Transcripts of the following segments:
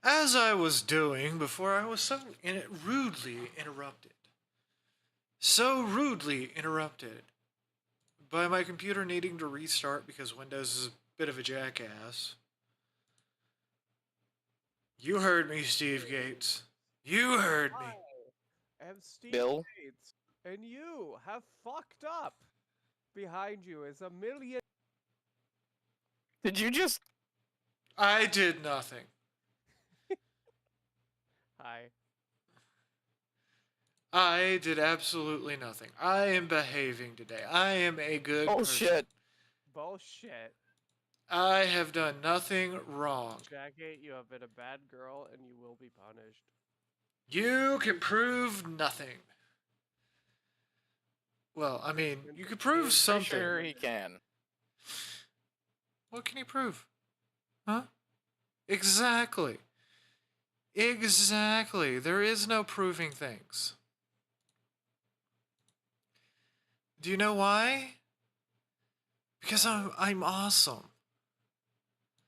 As I was doing before I was so rudely interrupted. So rudely interrupted by my computer needing to restart because Windows is a bit of a jackass. You heard me, Steve Gates. You heard me. I am Steve Bill? Gates, and you have fucked up. Behind you is a million. Did you just... I did nothing. Hi. I did absolutely nothing. I am behaving today. I am a good Oh, person. shit. Bullshit. I have done nothing wrong. Jackgate, you have been a bad girl, and you will be punished. You can prove nothing. Well, I mean, you can prove something. Sure he can. What can he prove? Huh? Exactly. Exactly. There is no proving things. Do you know why? Because I'm awesome.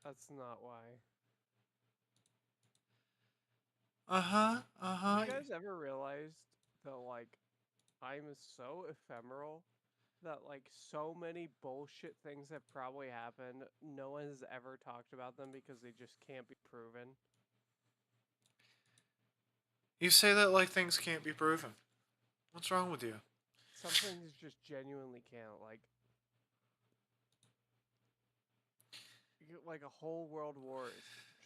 That's not why. Uh-huh. Have you guys ever realized that, like, time is so ephemeral that, like, so many bullshit things have probably happened, no one has ever talked about them because they just can't be proven? You say that like things can't be proven. What's wrong with you? Some things just genuinely can't, like a whole world war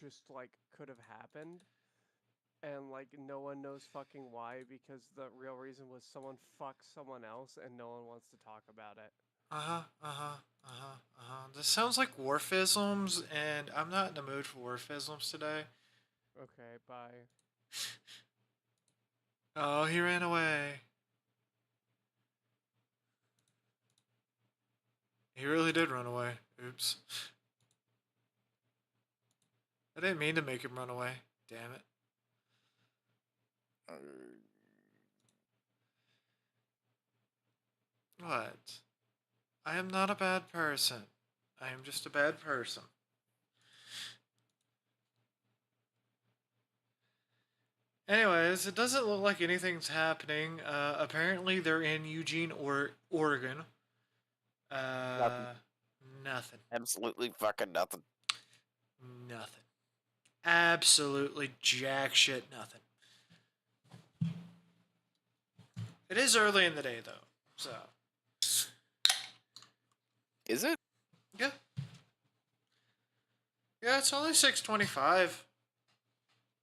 just, like, could have happened, and, like, no one knows fucking why, because the real reason was someone fucked someone else and no one wants to talk about it. This sounds like warfisms, and I'm not in the mood for warfisms today. Okay, bye. Oh, he ran away. He really did run away. Oops. I didn't mean to make him run away. Damn it. What? I am not a bad person. I am just a bad person. Anyways, it doesn't look like anything's happening. Apparently they're in Eugene, Oregon. Nothing. Nothing. Absolutely fucking nothing. Nothing. Absolutely jack shit nothing. It is early in the day though, so. Is it? Yeah. Yeah, it's only 6:25.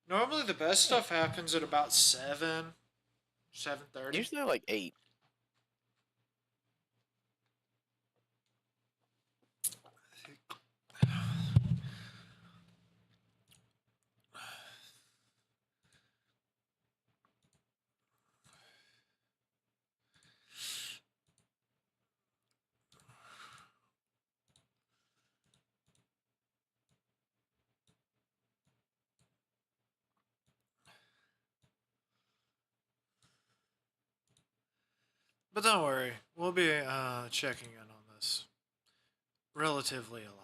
Normally the best stuff happens at about 7, 7:30. Usually like 8. But don't worry, we'll be checking in on this relatively a lot.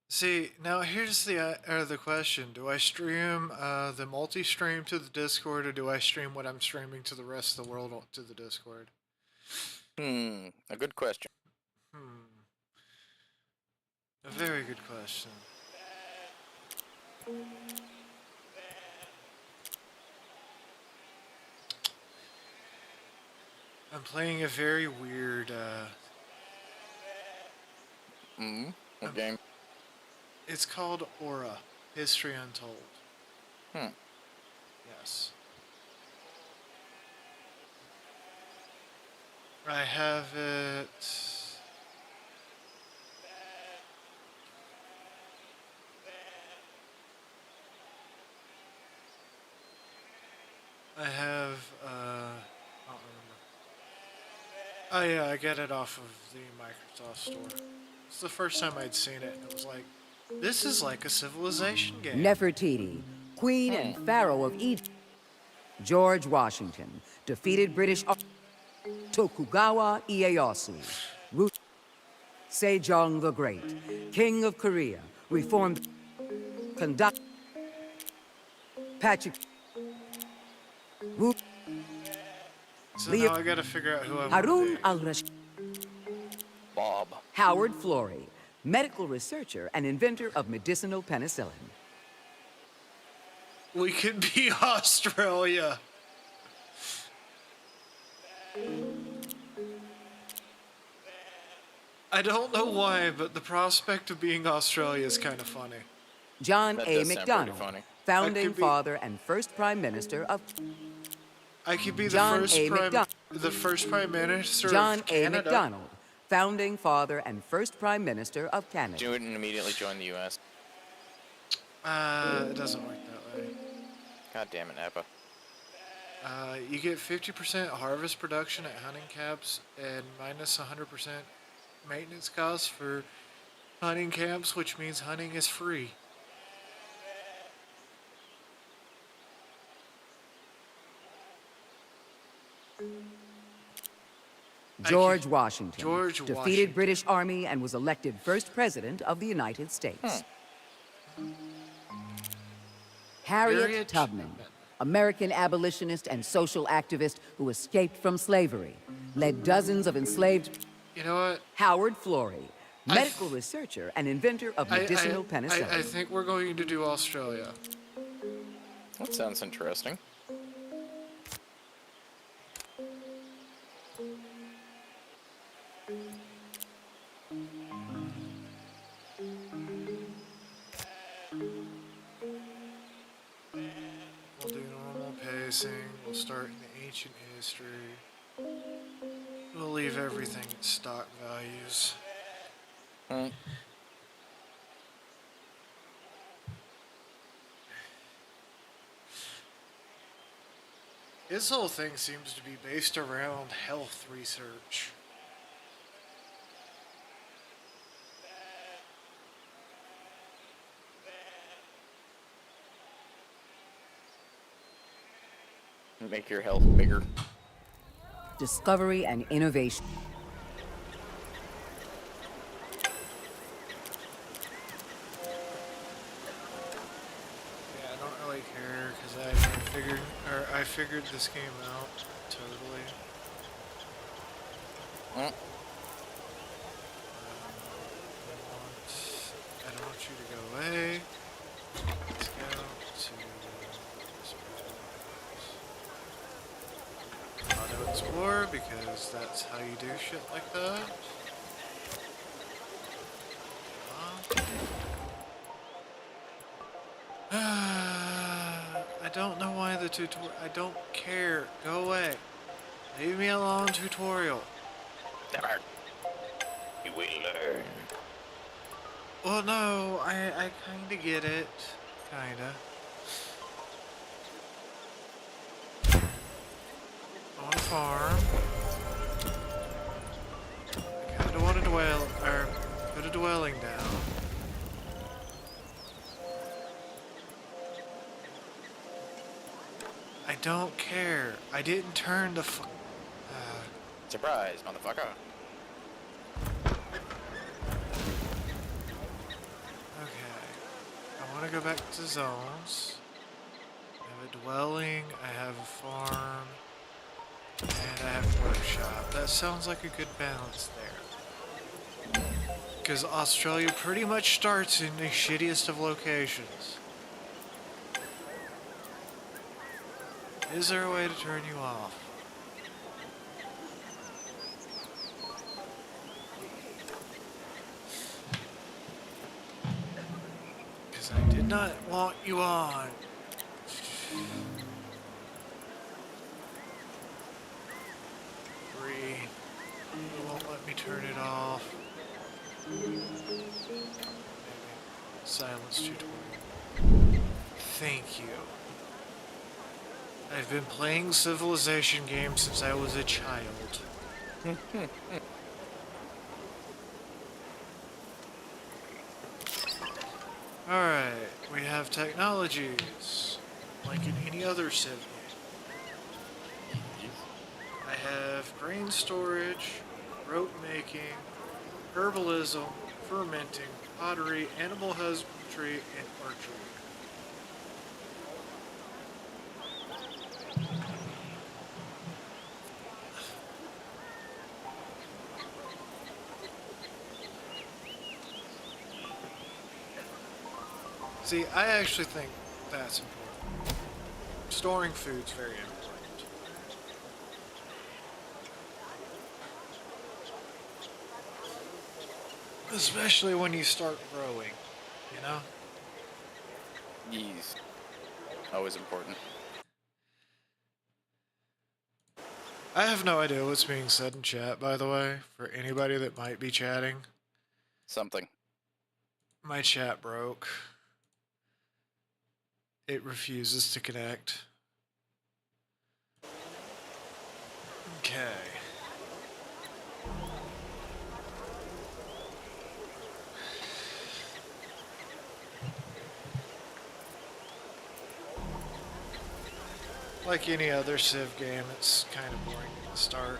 See, now here's the question. Do I stream the multi-stream to the Discord, or do I stream what I'm streaming to the rest of the world to the Discord? A good question. A very good question. I'm playing a very weird What game? It's called Aura, History Untold. Hmm. Yes. I have it. I have, I don't remember. Oh yeah, I get it off of the Microsoft Store. It's the first time I'd seen it, and it was like, this is like a civilization game. Nefertiti, Queen and Pharaoh of Egypt. George Washington defeated British Tokugawa Ieyasu. Sejong the Great, King of Korea, reformed conduct Patrick So now I gotta figure out who I want Harun to be. al-Rashid. Bob. Howard Florey, medical researcher and inventor of medicinal penicillin. We could be Australia. I don't know why, but the prospect of being Australia is kind of funny. John That A. does sound pretty MacDonald, funny. founding could be- father and first prime minister of I could be John A. the first prime minister John of A. Canada. MacDonald, founding father and first prime minister of Canada. Do it and immediately join the U.S. It doesn't work that way. God damn it, Napa. You get 50% harvest production at hunting camps and minus 100% maintenance costs for hunting camps, which means hunting is free. George Washington George defeated Washington. British Army and was elected first president of the United States. Harriet Tubman, American abolitionist and social activist who escaped from slavery, led dozens of enslaved. You know what? Howard Florey, medical researcher and inventor of medicinal penicillin. I think we're going to do Australia. That sounds interesting. We'll do normal pacing. We'll start in the ancient history. We'll leave everything at stock values. Hmm. This whole thing seems to be based around health research. Make your health bigger. Discovery and innovation. Yeah, I don't really care because I figured this game out totally. Hmm. I don't want you to go away. Let's go to Auto Explore because that's how you do shit like that. I don't know why the tutorial. I don't care. Go away. Leave me alone, tutorial. Never. You will learn. Well, no, I kinda get it. Kinda. On a farm. I kinda want to dwell, or put a dwelling down. I don't care. I didn't turn the Surprise, motherfucker. Okay. I want to go back to zones. I have a dwelling, I have a farm, and I have a workshop. That sounds like a good balance there. Because Australia pretty much starts in the shittiest of locations. Is there a way to turn you off? not want you on. Three. You won't let me turn it off. Maybe. Silence tutorial. Thank you. I've been playing Civilization games since I was a child. Alright, we have technologies, like in any other Civ game. I have grain storage, rope making, herbalism, fermenting, pottery, animal husbandry, and archery. See, I actually think that's important. Storing food's very important. Especially when you start growing, you know? Yeast. Always important. I have no idea what's being said in chat, by the way, for anybody that might be chatting. Something. My chat broke. It refuses to connect. Okay. Like any other Civ game, it's kind of boring at the start.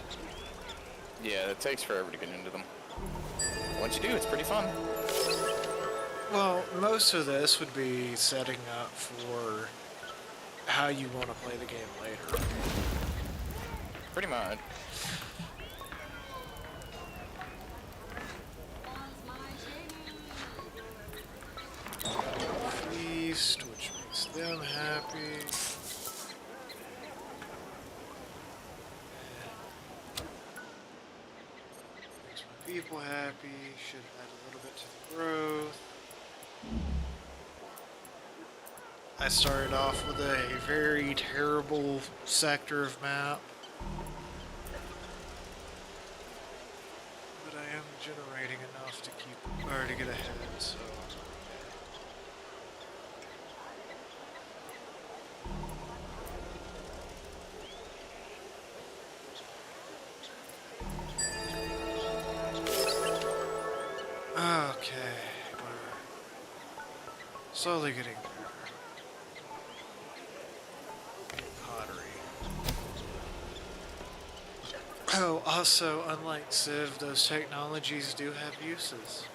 Yeah, it takes forever to get into them. Once you do, it's pretty fun. Well, most of this would be setting up for how you want to play the game later. Pretty much. Feast, which makes them happy. Makes my people happy. Should add a little bit to the growth. I started off with a very terrible sector of map. But I am generating enough to keep, or to get ahead, so. Okay, we're slowly getting there. Pottery. Oh, also, unlike Civ, those technologies do have uses.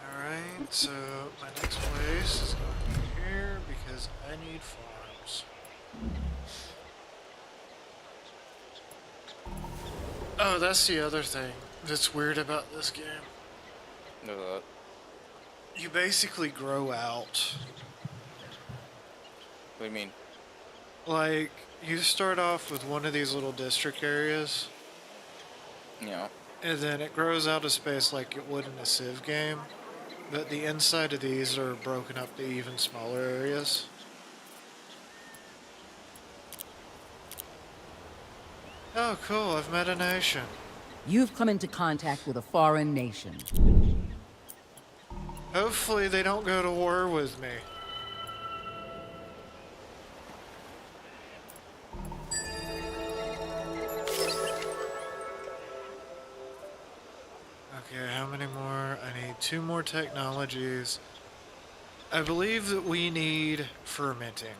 Alright, so my next place is going to be here because I need farms. Oh, that's the other thing that's weird about this game. You basically grow out. What do you mean? Like, you start off with one of these little district areas, Yeah. and then it grows out of space like it would in a Civ game, but the inside of these are broken up to even smaller areas. Oh, cool, I've met a nation. You've come into contact with a foreign nation. Hopefully they don't go to war with me. Okay, how many more? I need 2 more technologies. I believe that we need fermenting.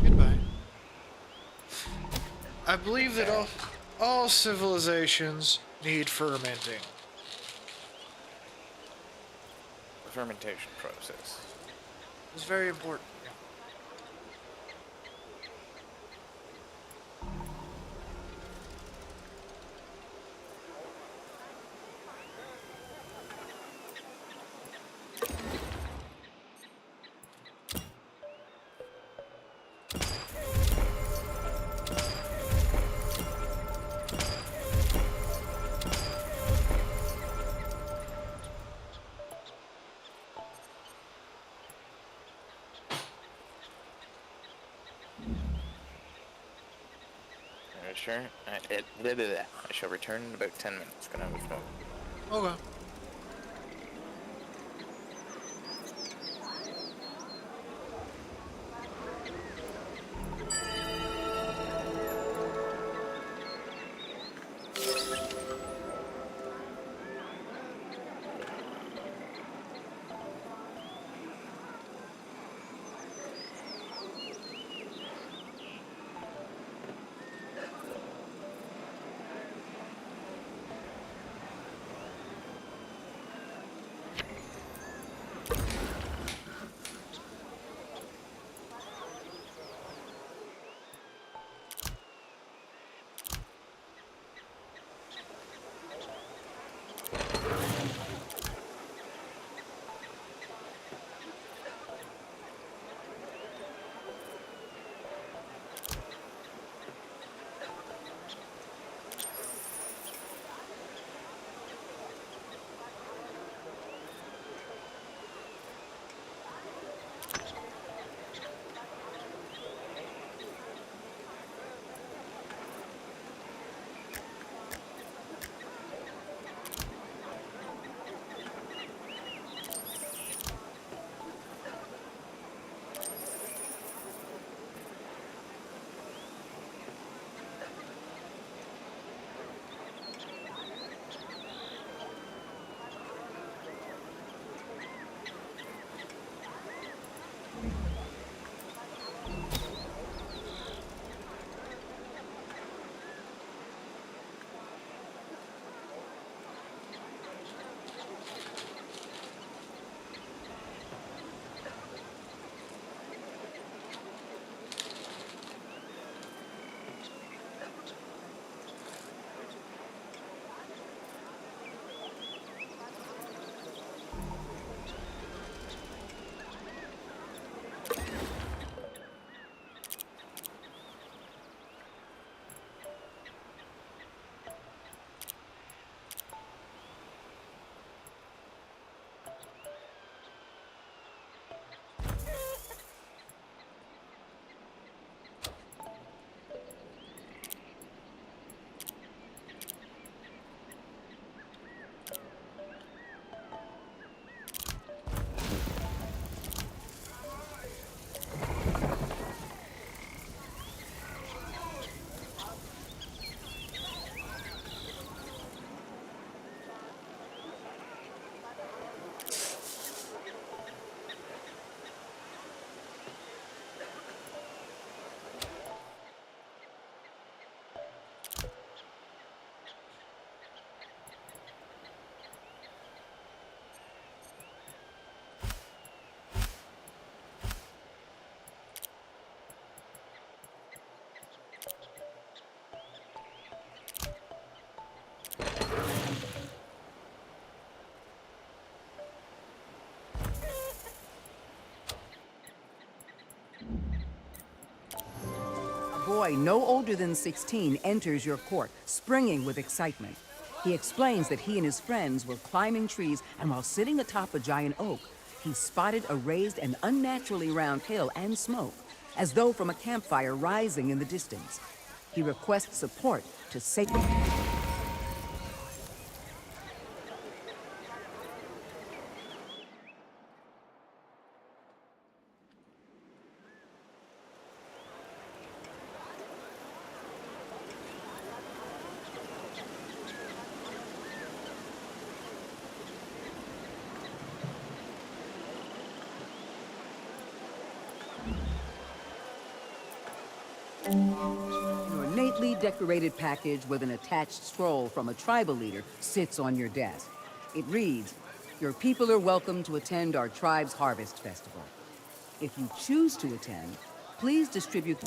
Goodbye. I believe that all civilizations need fermenting. The fermentation process. It's very important. sure. I shall return in about 10 minutes. Gonna have a smoke. Okay. A boy no older than 16 enters your court, springing with excitement. He explains that he and his friends were climbing trees, and while sitting atop a giant oak, he spotted a raised and unnaturally round hill and smoke, as though from a campfire rising in the distance. He requests support to save. Your ornately decorated package with an attached scroll from a tribal leader sits on your desk. It reads, "Your people are welcome to attend our tribe's harvest festival. If you choose to attend, please distribute..."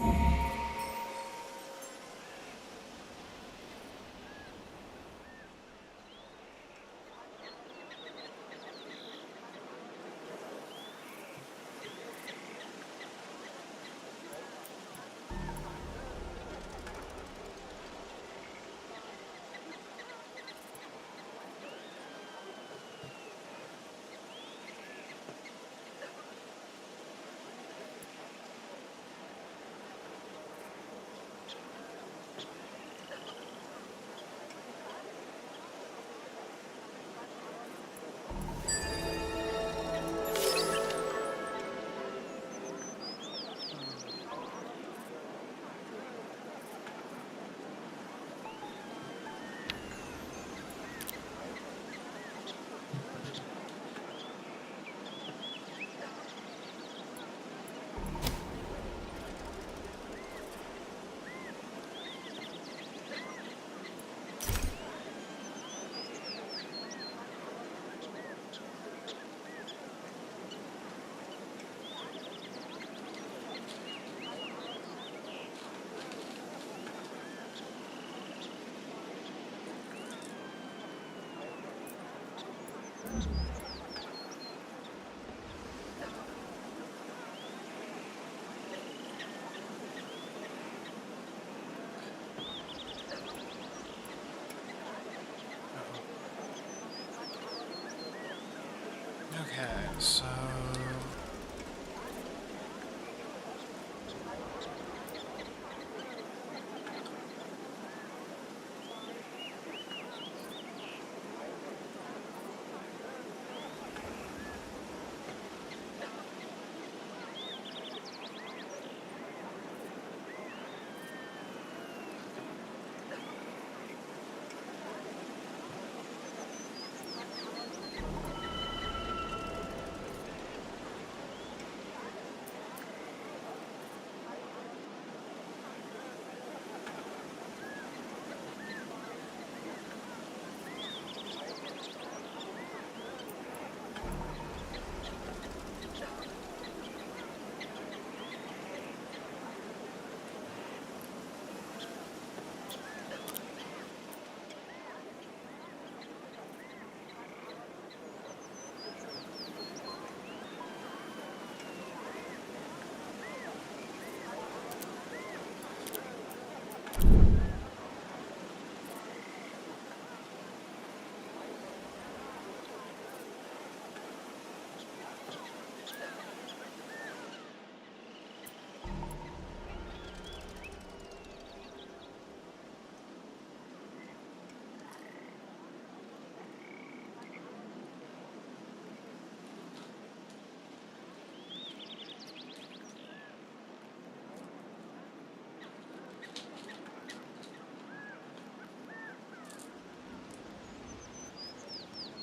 Okay, so...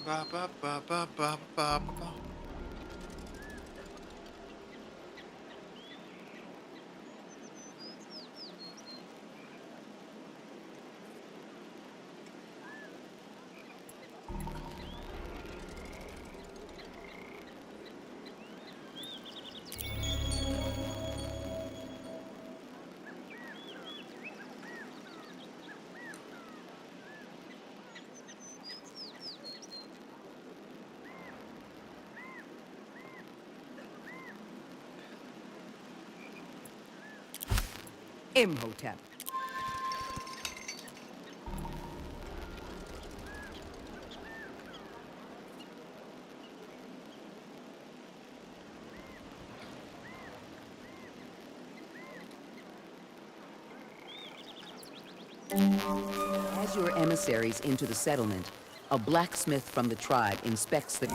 Ba ba ba ba ba ba ba. Imhotep. As your emissaries into the settlement, a blacksmith from the tribe inspects the...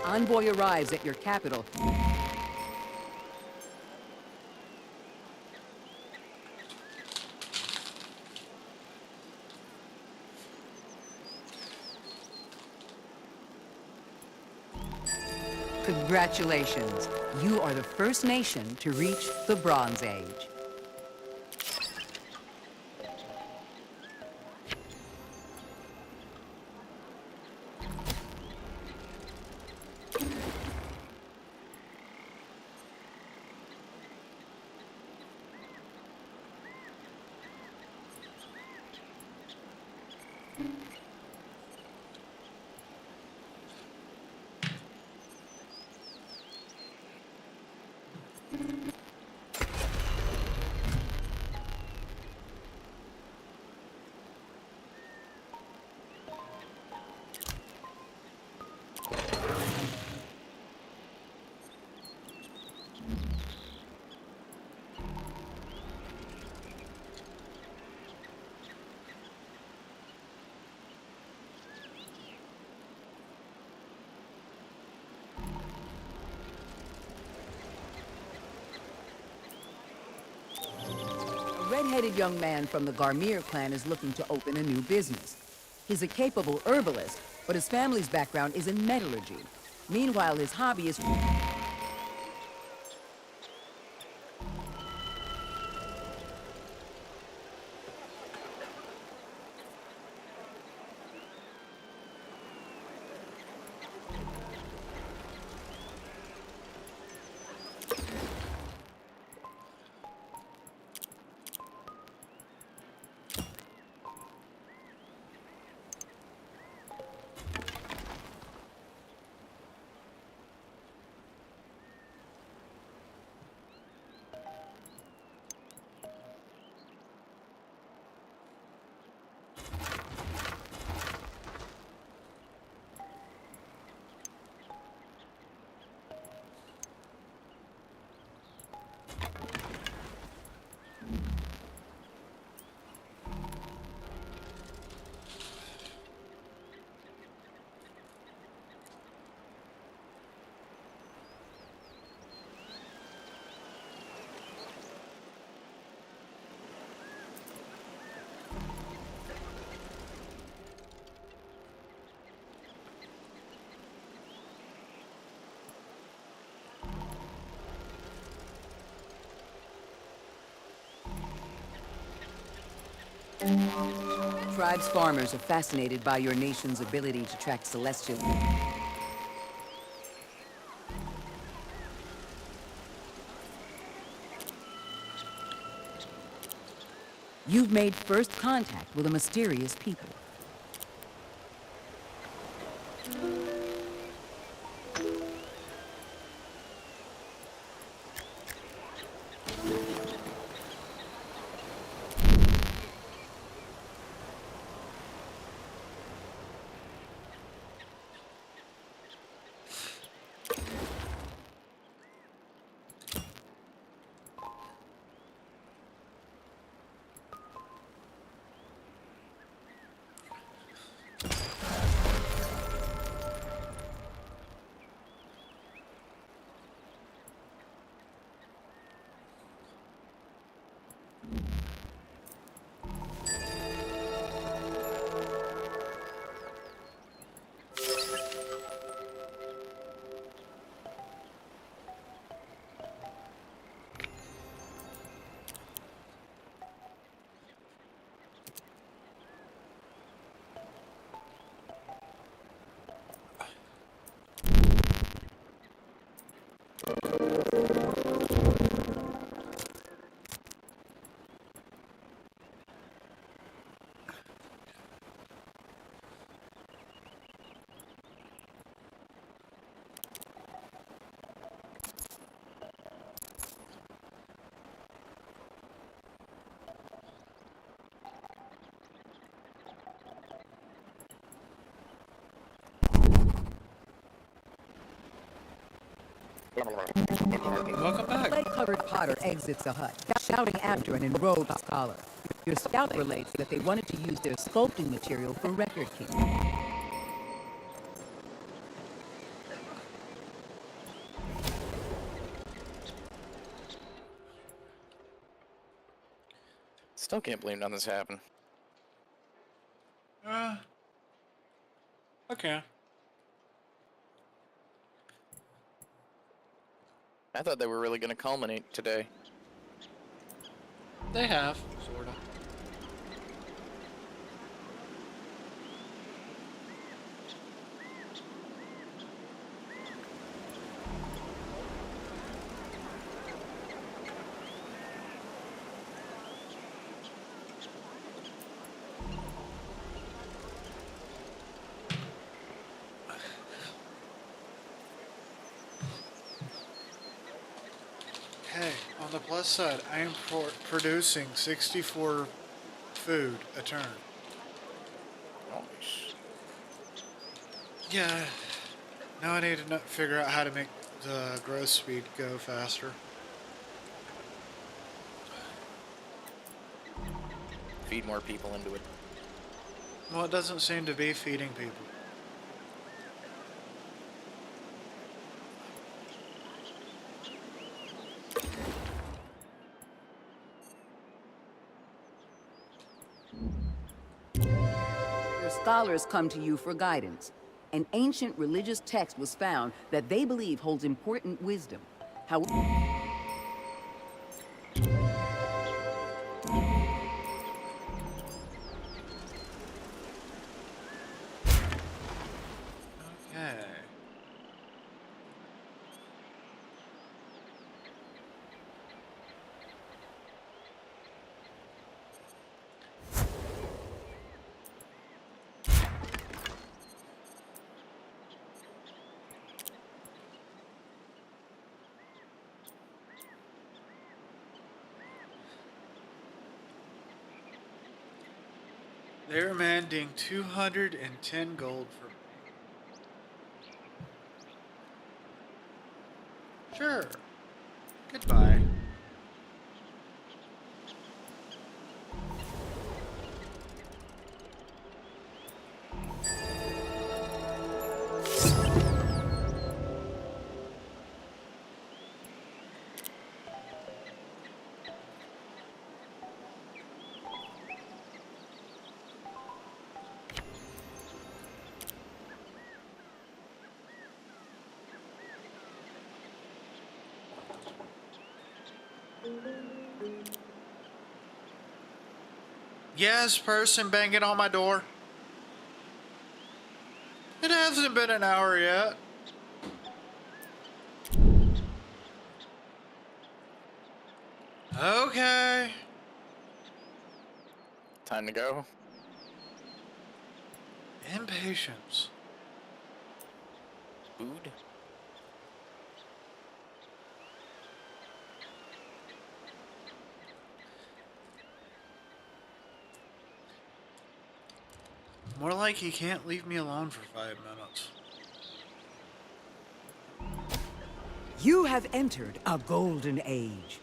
Envoy arrives at your capital. Congratulations. You are the first nation to reach the Bronze Age. A red-headed young man from the Garmir clan is looking to open a new business. He's a capable herbalist, but his family's background is in metallurgy. Meanwhile, his hobby is... Tribe's farmers are fascinated by your nation's ability to track celestial... You've made first contact with a mysterious people. Welcome back. Clay-covered potter exits the hut, shouting after an enrobed scholar. Your scout relates that they wanted to use their sculpting material for record keeping. Still can't believe nothing's happened. Okay. I thought they were really going to culminate today. They have, sorta. plus side, I am producing 64 food a turn. Nice. Yeah. Now I need to figure out how to make the growth speed go faster. Feed more people into it. Well, it doesn't seem to be feeding people. Your scholars come to you for guidance. An ancient religious text was found that they believe holds important wisdom. However, Okay. They're demanding 210 gold for me. Sure. Goodbye. Yes, person banging on my door. It hasn't been an hour yet. Okay. Time to go. Impatience. Food. More like he can't leave me alone for 5 minutes. you have entered a golden age.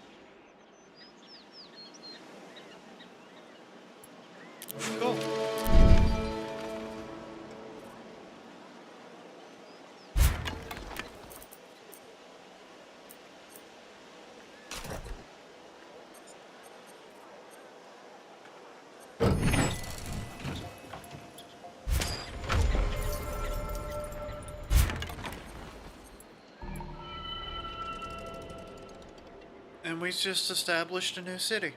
Cool. And we just established a new city.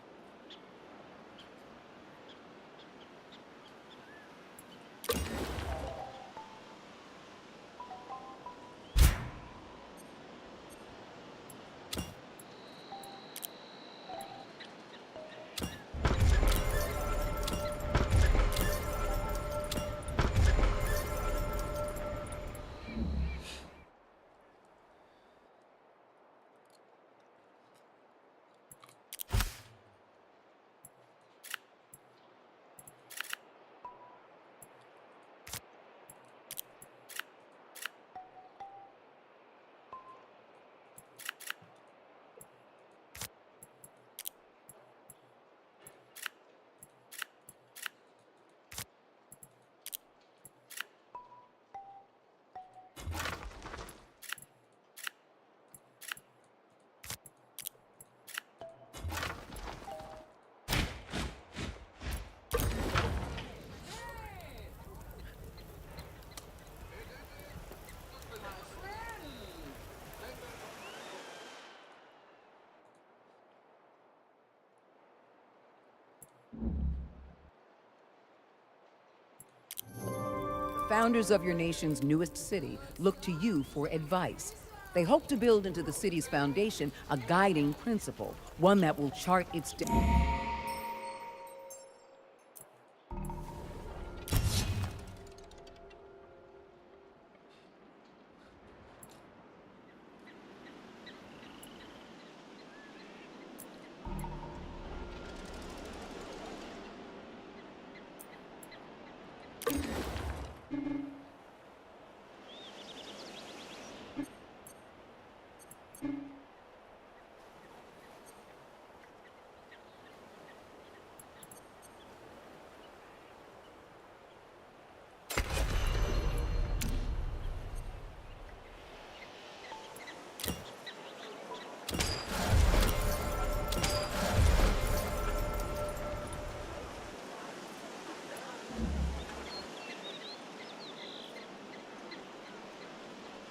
Founders of your nation's newest city look to you for advice. They hope to build into the city's foundation a guiding principle, one that will chart its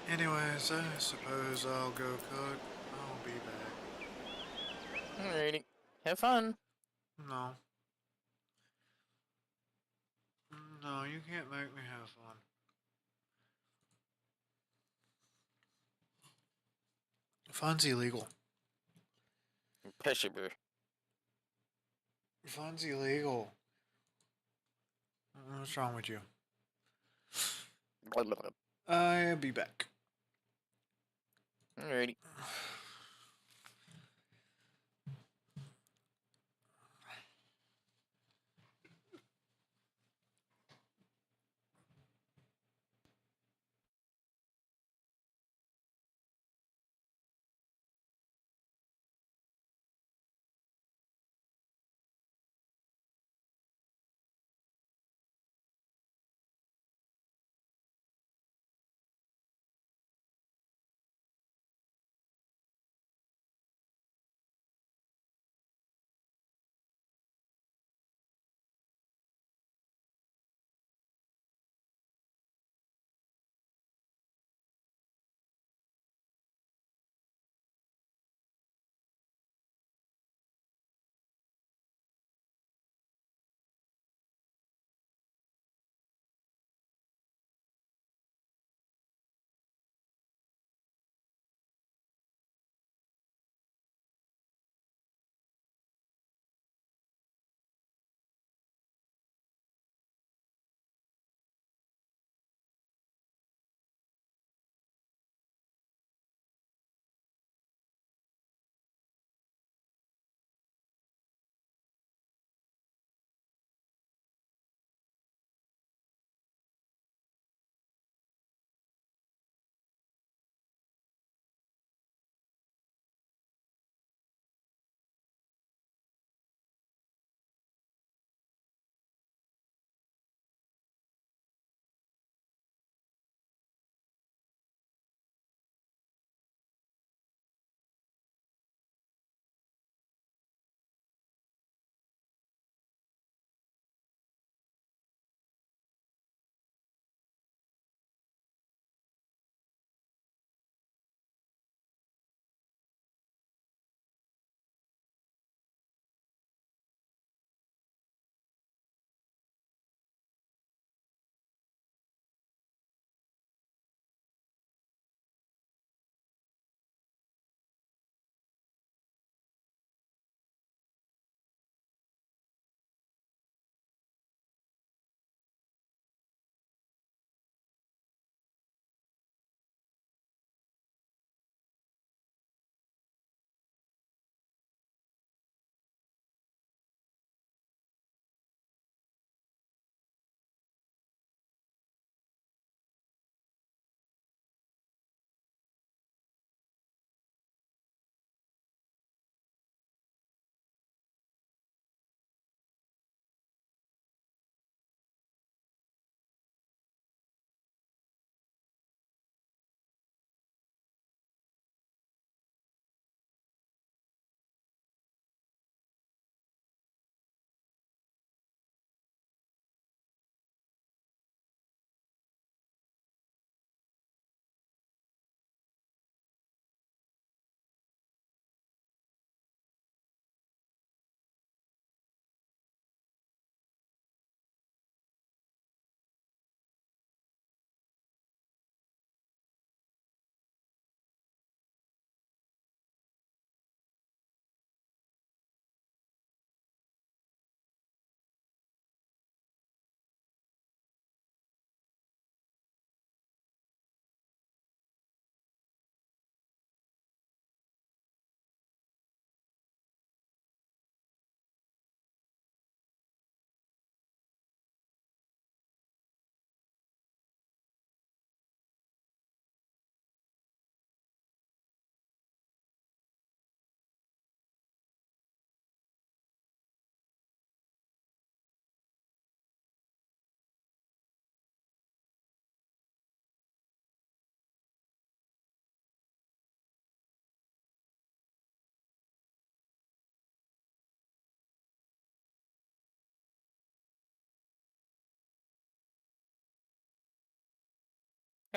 Anyways, I suppose I'll go cook. I'll be back. Alrighty. Have fun. No. No, you can't make me have fun. Fun's illegal. Peshaber. Fun's illegal. What's wrong with you? I'll be back. Alrighty.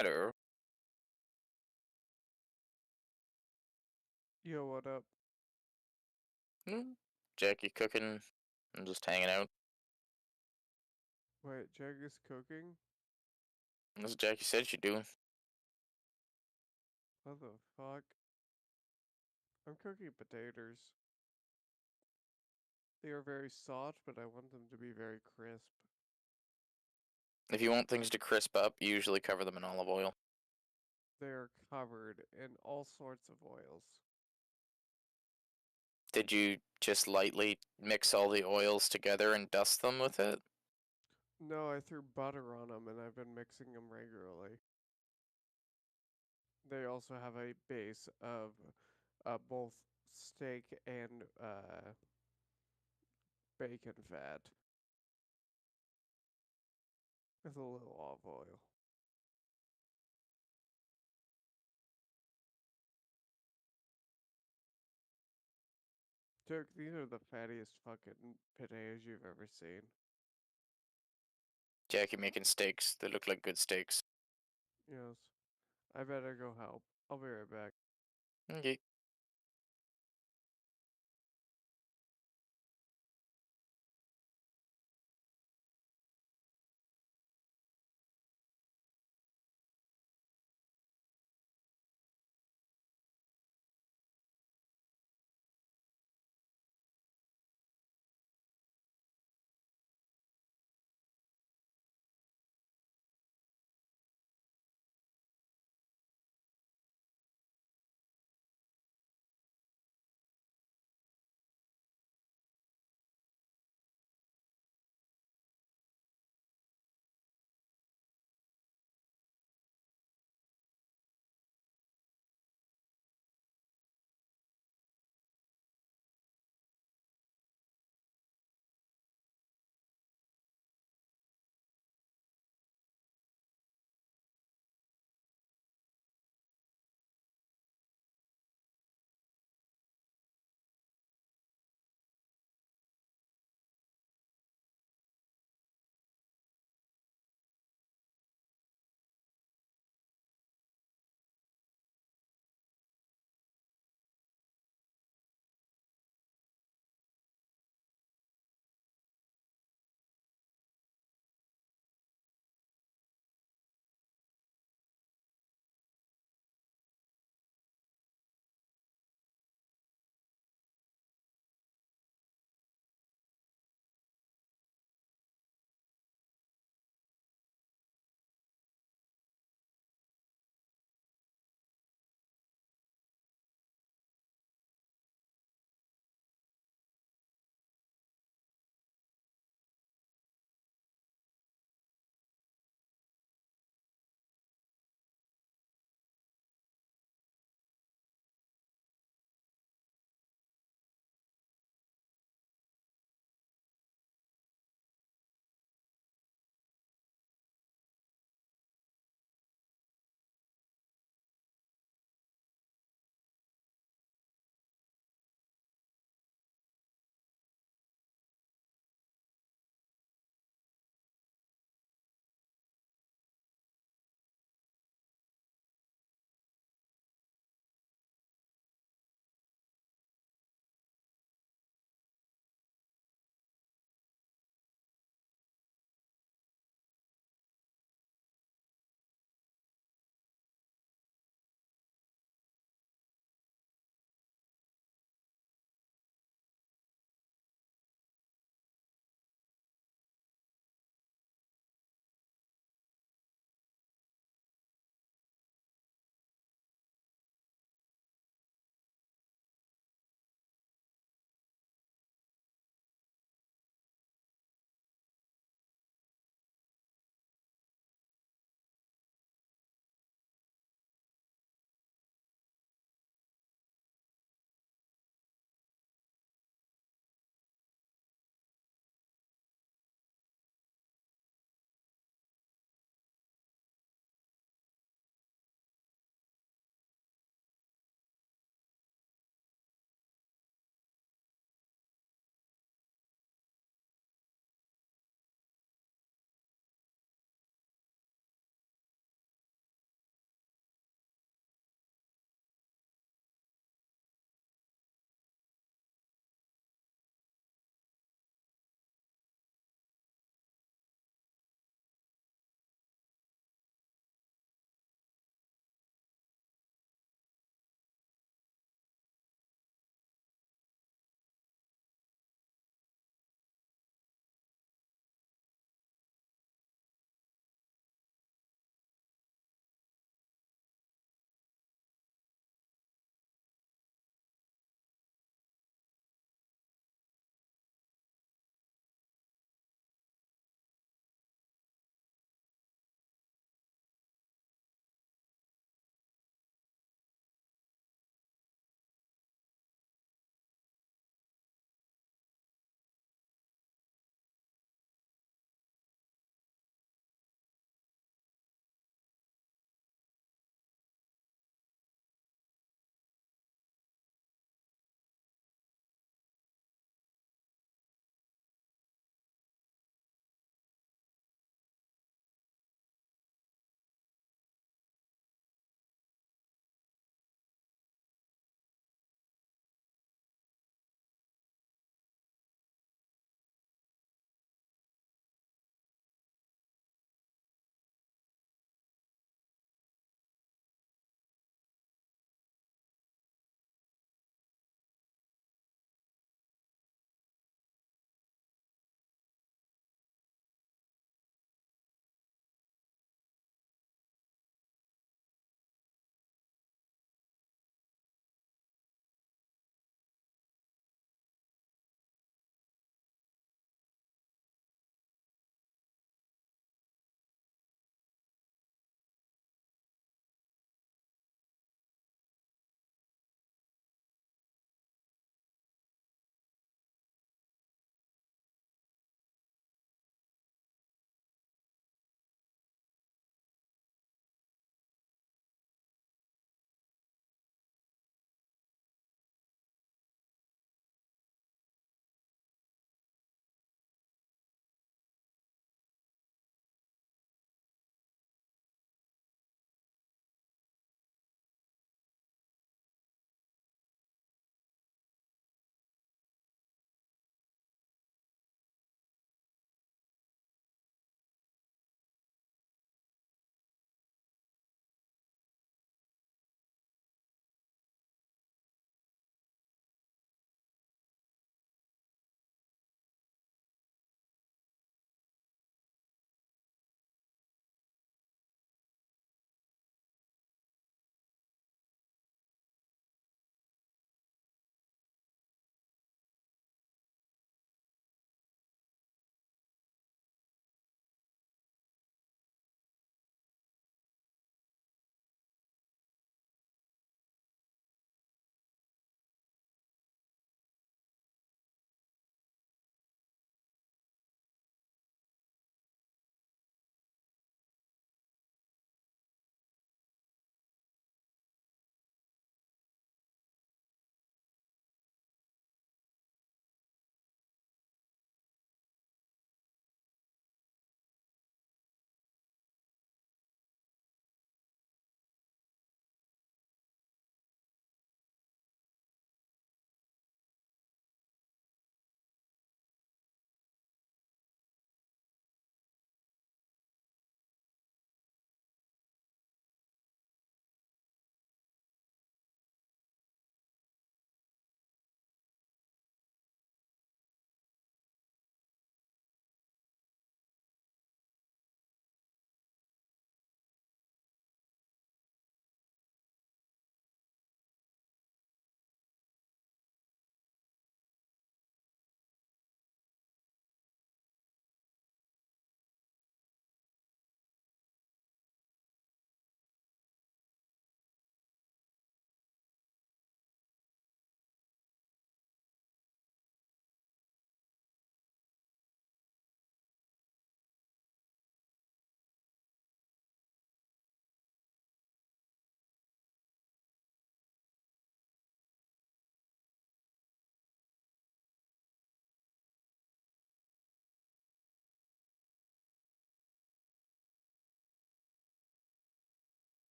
Hello. Yo, what up? Hmm. Jackie cooking and just hanging out. Wait, Jag is cooking? That's what Jackie said she'd do. What the fuck? I'm cooking potatoes. They are very soft, but I want them to be very crisp. If you want things to crisp up, you usually cover them in olive oil. They are covered in all sorts of oils. Did you just lightly mix all the oils together and dust them with it? No, I threw butter on them and I've been mixing them regularly. They also have a base of both steak and bacon fat with a little olive oil. Dude, these are the fattiest fucking potatoes you've ever seen. Jackie making steaks. They look like good steaks. Yes. I better go help. I'll be right back. Okay.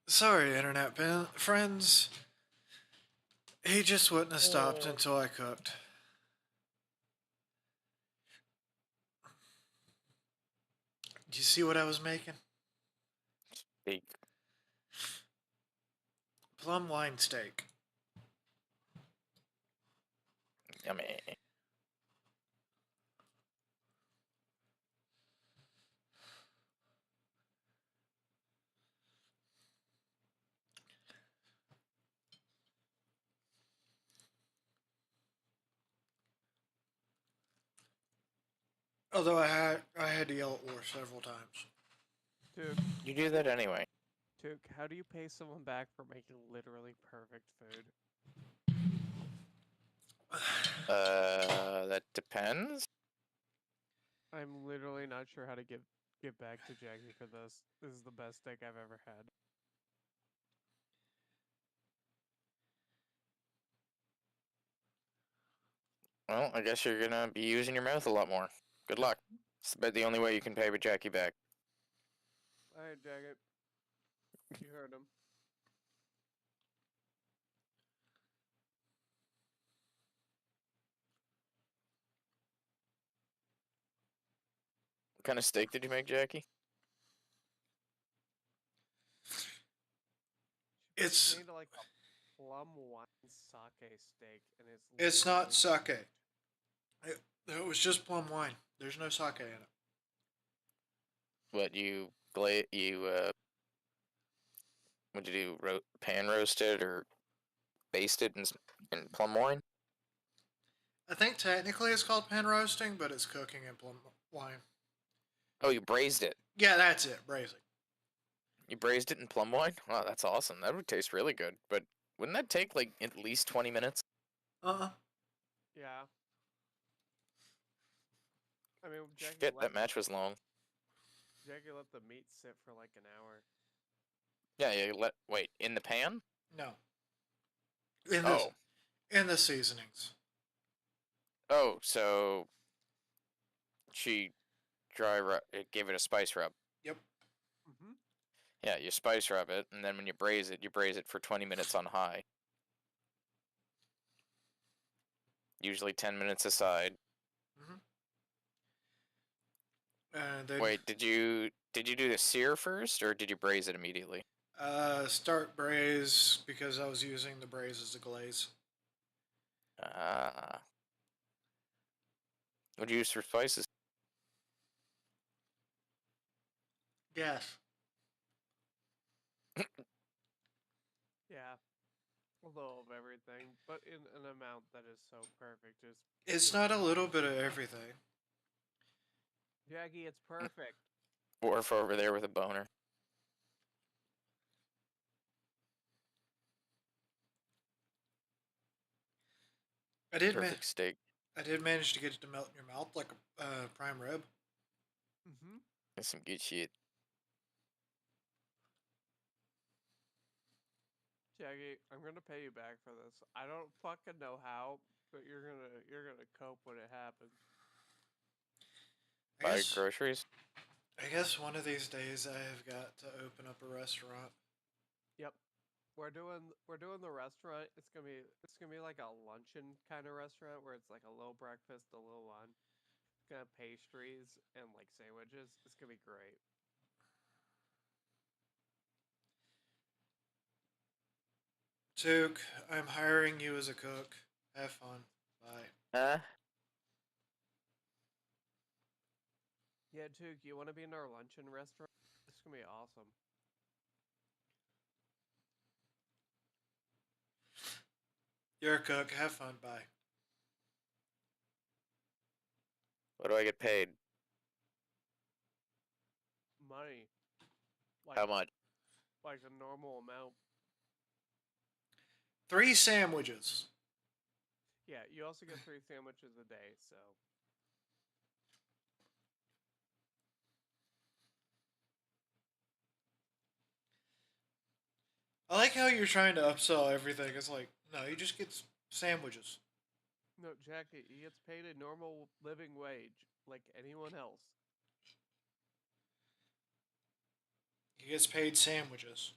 Sorry, internet friends. He just wouldn't have stopped Oh. until I cooked. Did you see what I was making? Big. Plum wine steak. Yummy. Although I had to yell at War several times. Duke, You do that anyway. Duke, how do you pay someone back for making literally perfect food? That depends. I'm literally not sure how to give back to Jackie for this. This is the best steak I've ever had. Well, I guess you're gonna be using your mouth a lot more. Good luck. It's about the only way you can pay Jackie back. Alright, Jackie. You heard him. What kind of steak did you make, Jackie? It's Made like a plum wine sake steak, and it's not literally- sake. It was just plum wine. There's no sake in it. What you what'd you do? Pan roasted or basted in plum wine? I think technically it's called pan roasting, but it's cooking in plum wine. Oh, you braised it. Yeah, that's it, braising. You braised it in plum wine? Wow, that's awesome. That would taste really good. But wouldn't that take like at least 20 minutes? Yeah. I mean, Shit, that match was long. Jackie let the meat sit for like an hour. Yeah, wait, in the pan? No. In the Oh. in the seasonings. Oh, so she gave it a spice rub. Yep. Mm-hmm. Yeah, you spice rub it, and then when you braise it for 20 minutes on high. Usually 10 minutes aside. And Wait, did you do the sear first, or did you braise it immediately? start braise because I was using the braise as a glaze. Ah. What'd you use for spices? Yes. Yeah. A little of everything, but in an amount that is so perfect. It's not a little bit of everything. Jackie, it's perfect. Worf over there with a boner. I did Perfect steak. I did manage to get it to melt in your mouth like a prime rib. Mm-hmm. That's some good shit. Jackie, I'm gonna pay you back for this. I don't fucking know how, but you're gonna cope when it happens. Buy groceries? I guess one of these days I have got to open up a restaurant. Yep. We're doing the restaurant. It's gonna be like a luncheon kind of restaurant where it's like a little breakfast, a little lunch, gonna have pastries and like sandwiches. It's gonna be great. Tuke, I'm hiring you as a cook. Have fun. Bye. Huh? Yeah, Duke, you want to be in our luncheon restaurant? This is gonna be awesome. You're a cook. Have fun. Bye. What do I get paid? Money. How much? Like a normal amount. 3 sandwiches. Yeah, you also get 3 sandwiches a day, so. I like how you're trying to upsell everything. It's like, no, you just get sandwiches. No, Jackie, he gets paid a normal living wage, like anyone else. He gets paid sandwiches.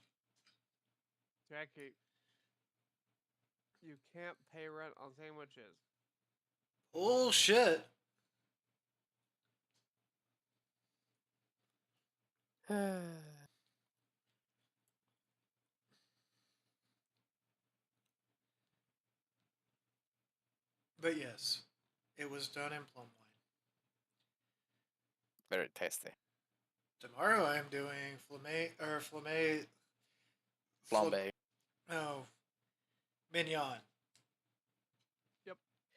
Jackie, you can't pay rent on sandwiches. Bullshit. But yes, it was done in plum wine. Very tasty. Tomorrow I'm doing flambe. Flambe. No, mignon.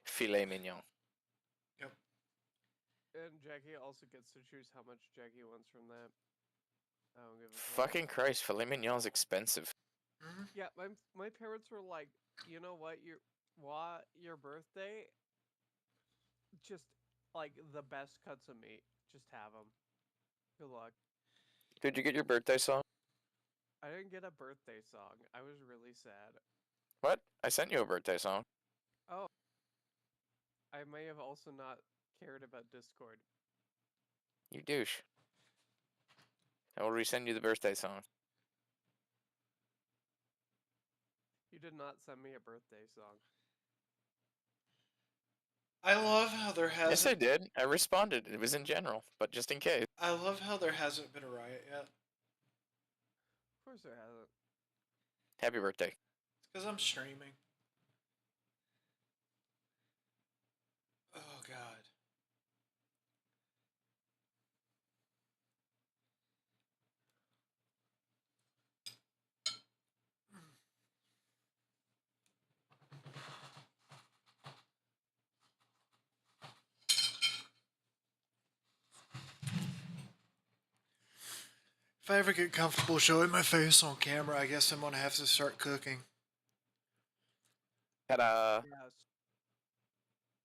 Filet mignon. Yep. And Jackie also gets to choose how much Jackie wants from that. I don't give a fuck. Fucking Christ, filet mignon's expensive. Mm-hmm. Yeah, my parents were like, you know what, your birthday, just like the best cuts of meat, just have them. Good luck. Did you get your birthday song? I didn't get a birthday song. I was really sad. What? I sent you a birthday song. Oh. I may have also not cared about Discord. You douche. I will resend you the birthday song. You did not send me a birthday song. I love how there hasn't. Yes, I did. I responded. It was in general, but just in case. I love how there hasn't been a riot yet. Of course there hasn't. Happy birthday. It's because I'm streaming. Oh God. If I ever get comfortable showing my face on camera, I guess I'm gonna have to start cooking. Ta-da. Yes.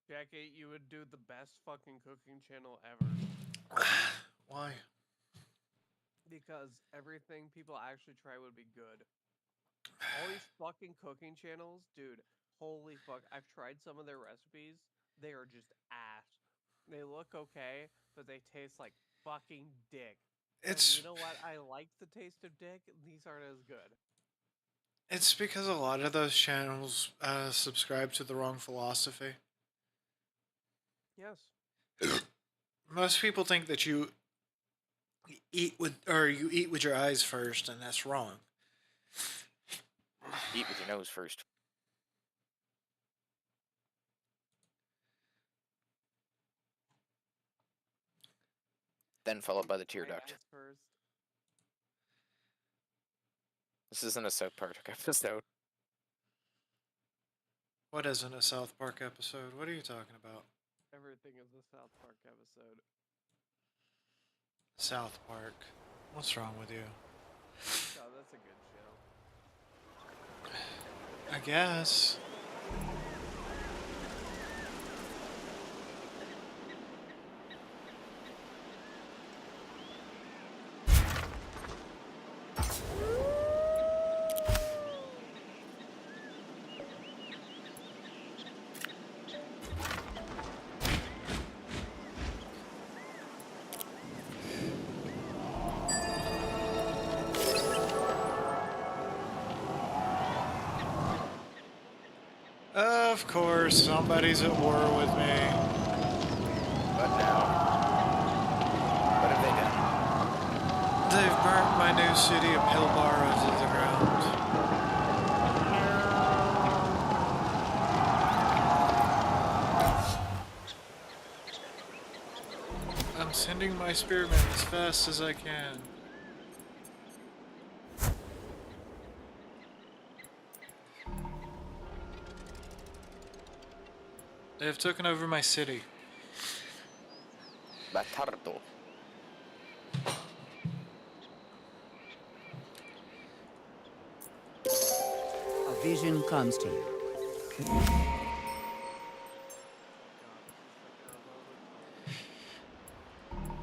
Jackie, you would do the best fucking cooking channel ever. Why? Because everything people actually try would be good. All these fucking cooking channels, dude, holy fuck. I've tried some of their recipes. They are just ass. They look okay, but they taste like fucking dick. It's And you know what? I like the taste of dick. These aren't as good. It's because a lot of those channels subscribe to the wrong philosophy. Yes. Most people think that you eat with your eyes first, and that's wrong. Eat with your nose first. Then followed by the tear My duct. eyes first. This isn't a South Park episode. What isn't a South Park episode? What are you talking about? Everything is a South Park episode. South Park. What's wrong with you? Oh, that's a good show. I guess. Of course, somebody's at war with me. But now. What have they done? They've burnt my new city of Pilbara to the ground. I'm sending my spearmen as fast as I can. They have taken over my city. Batardo. A vision comes to you.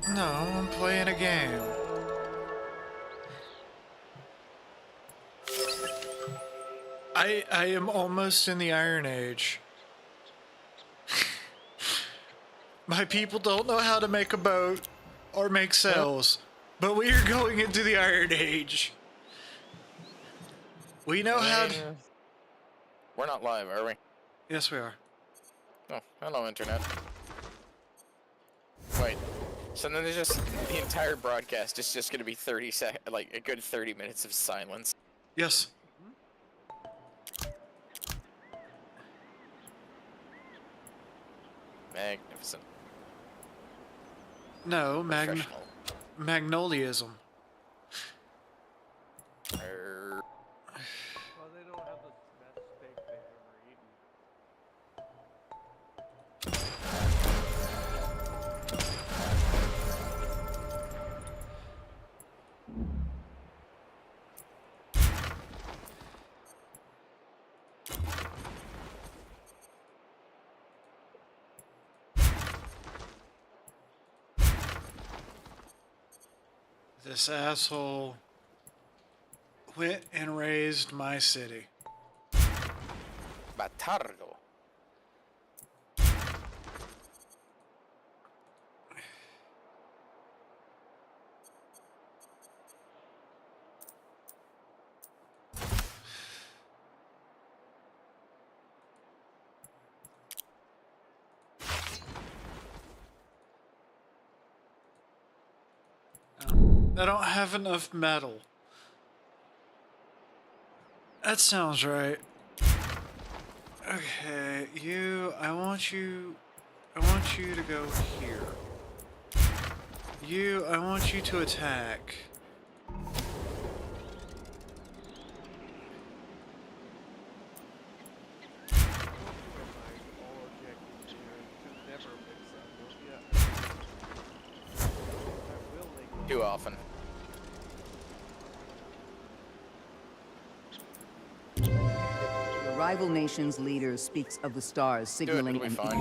No, I'm playing a game. I am almost in the Iron Age. My people don't know how to make a boat or make sails, but we are going into the Iron Age. We know how. Yeah. We're not live, are we? Yes, we are. Oh, hello, internet. Wait. So then there's just the entire broadcast is just gonna be 30 like a good 30 minutes of silence. Yes. Magnificent. No, Professional. Magnoliaism. Well, they don't have the best steak they've ever eaten. This asshole went and raised my city. Batardo. I don't have enough metal. That sounds right. Okay, I want you to go here. I want you to attack. Too often. The rival nation's leader speaks of the stars Do it, signaling it'll be an fine.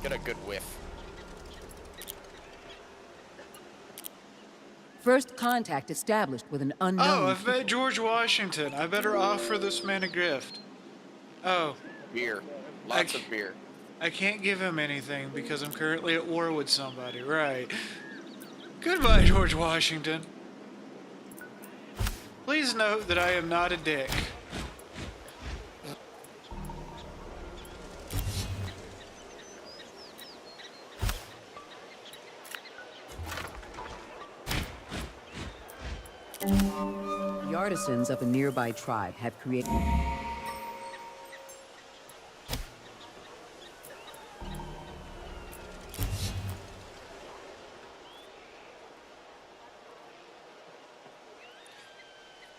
Get a good whiff. first contact established with an unknown. Oh, I've met George Washington. I better offer this man a gift. Oh, Beer. Lots of beer. I can't give him anything because I'm currently at war with somebody. Right. Goodbye, George Washington. Please note that I am not a dick. The artisans of a nearby tribe have created.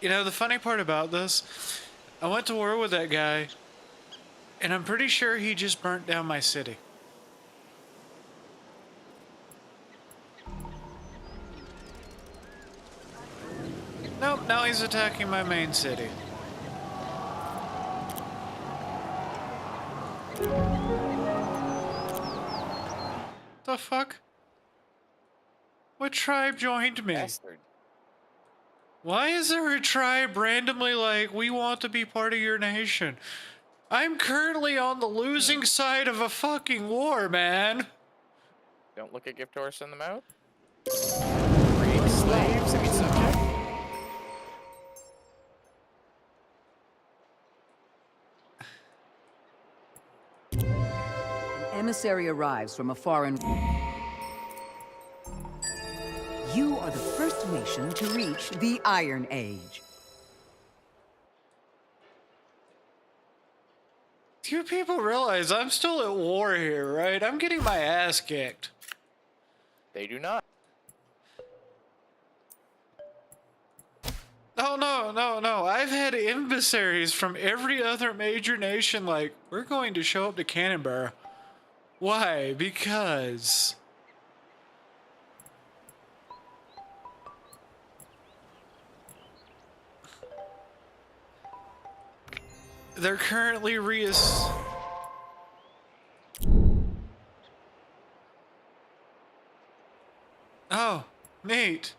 You know, the funny part about this, I went to war with that guy, and I'm pretty sure he just burnt down my city. Nope, now he's attacking my main city. The fuck? What tribe joined me? Bastard. Why is there a tribe randomly like, we want to be part of your nation? I'm currently on the losing side of a fucking war, man. Don't look at gift horse in the mouth. Freeing slaves? I mean, subject. An emissary arrives from a foreign. You are the first nation to reach the Iron Age. Do you people realize I'm still at war here, right? I'm getting my ass kicked. They do not. Oh, no. I've had emissaries from every other major nation like, we're going to show up to Canberra. Why? Because... they're currently Oh, neat.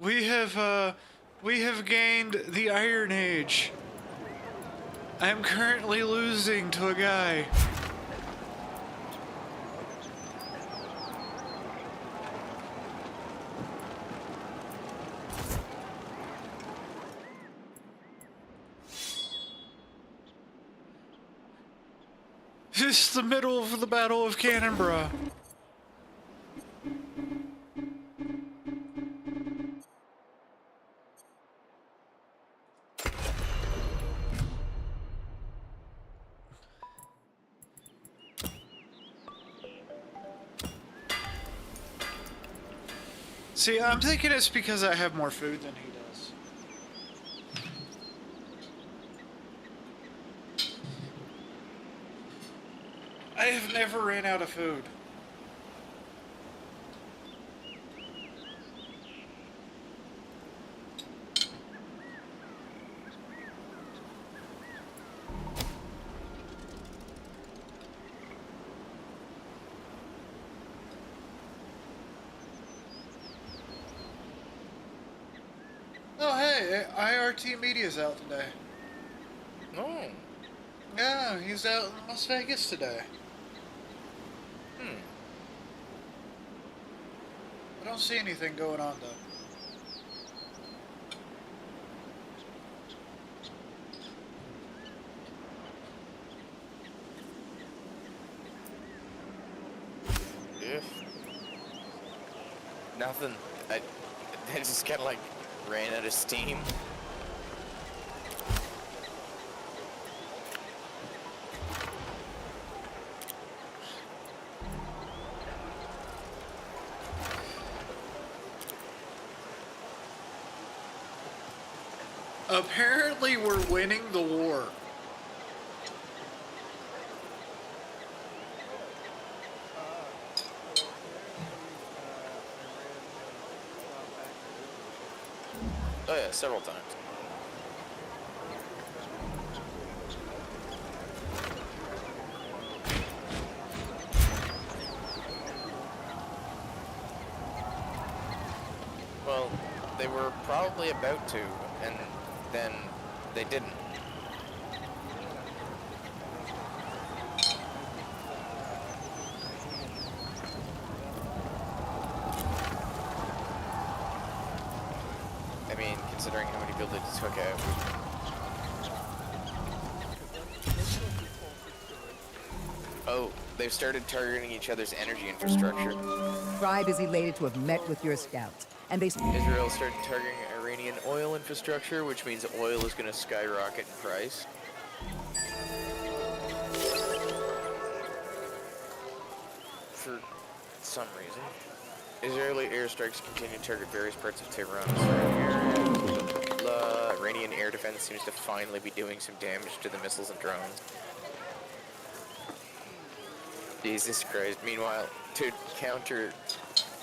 We have gained the Iron Age. I am currently losing to a guy. This is the middle of the Battle of Cannonbra. See, I'm thinking it's because I have more food than he does. I have never ran out of food. Oh, hey, IRT Media's out today. No. Yeah, he's out in Las Vegas today. I don't see anything going on, though. Nothing. I just kind of like ran out of steam. Apparently, we're winning the war. Oh yeah, several times. Well, they were probably about to, and then they didn't. I mean, considering how many people they took out. Oh, they've started targeting each other's energy infrastructure. Tribe is elated to have met with your scouts, and they... Israel started targeting Iranian oil infrastructure, which means oil is going to skyrocket in price. For some reason. Israeli airstrikes continue to target various parts of Tehran. Iranian air defense seems to finally be doing some damage to the missiles and drones. Jesus Christ. Meanwhile, to counter,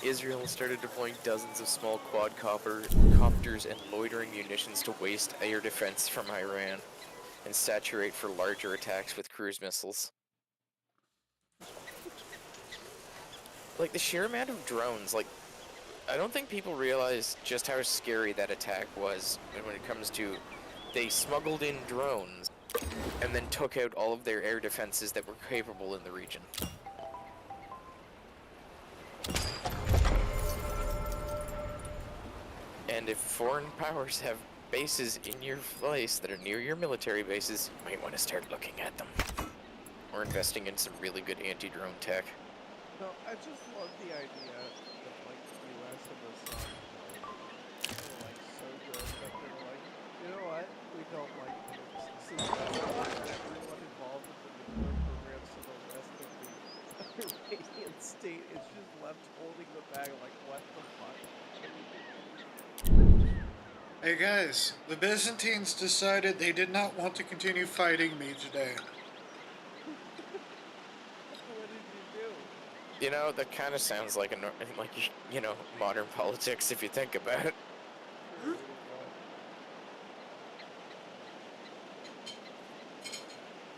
Israel started deploying dozens of small quadcopters and loitering munitions to waste air defense from Iran and saturate for larger attacks with cruise missiles. Like, the sheer amount of drones, like, I don't think people realize just how scary that attack was when it comes to, they smuggled in drones and then took out all of their air defenses that were capable in the region. And if foreign powers have bases in your place that are near your military bases, you might want to start looking at them. Or investing in some really good anti-drone tech. No, I just love the idea that, like, the US and the Sun are, like, so good that they're like, you know what, we don't like nukes. Since everyone involved in the nuclear program, so the rest of the Iranian state is just left holding the bag, like, what the fuck? Hey guys, the Byzantines decided they did not want to continue fighting me today. What did you do? You know, that kind of sounds like you know, modern politics if you think about it.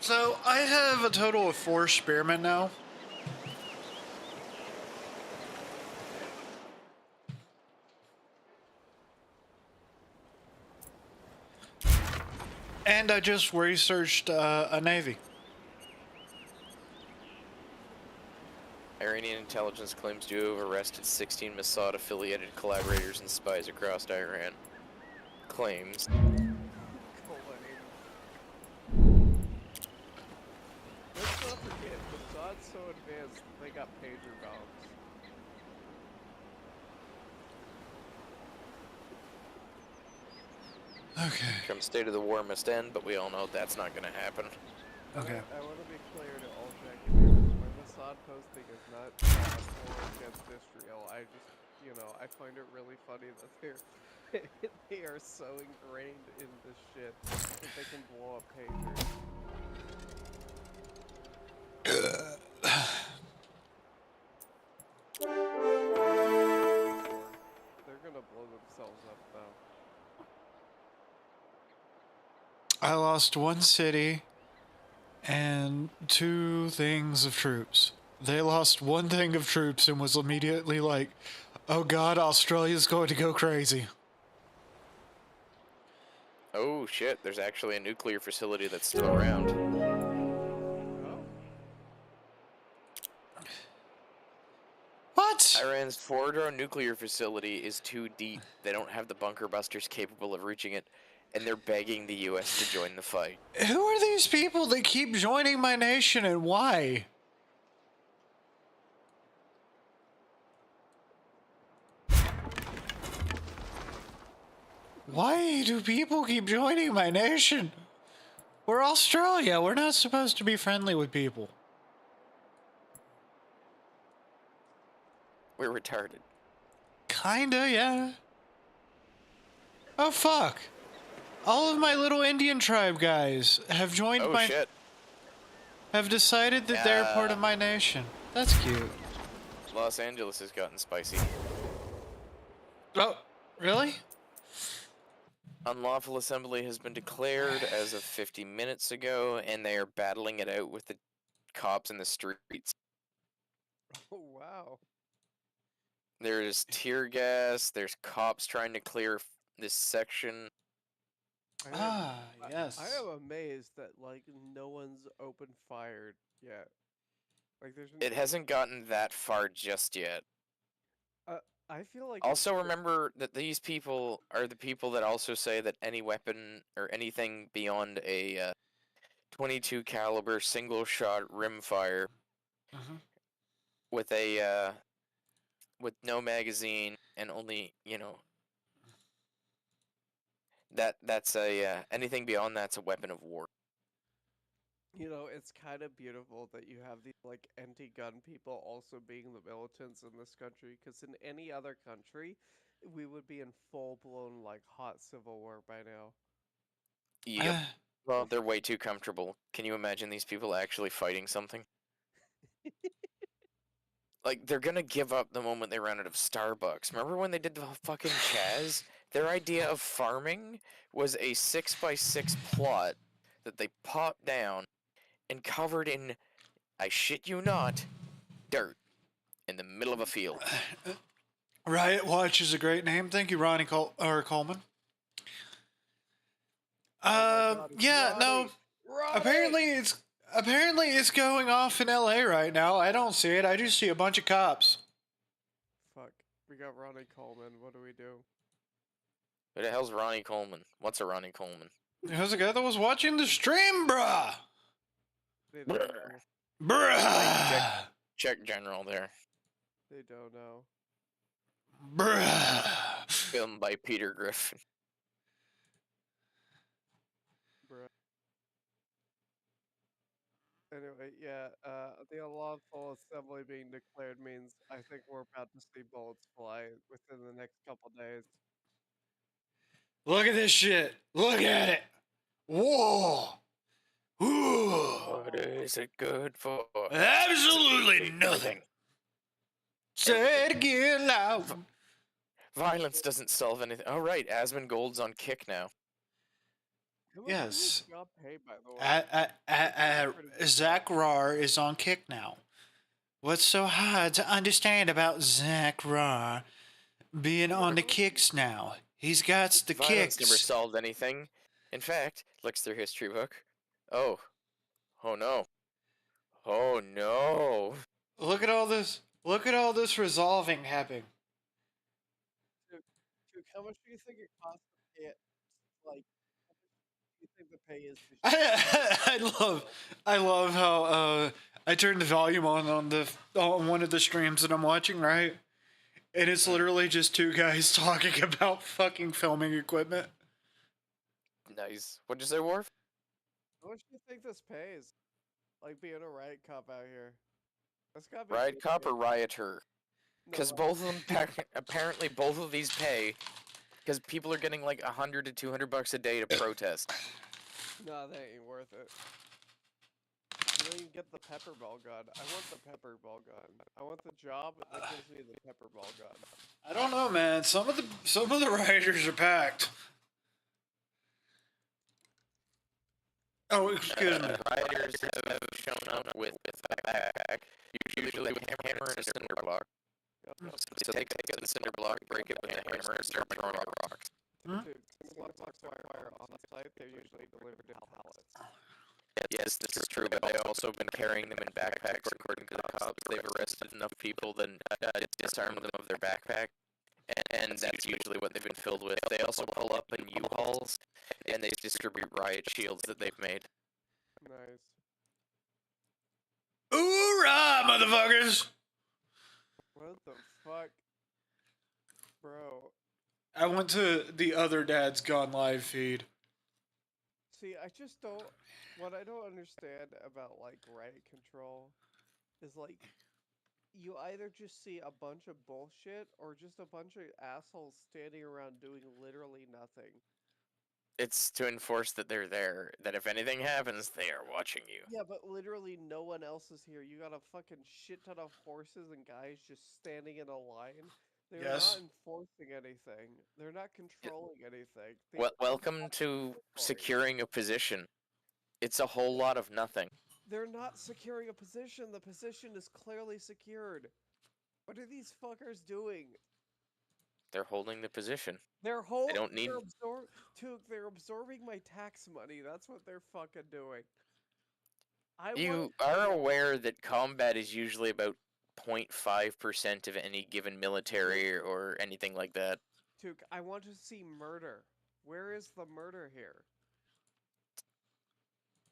So, I have a total of 4 spearmen now. And I just researched a navy. Iranian intelligence claims to have arrested 16 Mossad-affiliated collaborators and spies across Iran. Claims. Let's not forget, so advanced that they got pager bombs. Okay. Come State of the War must end, but we all know that's not gonna happen. Okay. I want to be clear to all Jackaneers. My Mossad posting is not war against Israel. I just, I find it really funny that they are so ingrained in this shit that they can blow up pagers. They're gonna blow themselves up though. I lost one city and 2 things of troops. They lost 1 thing of troops and was immediately like, oh god, Australia's going to go crazy. Oh shit, there's actually a nuclear facility that's still around. Oh, What? Iran's Fordo nuclear facility is too deep. They don't have the bunker busters capable of reaching it, and they're begging the US to join the fight. Who are these people that keep joining my nation and why? Why do people keep joining my nation? We're Australia. We're not supposed to be friendly with people. We're retarded. Kinda, yeah. Oh, fuck. All of my little Indian tribe guys have joined Oh shit. have decided that they're part of my nation. That's cute. Los Angeles has gotten spicy. Oh, really? Unlawful assembly has been declared as of 50 minutes ago, and they are battling it out with the cops in the streets. oh wow. There's tear gas, there's cops trying to clear this section. Yes. I am amazed that like no one's open fired yet. Like there's. It hasn't gotten that far just yet. I feel like. Also, remember that these people are the people that also say that any weapon or anything beyond a 22 caliber single shot rimfire Mhm. with a with no magazine and only that's a anything beyond that's a weapon of war. It's kind of beautiful that you have these like anti-gun people also being the militants in this country. Because in any other country, we would be in full-blown like hot civil war by now. Yep. Well, they're way too comfortable. Can you imagine these people actually fighting something? Like, they're gonna give up the moment they run out of Starbucks. Remember when they did the fucking Chaz? Their idea of farming was a 6x6 plot that they popped down and covered in, I shit you not, dirt in the middle of a field. Riot Watch is a great name. Thank you, Ronnie Coleman. God, Yeah, no. Ronnie! Apparently it's going off in LA right now. I don't see it. I just see a bunch of cops. Fuck, we got Ronnie Coleman. What do we do? Who the hell's Ronnie Coleman? What's a Ronnie Coleman? There's a guy that was watching the stream, bruh. They don't know. Bruh. Check general there. They don't know. Bruh. Filmed by Peter Griffin. Bruh. Anyway, yeah, the unlawful assembly being declared means I think we're about to see bullets fly within the next couple days. Look at this shit. Look at it. Whoa. Ooh. What is it good for? Absolutely nothing. Say it again loud. Violence doesn't solve anything. Oh, right. Asmund Gold's on Kick now. How much Yes. does this job pay, by the way? Zach Rar is on Kick now. What's so hard to understand about Zach Rar being on the kicks now? He's got the Violence never kicks. solved anything. In fact, looks through history book. Oh. Oh no. Oh no. Look at all this. Look at all this resolving happening. Dude, how much do you think it costs to pay it? Like, how much do you think the pay is? To I love how I turned the volume on one of the streams that I'm watching, right? And it's literally just two guys talking about fucking filming equipment. Nice. What'd you say, Worf? How much do you think this pays? Like being a riot cop out here. That's gotta be Riot good cop pay. or rioter? No, Because both of them, apparently both of these pay, because people are getting like 100 to 200 bucks a day to protest. no, that ain't worth it. You don't even get the pepper ball gun. I want the pepper ball gun. I want the job that gives me the pepper ball gun. I don't know, man. Some of the rioters are packed. Oh, excuse me. Rioters have shown up with a backpack, usually with a hammer and a cinder block. Yep. So they take the cinder block, break it with a hammer, and start throwing rocks. Dude, cinder blocks fire on the site, they're usually delivered in pallets. Yes, this is true, but they've also been carrying them in backpacks. According to the cops, they've arrested enough people then disarmed them of their backpack, and that's usually what they've been filled with. They also pull up in U-Hauls, and they distribute riot shields that they've made. Nice. Hoorah, motherfuckers! What the fuck? Bro. I went to the other dad's Gone Live feed. See, I just don't. What I don't understand about like riot control is like you either just see a bunch of bullshit or just a bunch of assholes standing around doing literally nothing. It's to enforce that they're there, that if anything happens, they are watching you. Yeah, but literally no one else is here. You got a fucking shit ton of horses and guys just standing in a line. They're Yes. not enforcing anything. They're not controlling anything. They Well, are welcome not to controlling. securing a position. It's a whole lot of nothing. They're not securing a position. The position is clearly secured. What are these fuckers doing? They're holding the position. They're don't need- they're absorbing my tax money. That's what they're fucking doing. You are aware that combat is usually about 0.5% of any given military or anything like that. Took, I want to see murder. Where is the murder here?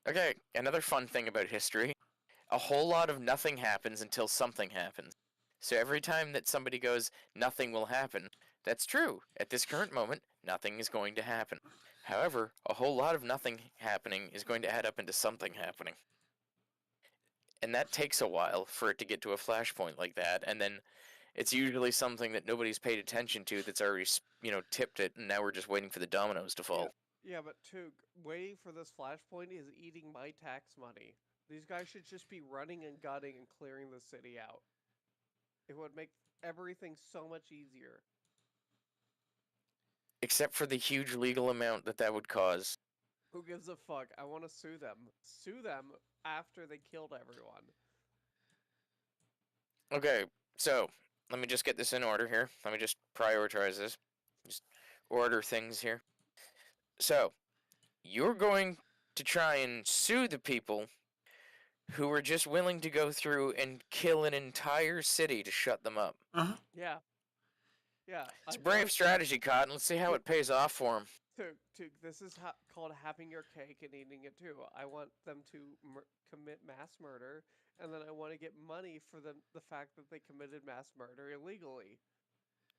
Okay, another fun thing about history. A whole lot of nothing happens until something happens. So every time that somebody goes, nothing will happen, that's true. At this current moment, nothing is going to happen. However, a whole lot of nothing happening is going to add up into something happening. And that takes a while for it to get to a flashpoint like that, and then it's usually something that nobody's paid attention to that's already, tipped it, and now we're just waiting for the dominoes to fall. Yeah, but Took, waiting for this flashpoint is eating my tax money. These guys should just be running and gutting and clearing the city out. It would make everything so much easier. Except for the huge legal amount that would cause. Who gives a fuck? I want to sue them. Sue them after they killed everyone. Okay, so, let me just get this in order here. Let me just prioritize this. Just order things here. So, you're going to try and sue the people who were just willing to go through and kill an entire city to shut them up. Uh-huh. Yeah. Yeah. It's a brave strategy, Cotton. Let's see how it pays off for them. Took, this is called having your cake and eating it too. I want them to commit mass murder, and then I want to get money for the fact that they committed mass murder illegally.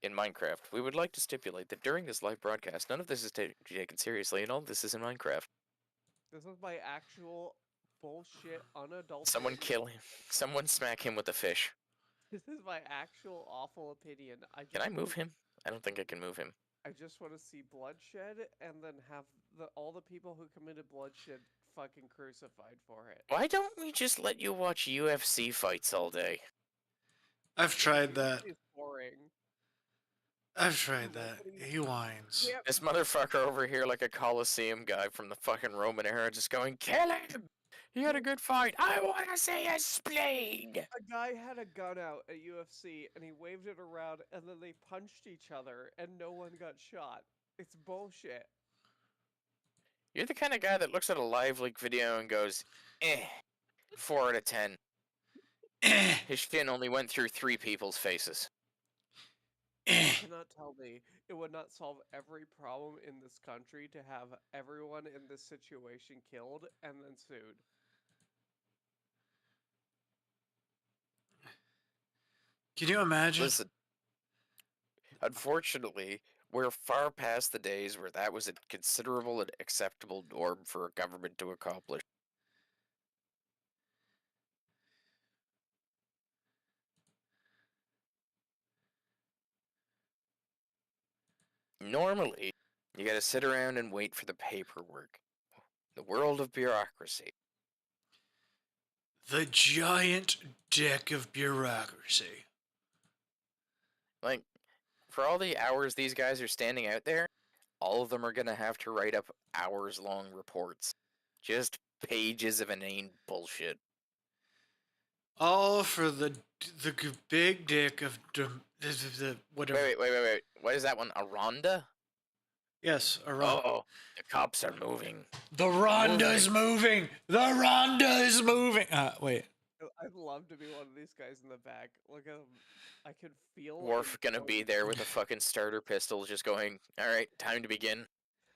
In Minecraft, we would like to stipulate that during this live broadcast, none of this is taken seriously, and all of this is in Minecraft. This is my actual bullshit, unadulterated. Someone kill him. Someone smack him with a fish. This is my actual awful opinion. Can I move him? I don't think I can move him. I just want to see bloodshed, and then have all the people who committed bloodshed fucking crucified for it. Why don't we just let you watch UFC fights all day? I've tried that. It's boring. I've tried that. He whines. Yep. This motherfucker over here like a Colosseum guy from the fucking Roman era just going, kill him! He had a good fight. I want to see his spleen! A guy had a gun out at UFC, and he waved it around, and then they punched each other, and no one got shot. It's bullshit. You're the kind of guy that looks at a live leak video and goes, 4 out of 10. His shin only went through 3 people's faces. You cannot tell me it would not solve every problem in this country to have everyone in this situation killed and then sued. Can you imagine? Listen, unfortunately, we're far past the days where that was a considerable and acceptable norm for a government to accomplish. Normally, you gotta sit around and wait for the paperwork. The world of bureaucracy. The giant dick of bureaucracy. Like, for all the hours these guys are standing out there, all of them are gonna have to write up hours-long reports. Just pages of inane bullshit. All for the big dick of the whatever. Wait. What is that one? A Rhonda? Yes, a Ronda. Oh, the cops are moving. The Ronda's moving. The Ronda is moving. Wait. I'd love to be one of these guys in the back. Look at him. I could feel. Worf him gonna be there with a fucking starter pistol, just going, alright, time to begin.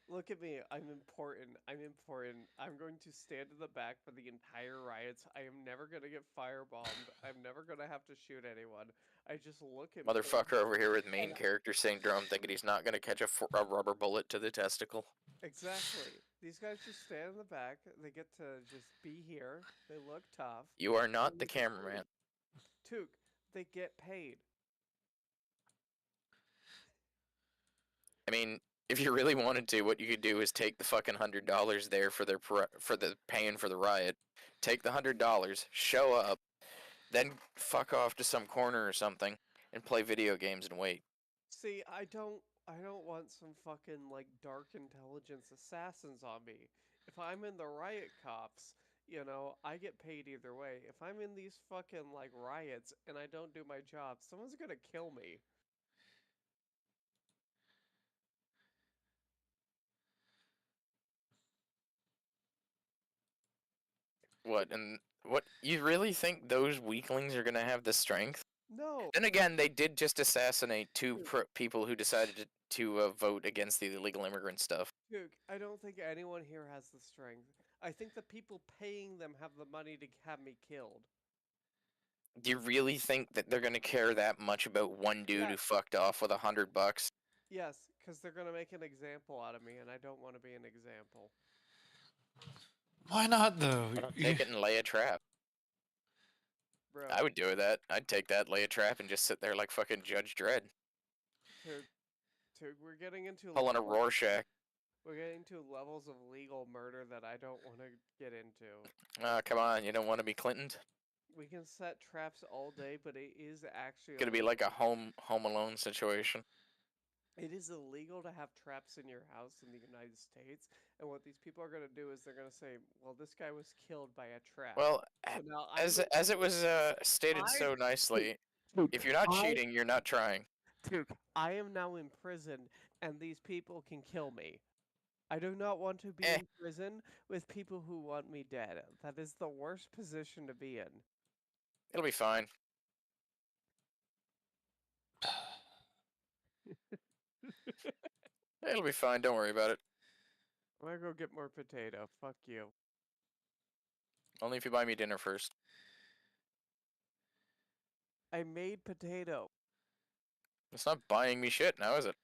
Look at me. I'm important. I'm important. I'm going to stand in the back for the entire riots. I am never going to get firebombed. I'm never going to have to shoot anyone. I just look at me. Motherfucker over here with main And- character syndrome thinking he's not gonna catch a rubber bullet to the testicle. Exactly. These guys just stand in the back. They get to just be here. They look tough. You are not and the they get cameraman. paid. Took. They get paid. I mean, if you really wanted to, what you could do is take the fucking $100 there for their for the paying for the riot. Take the $100, show up, then fuck off to some corner or something and play video games and wait. See, I don't want some fucking like dark intelligence assassins on me. If I'm in the riot cops, you know, I get paid either way. If I'm in these fucking like riots and I don't do my job, someone's gonna kill me. What and what you really think those weaklings are gonna have the strength? No. Then again, they did just assassinate two Dude. people who decided to vote against the illegal immigrant stuff. Dude, I don't think anyone here has the strength. I think the people paying them have the money to have me killed. Do you really think that they're gonna care that much about one dude who Yes. fucked off with $100? Yes, because they're gonna make an example out of me, and I don't want to be an example. Why not though? Take it and lay a trap. Bro, I would do that. I'd take that, lay a trap, and just sit there like fucking Judge Dredd. Dude, we're getting into Pulling a levels- Rorschach. We're getting to levels of legal murder that I don't want to get into. Come on, you don't want to be Clinton? We can set traps all day, but it is actually Gonna be like a home alone situation. it is illegal to have traps in your house in the United States. And what these people are gonna do is they're gonna say, "Well, this guy was killed by a trap." Well, so now as it was stated so nicely, if you're not cheating, you're not trying. Duke, I am now in prison, and these people can kill me. I do not want to be in prison with people who want me dead. That is the worst position to be in. It'll be fine. It'll be fine. Don't worry about it. I'm gonna go get more potato. Fuck you. Only if you buy me dinner first. I made potato. It's not buying me shit now, is it?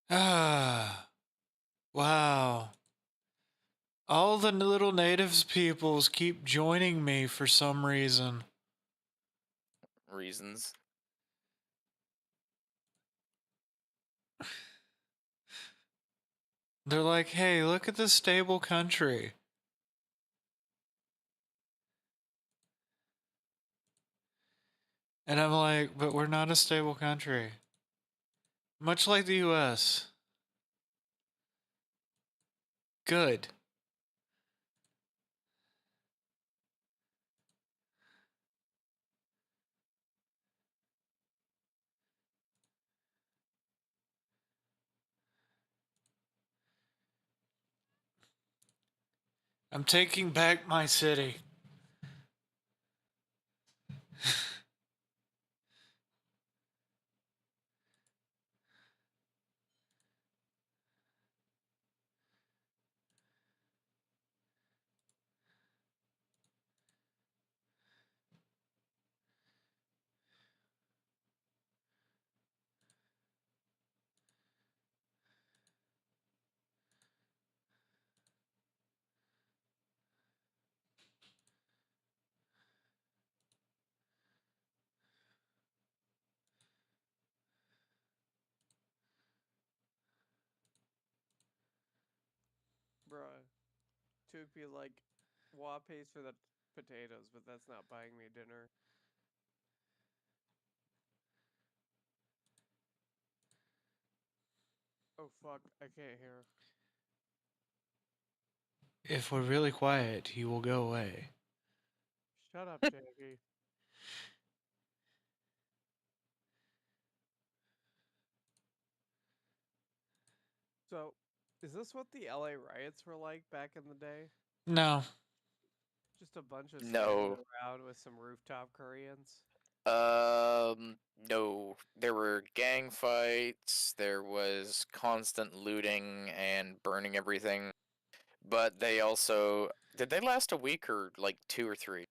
Ah, wow. All the little natives peoples keep joining me for some reason. Reasons. They're like, hey, look at this stable country. And I'm like, but we're not a stable country. Much like the US. Good. I'm taking back my city. Bruh. To be like, Wa pays for the potatoes, but that's not buying me dinner. Oh fuck, I can't hear. If we're really quiet, he will go away. Shut up, Jackie. So, is this what the LA riots were like back in the day? No. Just a bunch of standing No. around with some rooftop Koreans? No. There were gang fights, there was constant looting and burning everything. But they also. Did they last a week or like 2 or 3?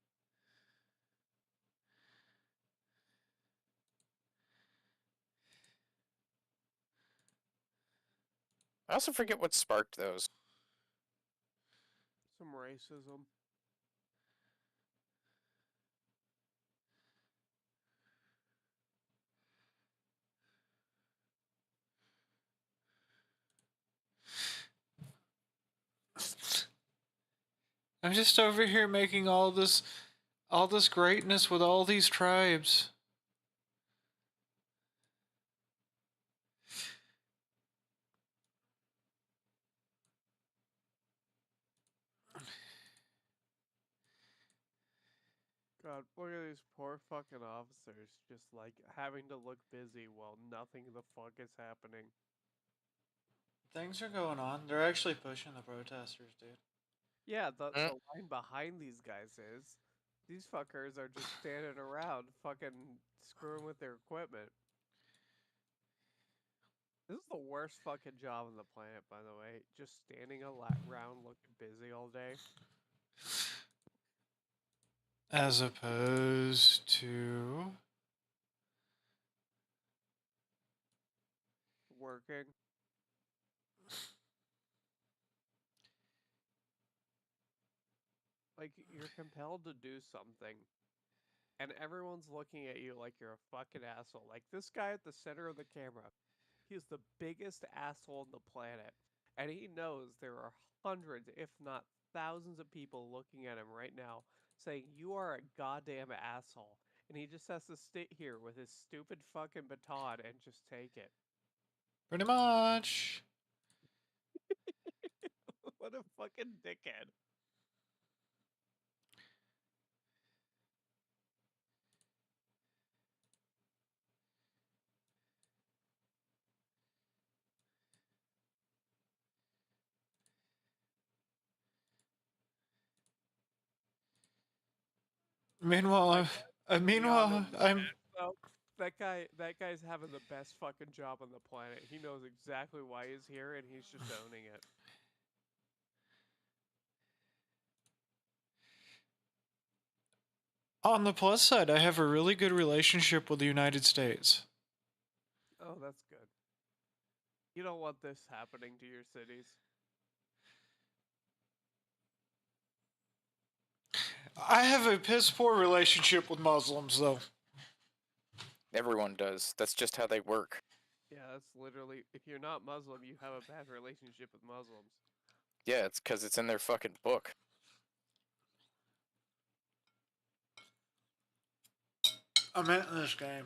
I also forget what sparked those. Some racism. I'm just over here making all this greatness with all these tribes. God, look at these poor fucking officers just like having to look busy while nothing the fuck is happening. Things are going on. They're actually pushing the protesters, dude. Yeah, Mm. the line behind these guys is these fuckers are just standing around fucking screwing with their equipment. This is the worst fucking job on the planet, by the way. Just standing around looking busy all day. As opposed to Working. Like, you're compelled to do something, and everyone's looking at you like you're a fucking asshole. Like, this guy at the center of the camera, he's the biggest asshole on the planet, and he knows there are hundreds, if not thousands, of people looking at him right now saying, "You are a goddamn asshole." And he just has to sit here with his stupid fucking baton and just take it. pretty much. What a fucking dickhead. Meanwhile, Like, beyond a I'm so that guy's having the best fucking job on the planet. He knows exactly why he's here and he's just owning it. on the plus side. I have a really good relationship with the United States. Oh, that's good. You don't want this happening to your cities. I have a piss poor relationship with Muslims, though. Everyone does. That's just how they work. Yeah, that's literally. If you're not Muslim, you have a bad relationship with Muslims. Yeah, it's because it's in their fucking book. I meant in this game.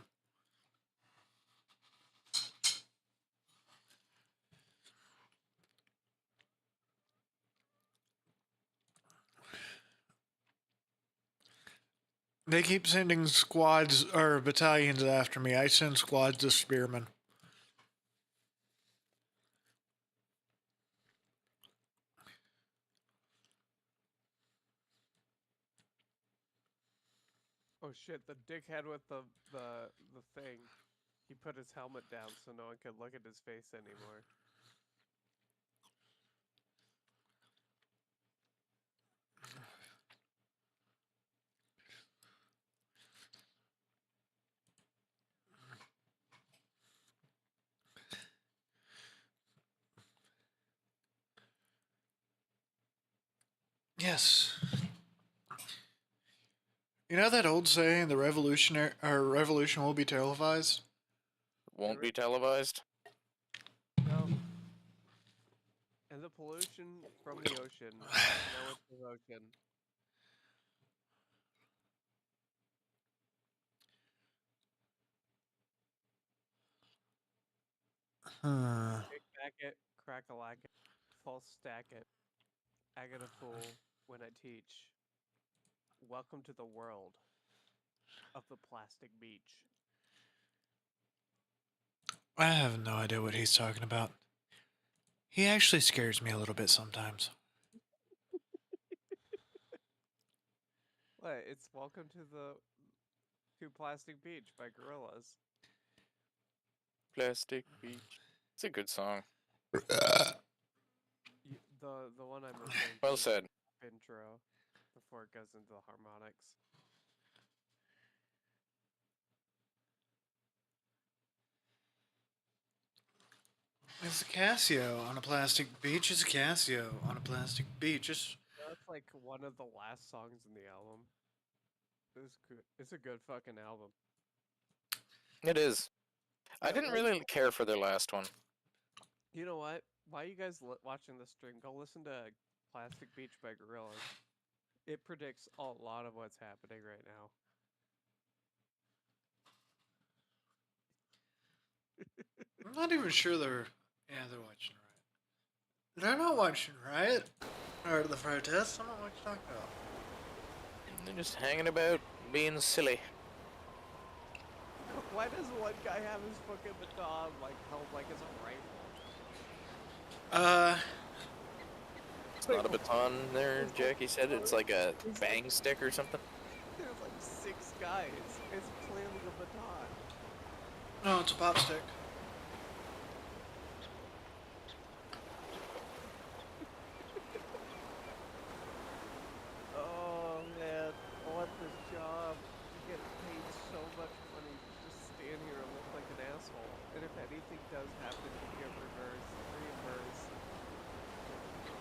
They keep sending squads or battalions after me. I send squads to spearmen. Oh shit! The dickhead with the thing. He put his helmet down so no one could look at his face anymore. Yes. You know that old saying, the revolution will be televised? Won't be televised. No. And the pollution from the ocean. Now it's the ocean. Pickback it, crack-a-lack it, false stack it. Agate a fool when I teach. Welcome to the world of the plastic beach. I have no idea what he's talking about. He actually scares me a little bit sometimes. What? It's Welcome to Plastic Beach by Gorillaz. Plastic Beach. It's a good song. The one I'm listening Well to is said. the intro before it goes into the harmonics. It's a Casio on a plastic beach. It's a Casio on a plastic beach. That's like one of the last songs in the album. It's a good fucking album. It is. I didn't really care for their last one. You know what? Why you guys watching this stream? Go listen to Plastic Beach by Gorillaz. It predicts a lot of what's happening right now. I'm not even sure they're. Yeah, they're watching Riot. They're not watching Riot. Or the protests. I don't know what you're talking about. They're just hanging about, being silly. Why does one guy have his fucking baton like held like as a rifle? It's not a baton there, Jackie said. It's like a bang stick or something. There's like 6 guys. It's clearly a baton. No, it's a pop stick. Oh man, I want this job. You get paid so much money to just stand here and look like an asshole. And if anything does happen, you get reimbursed.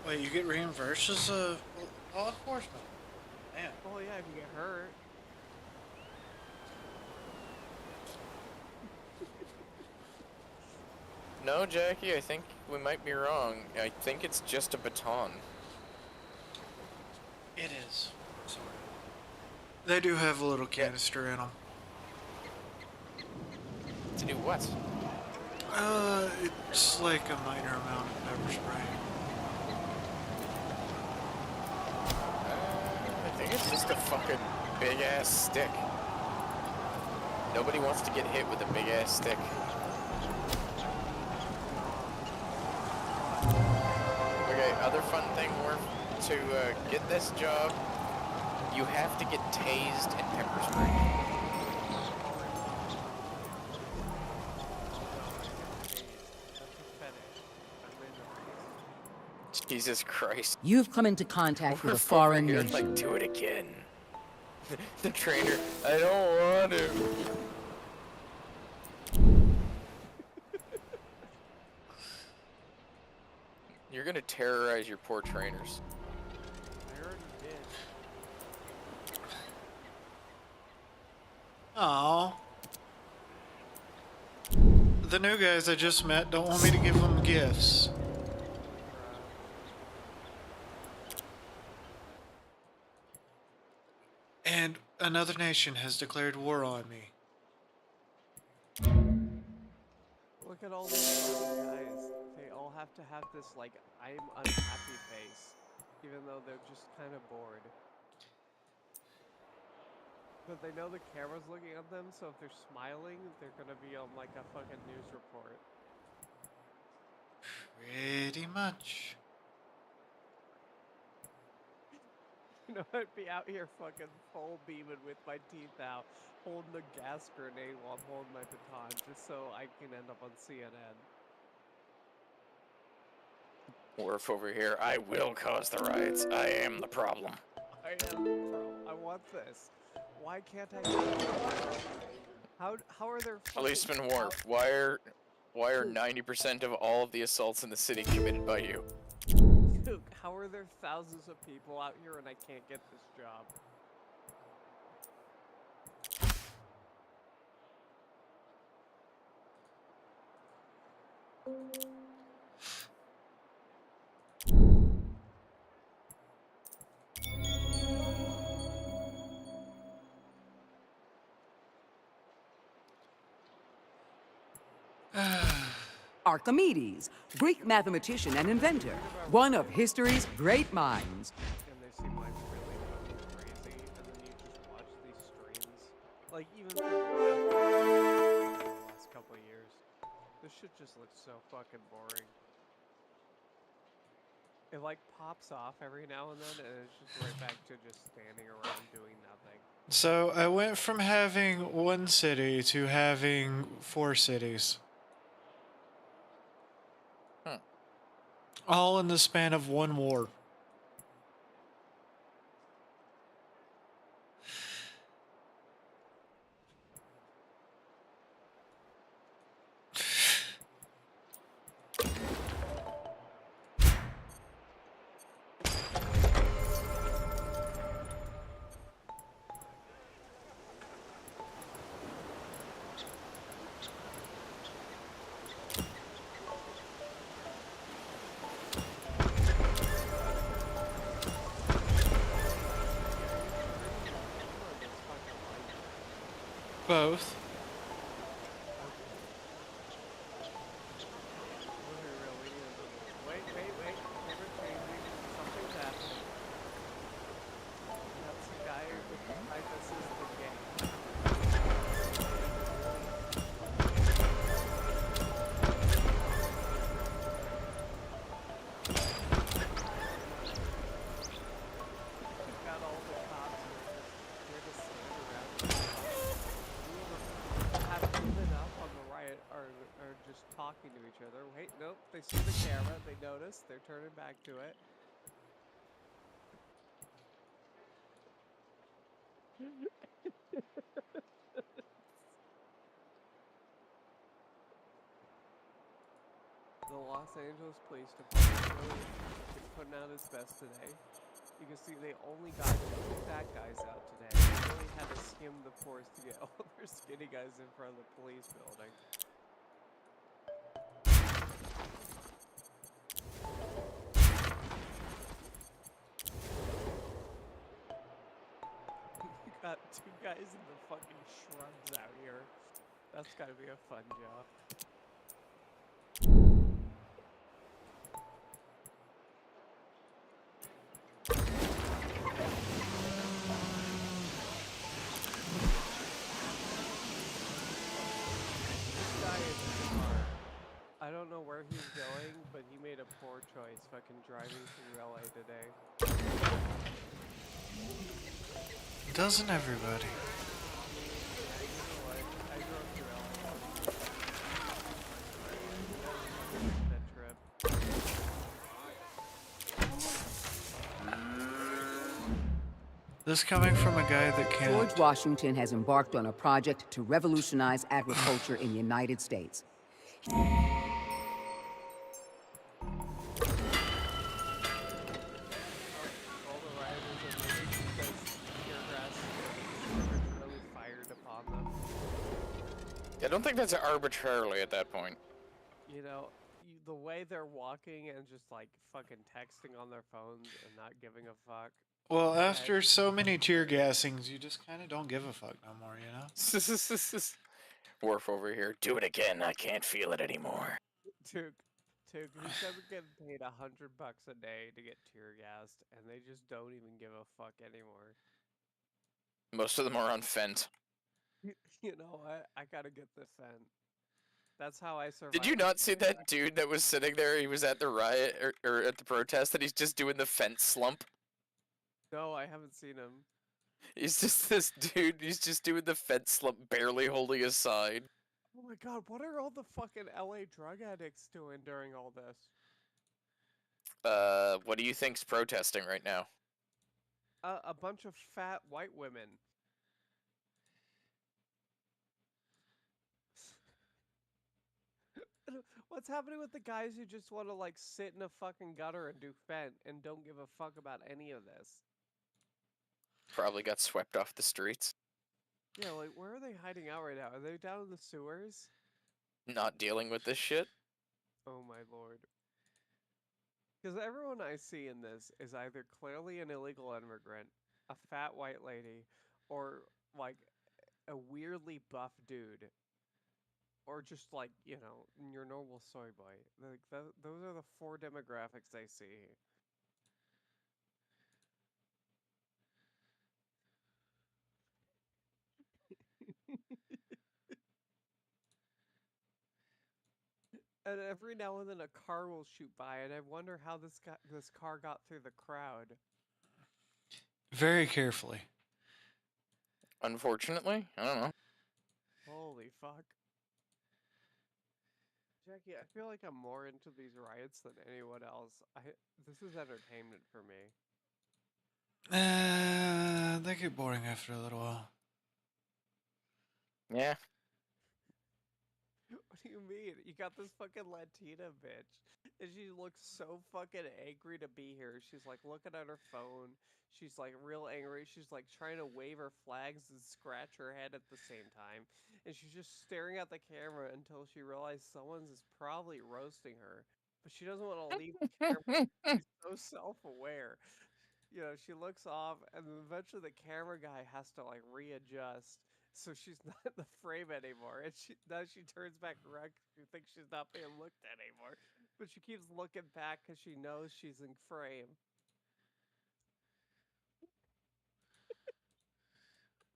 Wait, you get reimbursed as a law enforcement? Man. Oh yeah, if you get hurt. No, Jackie, I think we might be wrong. I think it's just a baton. It is. Sorry. They do have a little canister in them. To do what? It's like a minor amount of pepper spray. I think it's just a fucking big ass stick. Nobody wants to get hit with a big ass stick. Okay, other fun thing, Worf, to get this job, you have to get tased and pepper sprayed. Jesus Christ. You've come into contact with a Worf foreign over here, nation. like, do it again. The trainer, I don't want to. You're gonna terrorize your poor trainers. I already did. Oh. the new guys I just met don't want me to give them gifts. And another nation has declared war on me. Look at all these fucking guys. They all have to have this, like, I'm unhappy face. Even though they're just kind of bored. But they know the camera's looking at them, so if they're smiling, they're gonna be on, like, a fucking news report. Pretty much. You know, I'd be out here fucking full beaming with my teeth out, holding a gas grenade while I'm holding my baton, just so I can end up on CNN. Worf over here. I will cause the riots. I am the problem. I am the problem. I want this. Why can't I get it? How are there fucking... Policeman Worf, why are 90% of all of the assaults in the city committed by you? Duke, how are there thousands of people out here and I can't get this job? Archimedes, Greek mathematician and inventor, one of history's great minds. And they seem like really fucking crazy, and then you just watch these streams. Like, even for the last couple of years. This shit just looks so fucking boring. It, like, pops off every now and then, and it's just right back to just standing around doing nothing. So I went from having one city to having 4 cities. All in the span of one war. Both. Wait, never changing. Something's happening. That's the guy who behind us is the game. We've got all the cops here to stand around. Have given up on the riot are just talking to each other. Wait, nope, they see the camera, they notice, they're turning back to it. The Los Angeles Police Department really is putting out its best today. You can see they only got 2 fat guys out today. They really had to skim the force to get all their skinny guys in front of the police building. You got 2 guys in the fucking shrubs out here. That's gotta be a fun job. I don't know where he's going, but he made a poor choice fucking driving through LA today. Doesn't everybody? I drove through LA. That trip. This coming from a guy that can't. George Washington has embarked on a project to revolutionize agriculture in the United States. All the rioters are leaving because tear gas really fired upon them. I don't think that's arbitrarily at that point. You know, the way they're walking and just like fucking texting on their phones and not giving a fuck. Well, after so many tear gassings, you just kind of don't give a fuck no more, you know? Worf over here. Do it again. I can't feel it anymore. Took, he said we're getting paid $100 a day to get tear gassed, and they just don't even give a fuck anymore. Most of them are on Fent. You know what? I gotta get the Fent. That's how I survive. Did you not see that dude that was sitting there? He was at the riot or at the protest, and he's just doing the Fent slump. No, I haven't seen him. He's just this dude. He's just doing the Fent slump, barely holding his side. Oh my god, what are all the fucking LA drug addicts doing during all this? What do you think's protesting right now? A bunch of fat white women. What's happening with the guys who just want to like sit in a fucking gutter and do Fent and don't give a fuck about any of this? Probably got swept off the streets. Yeah, like where are they hiding out right now? Are they down in the sewers? Not dealing with this shit. Oh my lord. Because everyone I see in this is either clearly an illegal immigrant, a fat white lady, or like a weirdly buff dude. Or just like, you know, your normal soy boy. Like those are the 4 demographics I see. And every now and then a car will shoot by, and I wonder how this car got through the crowd. Very carefully. Unfortunately, I don't know. Holy fuck. Jackie, I feel like I'm more into these riots than anyone else. This is entertainment for me. They get boring after a little while. Yeah. What do you mean? You got this fucking Latina bitch, and she looks so fucking angry to be here. She's like looking at her phone. She's like real angry. She's like trying to wave her flags and scratch her head at the same time. And she's just staring at the camera until she realizes someone's is probably roasting her. But she doesn't want to leave the camera. She's so self-aware. You know, she looks off, and then eventually the camera guy has to like readjust. So she's not in the frame anymore, and now she turns back around 'cause she thinks she's not being looked at anymore. But she keeps looking back because she knows she's in frame.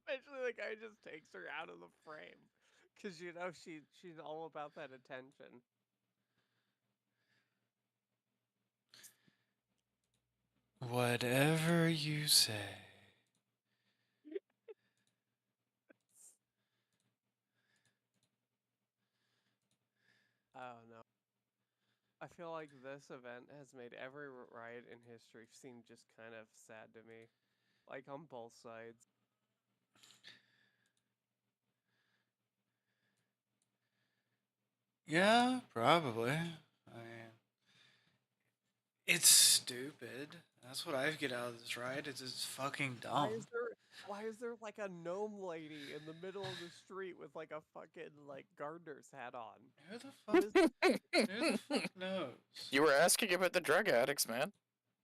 Eventually, the guy just takes her out of the frame because you know she's all about that attention. Whatever you say. I don't know. I feel like this event has made every riot in history seem just kind of sad to me, like on both sides. Yeah, probably. I mean, it's stupid. That's what I get out of this riot. It's just fucking dumb. Why is there like a gnome lady in the middle of the street with like a fucking like gardener's hat on? Who the fuck knows? You were asking about the drug addicts, man.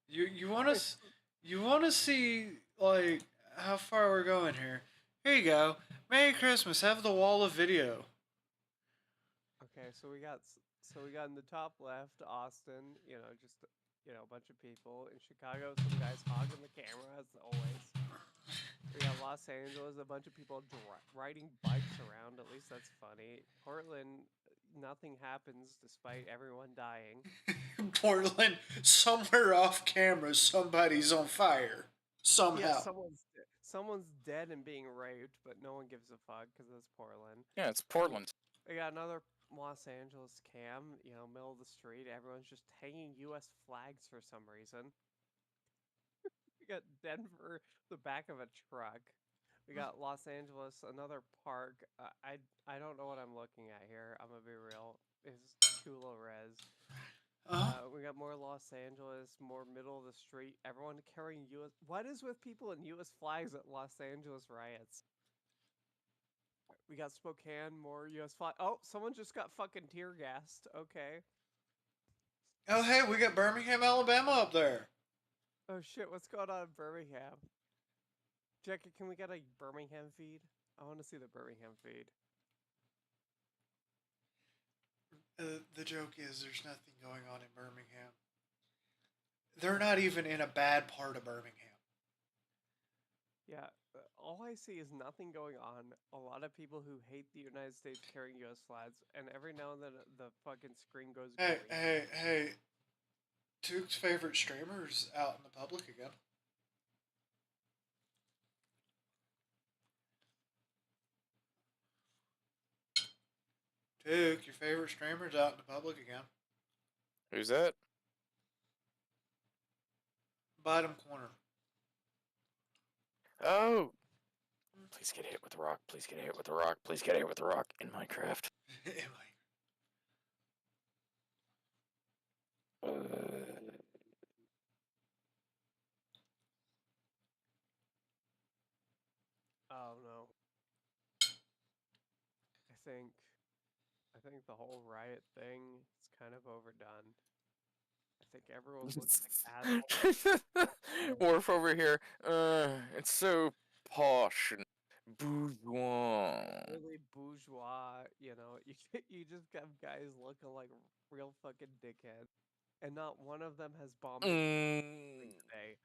You want to see like how far we're going here. Here you go. Merry Christmas. Have the wall of video. Okay, so we got in the top left Austin, you know, just a bunch of people. In Chicago, some guys hogging the camera as always. We got Los Angeles, a bunch of people riding bikes around. At least that's funny. Portland, nothing happens despite everyone dying. Portland, somewhere off camera, somebody's on fire. Somehow. Yeah, someone's dead and being raped, but no one gives a fuck because it's Portland. Yeah, it's Portland. We got another Los Angeles cam, you know, middle of the street. Everyone's just hanging U.S. flags for some reason. We got Denver, the back of a truck. We got Los Angeles, another park. I don't know what I'm looking at here. I'm gonna be real. It's too low res. We got more Los Angeles, more middle of the street. Everyone carrying U.S. What is with people in U.S. flags at Los Angeles riots? We got Spokane, more U.S. flag. Oh, someone just got fucking tear gassed. Okay. Oh, hey, we got Birmingham, Alabama up there. Oh shit, what's going on in Birmingham? Jackie, can we get a Birmingham feed? I want to see the Birmingham feed. The joke is there's nothing going on in Birmingham. They're not even in a bad part of Birmingham. Yeah, all I see is nothing going on. A lot of people who hate the United States carrying U.S. flags, and every now and then the fucking screen goes Hey, green. hey. Tuke's favorite streamer's out in the public again. Tuke, your favorite streamer's out in the public again. Who's that? Bottom corner. Oh! Please get hit with the rock. Please get hit with the rock. Please get hit with the rock in Minecraft. Oh no. I think the whole riot thing is kind of overdone. I think everyone's looking like assholes. Worf over here. It's so posh and bourgeois. Really bourgeois, you know. You just have guys looking like real fucking dickheads, and not one of them has bombed anything today.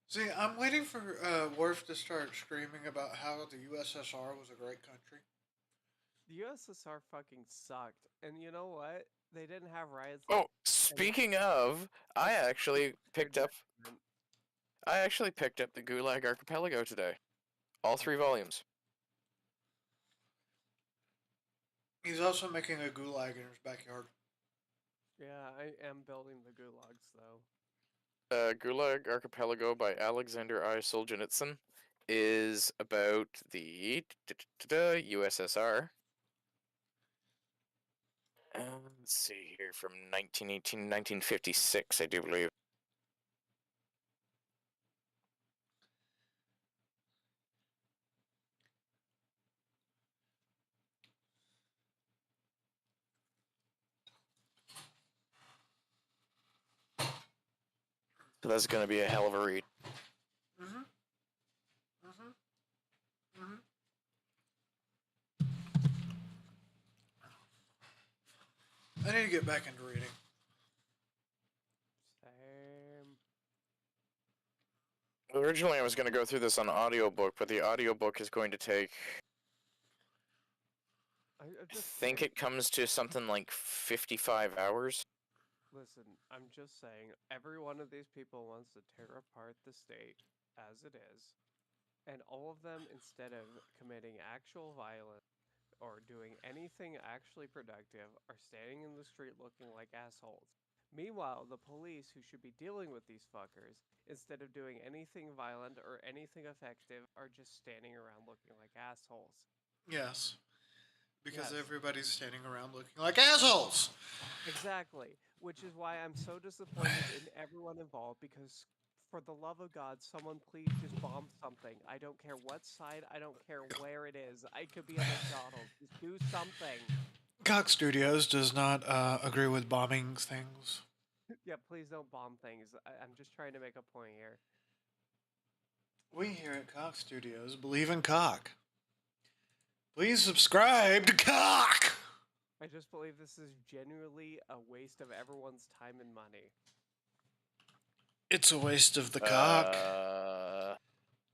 See, I'm waiting for Worf to start screaming about how the USSR was a great country. The USSR fucking sucked, and you know what? They didn't have riots. Oh, speaking of, I actually picked up the Gulag Archipelago today. All 3 volumes. He's also making a gulag in his backyard. Yeah, I am building the gulags though. Gulag Archipelago by Alexander I. Solzhenitsyn is about the USSR. Let's see here, from 1918 1956, I do believe. So that's going to be a hell of a read. I need to get back into reading. Same. Originally, I was going to go through this on audiobook, but the audiobook is going to take... I think it comes to something like 55 hours. Listen, I'm just saying, every one of these people wants to tear apart the state as it is, and all of them, instead of committing actual violence or doing anything actually productive, are standing in the street looking like assholes. Meanwhile, the police who should be dealing with these fuckers, instead of doing anything violent or anything effective, are just standing around looking like assholes. Yes. Because Yes. everybody's standing around looking like assholes! Exactly. Which is why I'm so disappointed in everyone involved, because for the love of God, someone please just bomb something. I don't care what side, I don't care where it is. I could be a McDonald's. Just do something. Cox Studios does not agree with bombing things. Yeah, please don't bomb things. I'm just trying to make a point here. We here at Cox Studios believe in cock. Please subscribe to Cock! I just believe this is genuinely a waste of everyone's time and money. It's a waste of the cock.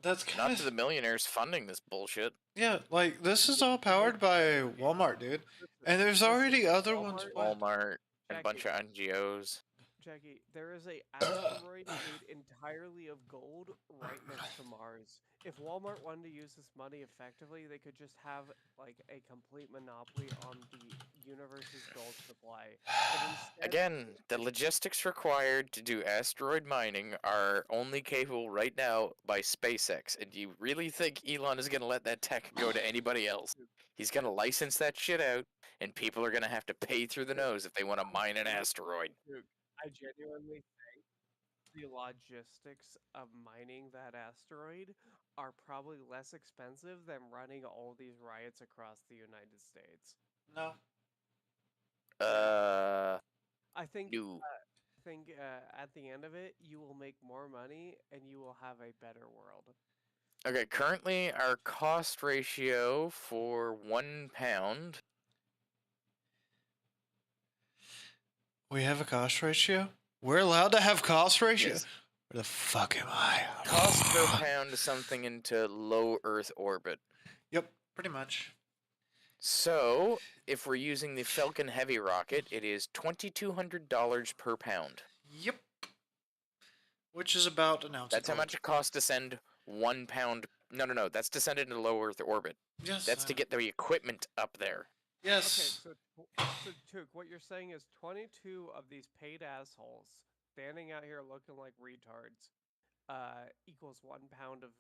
That's kind Not of... to the millionaires funding this bullshit. Yeah, like, this is all powered by Walmart, dude. And there's already other ones... Walmart and a Jackie, bunch of NGOs. Jackie, there is a asteroid made entirely of gold right next to Mars. If Walmart wanted to use this money effectively, they could just have like a complete monopoly on the universe's gold supply. Instead, Again, the logistics required to do asteroid mining are only capable right now by SpaceX. And do you really think Elon is going to let that tech go to anybody else? He's going to license that shit out, and people are going to have to pay through the nose if they want to mine an asteroid. I genuinely think the logistics of mining that asteroid are probably less expensive than running all these riots across the United States. No. I think No. at the end of it, you will make more money and you will have a better world. Okay, currently our cost ratio for 1 pound. We have a cost ratio? We're allowed to have cost ratio? Yes. Where the fuck am I? Cost per pound something into low Earth orbit. Yep, pretty much. So, if we're using the Falcon Heavy rocket, it is $2,200 per pound. Yep. Which is about an ounce That's of how much it costs to send 1 pound. No. That's to send it into low Earth orbit. Yes. That's to get the equipment up there. Yes. Okay, so Took, what you're saying is 22 of these paid assholes standing out here looking like retards equals 1 pound of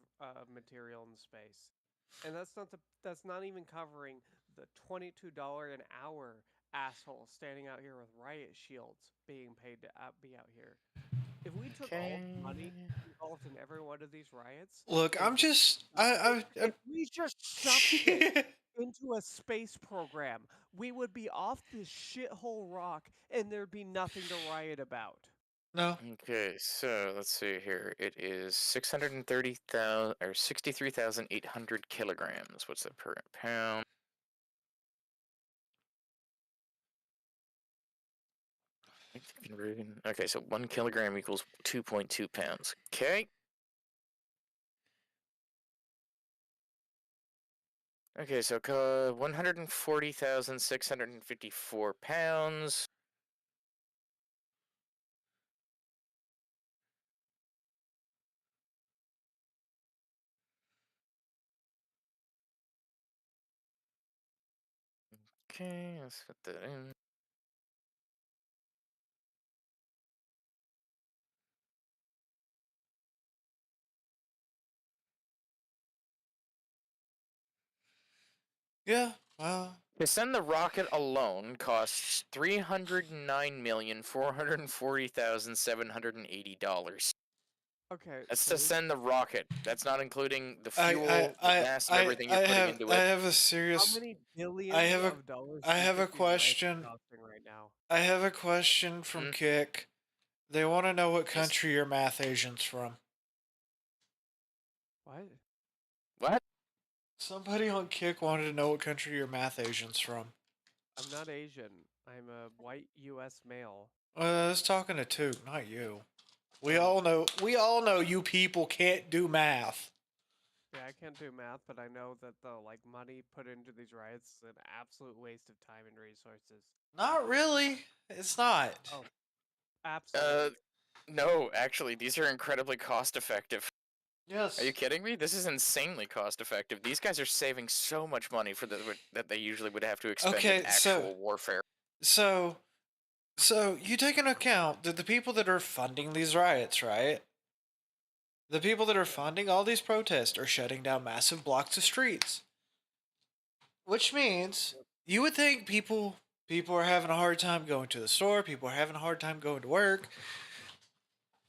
material in space, and that's not even covering the $22 an hour asshole standing out here with riot shields being paid to be out here. If we took all the money involved in every one of these riots, Look, and I'm just if we just shoved it into a space program, we would be off this shithole rock and there'd be nothing to riot about. No. Okay, so let's see here. It is 630,000 or 63,800 kilograms. What's that per pound? Okay, so 1 kilogram equals 2.2 pounds. Okay. Okay, so 140,654 pounds. Okay, let's put that in. Yeah. Well. To send the rocket alone costs $309,440,780. Okay, That's so to send the rocket. That's not including the I fuel, the gas, and everything you're putting into I it. have a how serious many billions of dollars I do you have a think these riots are question. costing right now? I have a question from Mm. Kick. They want to know what Yes. country your math agent's from. What? What? Somebody on Kick wanted to know what country your math agent's from. I'm not Asian. I'm a white U.S. male. I was talking to Toot, not you. We Oh. all know you people can't do math. Yeah, I can't do math, but I know that the money put into these riots is an absolute waste of time and resources. Not really. It's not. Oh, absolutely. No, actually, these are incredibly cost effective. Yes. Are you kidding me? This is insanely cost effective. These guys are saving so much money for that they usually would have to expend in actual warfare. So you take into account that the people that are funding these riots, right? The people that are funding all these protests are shutting down massive blocks of streets. Which means you would think people are having a hard time going to the store, people are having a hard time going to work.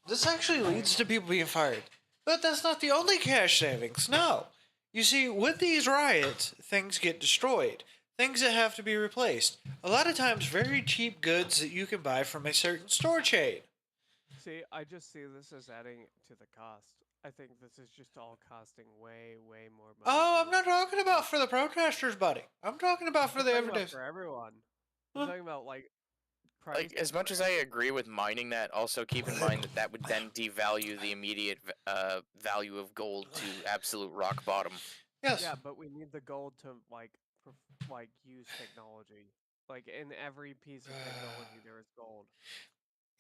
This actually leads to people being fired. But that's not the only cash savings. No. You see, with these riots, things get destroyed. Things that have to be replaced. A lot of times, very cheap goods that you can buy from a certain store chain. See, I just see this as adding to the cost. I think this is just all costing way, way more money. Oh, I'm not talking about for the protesters, buddy. I'm talking about for the everyday. For everyone. I'm talking about Like, as much as I agree with mining that, also keep in mind that that would then devalue the immediate value of gold to absolute rock bottom. Yes. Yeah, but we need the gold to use technology. Like in every piece of technology, there is gold.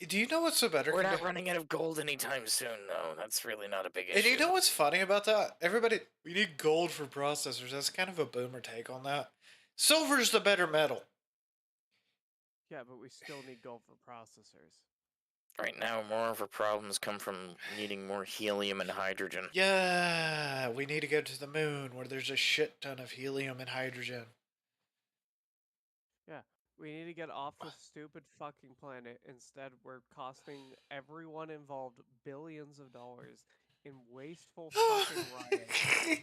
Do you know what's a better? We're not running out of gold anytime soon, though. That's really not a big issue. And you know what's funny about that? Everybody, we need gold for processors. That's kind of a boomer take on that. Silver's the better metal. Yeah, but we still need gold for processors. Right now, more of our problems come from needing more helium and hydrogen. Yeah, we need to go to the moon where there's a shit ton of helium and hydrogen. Yeah, We need to get off this stupid fucking planet. Instead, we're costing everyone involved billions of dollars in wasteful fucking riots.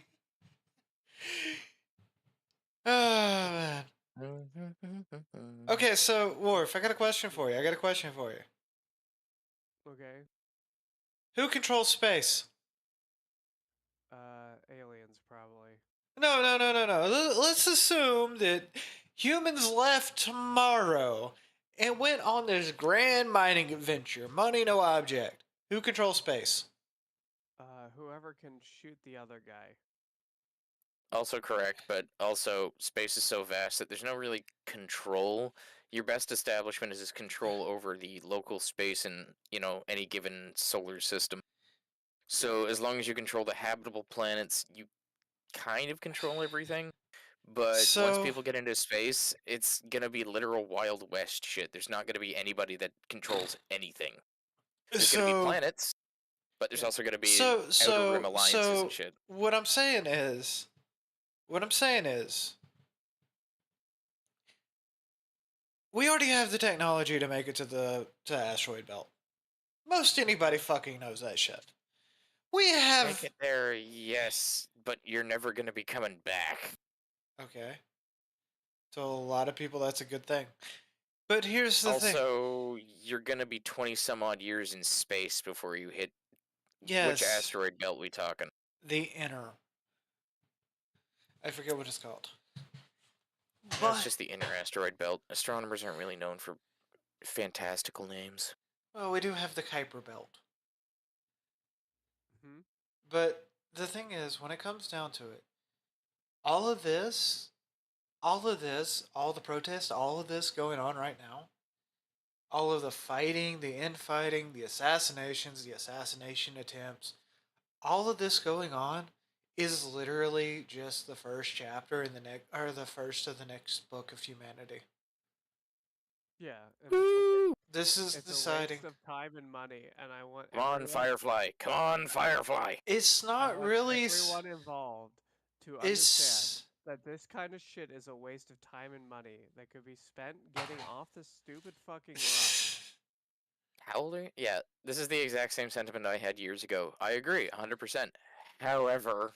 Oh, man. Okay, so, Worf, I got a question for you. Okay? Who controls space? Aliens, probably. No. Let's assume that humans left tomorrow and went on this grand mining adventure. Money, no object. Who controls space? Whoever can shoot the other guy. Also correct, but also space is so vast that there's no really control. Your best establishment is control over the local space in, any given solar system. So as long as you control the habitable planets, you kind of control everything. But once So, people get into space, it's gonna be literal Wild West shit. There's not gonna be anybody that controls anything. There's gonna be so, planets, but there's Yeah. also gonna be so, outer rim so, alliances and so, shit. what I'm saying is, we already have the technology to make it to the asteroid belt. Most anybody fucking knows that shit. We Make have. it there, yes, but you're never gonna be coming back. Okay. To a lot of people, that's a good thing. But here's the thing. Also, you're gonna be 20 some odd years in space before you hit which Yes, asteroid belt we talking? the inner. I forget what it's called. That's just the inner asteroid belt. Astronomers aren't really known for fantastical names. Well, we do have the Kuiper belt. Hmm? But the thing is, when it comes down to it, all of this, all the protests, all of this going on right now, all of the fighting, the infighting, the assassinations, the assassination attempts, all of this going on is literally just the first chapter in the next, or the first of the next book of humanity. Yeah. And Woo! This is it's a deciding. waste of time and money, and I want Come on, Firefly. Come on, Firefly. It's I not want really. everyone involved to understand It's. that this kind of shit is a waste of time and money that could be spent getting off this stupid fucking rock. How old are you? Yeah, this is the exact same sentiment I had years ago. I agree, 100%. However,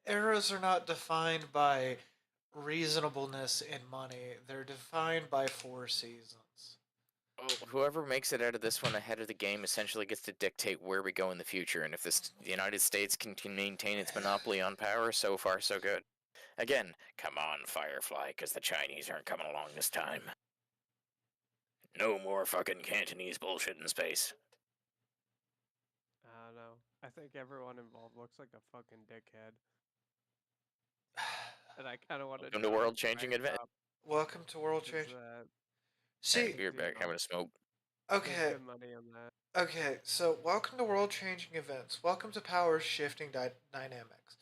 Eras are not defined by reasonableness and money. They're defined by 4 seasons. whoever makes it out of this one ahead of the game essentially gets to dictate where we go in the future, and if the United States can maintain its monopoly on power, so far so good. Again, come on, Firefly, because the Chinese aren't coming along this time. No more fucking Cantonese bullshit in space. I don't know. I think everyone involved looks like a fucking dickhead. And I kind of want to. Welcome to world-changing event. Welcome to World Change. See, Be right back, having a smoke. okay, Good money on that. okay, so welcome to world changing events. Welcome to power shifting dynamics.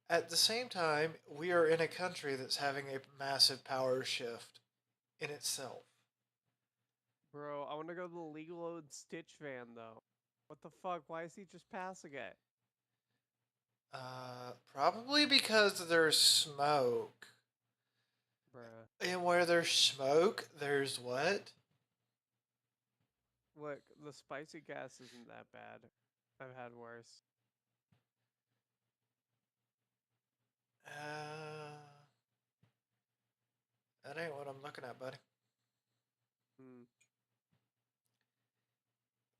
At the same time, we are in a country that's having a massive power shift in itself. Bro, I want to go to the Legal and Stitch van though. What the fuck? Why is he just passing it? Probably because there's smoke. Bruh. And where there's smoke, there's what? Look, the spicy gas isn't that bad. I've had worse. That ain't what I'm looking at, buddy. Hmm.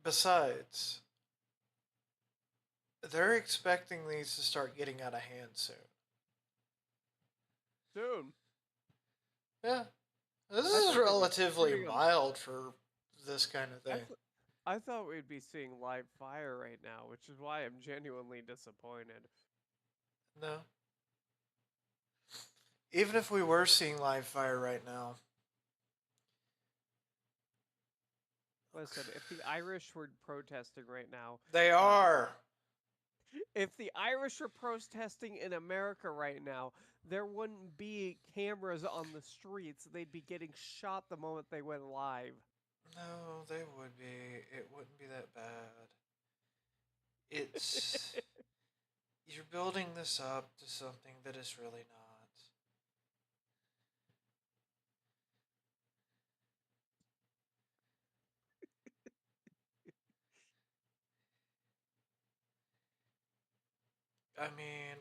Besides, they're expecting these to start getting out of hand soon. Soon. Yeah. This I is thought they were relatively shooting 'em. mild for this kind of thing. I thought we'd be seeing live fire right now, which is why I'm genuinely disappointed. No. Even if we were seeing live fire right now. Listen, if the Irish were protesting right now, They are. if the Irish were protesting in America right now, there wouldn't be cameras on the streets. They'd be getting shot the moment they went live. No, they would be. It wouldn't be that bad. It's. You're building this up to something that is really not. I mean,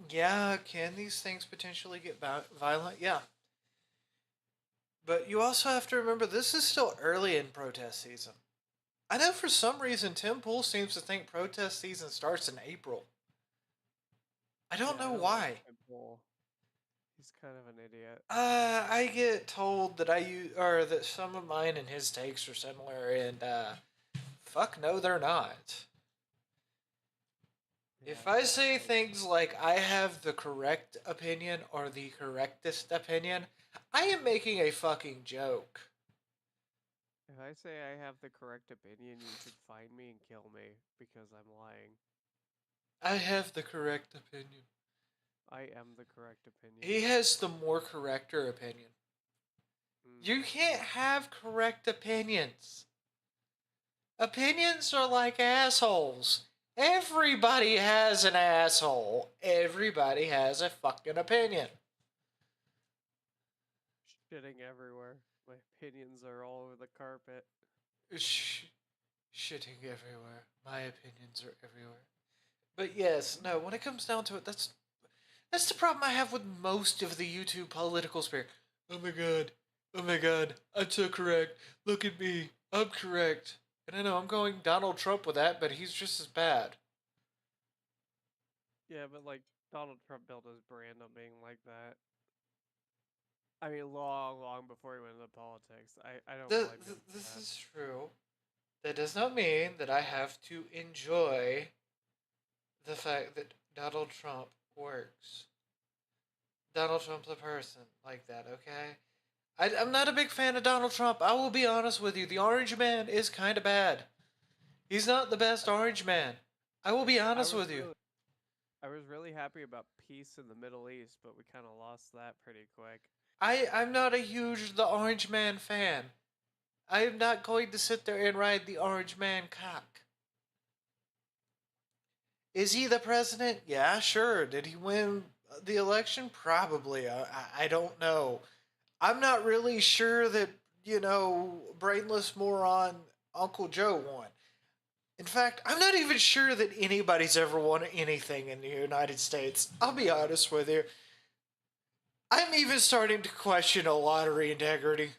yeah, can these things potentially get violent? Yeah. But you also have to remember this is still early in protest season. I know for some reason Tim Pool seems to think protest season starts in April. I don't Yeah, know I don't why. like Tim Pool. He's kind of an idiot. I get told that I use or that some of mine and his takes are similar, and fuck no, they're not. If Yeah, I say like, things like I have the correct opinion or the correctest opinion, I am making a fucking joke. if I say I have the correct opinion, you should find me and kill me because I'm lying. I have the correct opinion. I am the correct opinion. He has the more correcter opinion. You can't have correct opinions. Opinions are like assholes. Everybody has an asshole. Everybody has a fucking opinion. Shitting everywhere. My opinions are all over the carpet. Shitting everywhere. My opinions are everywhere. But yes, no, when it comes down to it, that's the problem I have with most of the YouTube political sphere. Oh my god. Oh my god. I'm so correct. Look at me. I'm correct. And I know I'm going Donald Trump with that, but he's just as bad. Yeah, but like Donald Trump built his brand on being like that. I mean, long before he went into politics. I don't blame him for This that. is true. That does not mean that I have to enjoy the fact that Donald Trump works. Donald Trump's a person like that, okay? I'm not a big fan of Donald Trump. I will be honest with you. The Orange Man is kind of bad. He's not the best Orange Man. I will be I honest was with you. really, I was really happy about peace in the Middle East, but we kind of lost that pretty quick. I'm not a huge The Orange Man fan. I am not going to sit there and ride the Orange Man cock. Is he the president? Yeah, sure. Did he win the election? Probably. I don't know. I'm not really sure that, brainless moron Uncle Joe won. In fact, I'm not even sure that anybody's ever won anything in the United States. I'll be honest with you. I'm even starting to question a lottery integrity.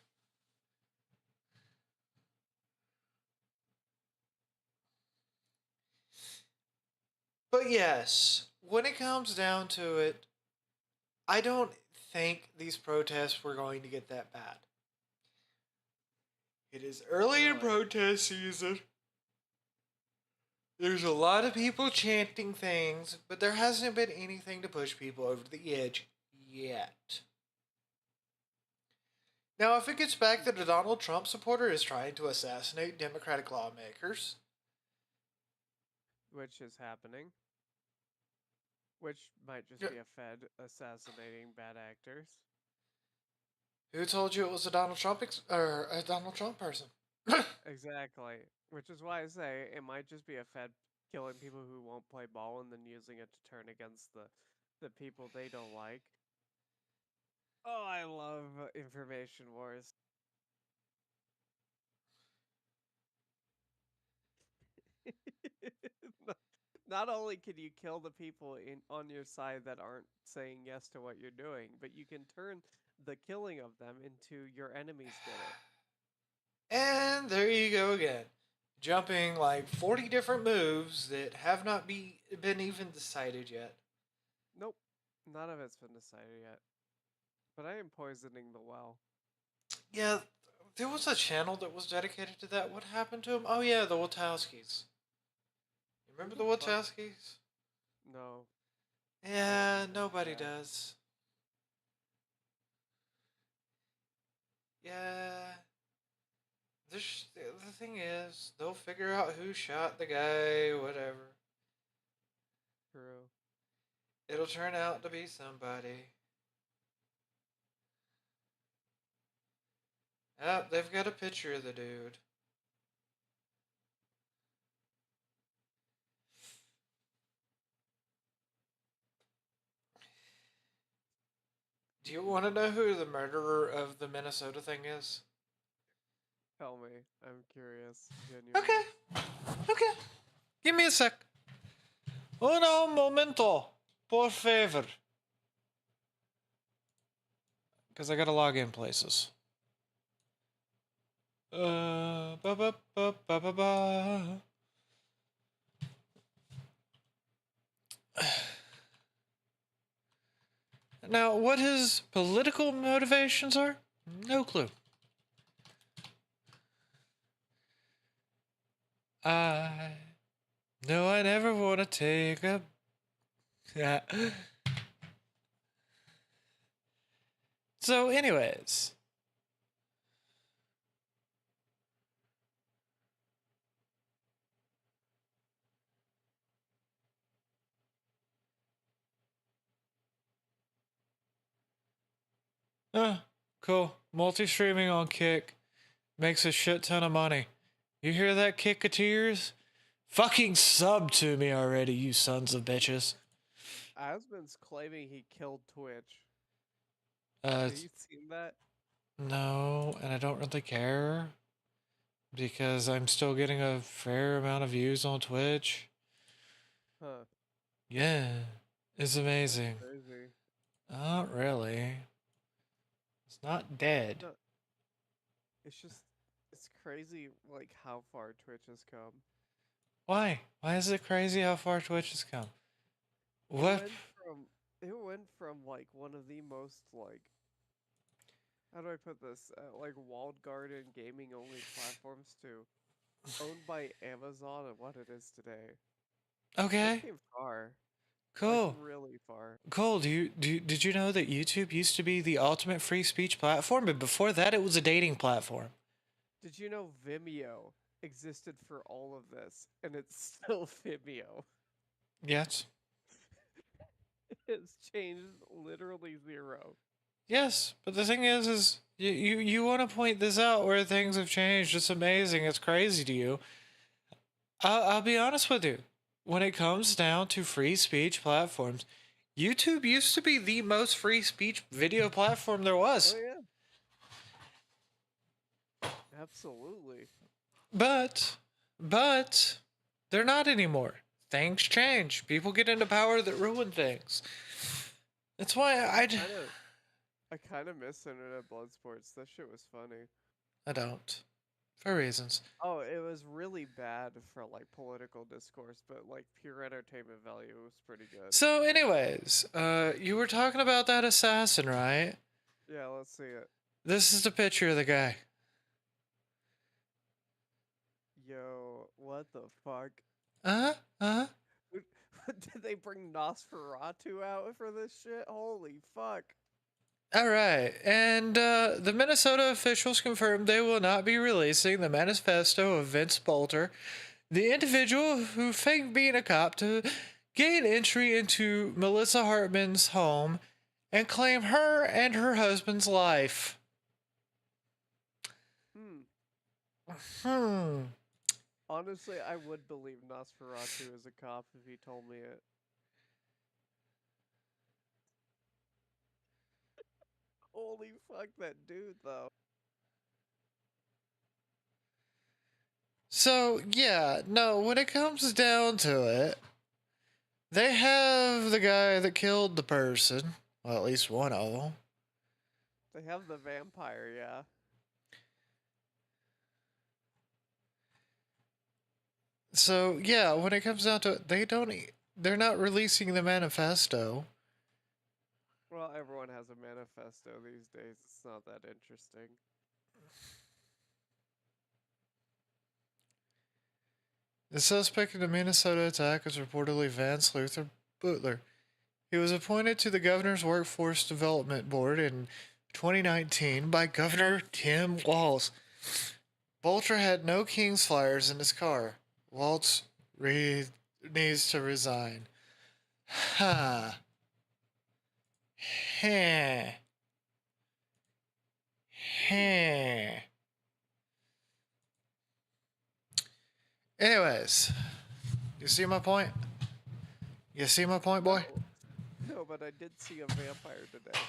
But yes, when it comes down to it, I don't think these protests were going to get that bad. It is early in Really? protest season. There's a lot of people chanting things, but there hasn't been anything to push people over the edge yet. Now, if it gets back that a Donald Trump supporter is trying to assassinate Democratic lawmakers, Which is happening. Which might just yeah, be a Fed assassinating bad actors. who told you it was a Donald Trump or a Donald Trump person? Exactly. Which is why I say it might just be a Fed killing people who won't play ball and then using it to turn against the people they don't like. Oh, I love information wars. Not only can you kill the people on your side that aren't saying yes to what you're doing, but you can turn the killing of them into your enemies did it. And there you go again. Jumping like 40 different moves that have not been even decided yet. Nope, none of it's been decided yet. But I am poisoning the well. Yeah, there was a channel that was dedicated to that. What happened to him? Oh yeah, the Wachowskis. You remember the Who the fuck? Wachowskis? No. Yeah, remember nobody that. does. Yeah. The thing is, they'll figure out who shot the guy, whatever. True. It'll turn out to be somebody. Oh, they've got a picture of the dude. Do you want to know who the murderer of the Minnesota thing is? Tell me. I'm curious. Genuinely. Okay. Okay. Give me a sec. Uno momento, por favor. Because I gotta log in places. Ba ba ba ba ba ba. Now, what his political motivations are? No clue. I know I never want to take a... Yeah. So, anyways. Cool. Multi-streaming on Kick makes a shit ton of money. You hear that, Kicketeers? Fucking sub to me already, you sons of bitches. Asmon's claiming he killed Twitch. Uh, Have you seen that? no, and I don't really care. Because I'm still getting a fair amount of views on Twitch. Huh. Yeah, it's amazing. Crazy. Not really. It's not dead. No, it's just, it's crazy, like, how far Twitch has come. Why? Why is it crazy how far Twitch has come? It What? went from like one of the most like, how do I put this? Like walled garden gaming only platforms to owned by Amazon and what it is today. Okay. It came far. Cool. Like really far. Cool. Did you know that YouTube used to be the ultimate free speech platform, but before that it was a dating platform? Did you know Vimeo existed for all of this and it's still Vimeo? Yes. It's changed literally zero. Yes, but the thing is you want to point this out where things have changed. It's amazing. It's crazy to you. I'll be honest with you. When it comes down to free speech platforms, YouTube used to be the most free speech video platform there was. Oh yeah. Absolutely. But they're not anymore. Things change. People get into power that ruin things. That's why I kind of miss Internet Blood Sports. That shit was funny. I don't. For reasons. Oh, it was really bad for like political discourse, but like pure entertainment value was pretty good. So anyways, you were talking about that assassin, right? Yeah, let's see it. This is the picture of the guy. Yo, what the fuck? Uh-huh. Did they bring Nosferatu out for this shit? Holy fuck. All right, and the Minnesota officials confirmed they will not be releasing the manifesto of Vince Bolter, the individual who faked being a cop to gain entry into Melissa Hartman's home and claim her and her husband's life. Honestly, I would believe Nosferatu is a cop if he told me it. Holy fuck, that dude, though. So, yeah, no, when it comes down to it, they have the guy that killed the person. Well, at least one of them. They have the vampire, yeah. So, yeah, when it comes down to it, they're not releasing the manifesto. Well, everyone has a manifesto these days. It's not that interesting. The suspect in the Minnesota attack is reportedly Vance Luther Butler. He was appointed to the Governor's Workforce Development Board in 2019 by Governor Tim Walz. Bolter had no King's flyers in his car. Walz needs to resign. Huh. Heh. Heh. Anyways, you see my point? You see my point, boy? No, but I did see a vampire today.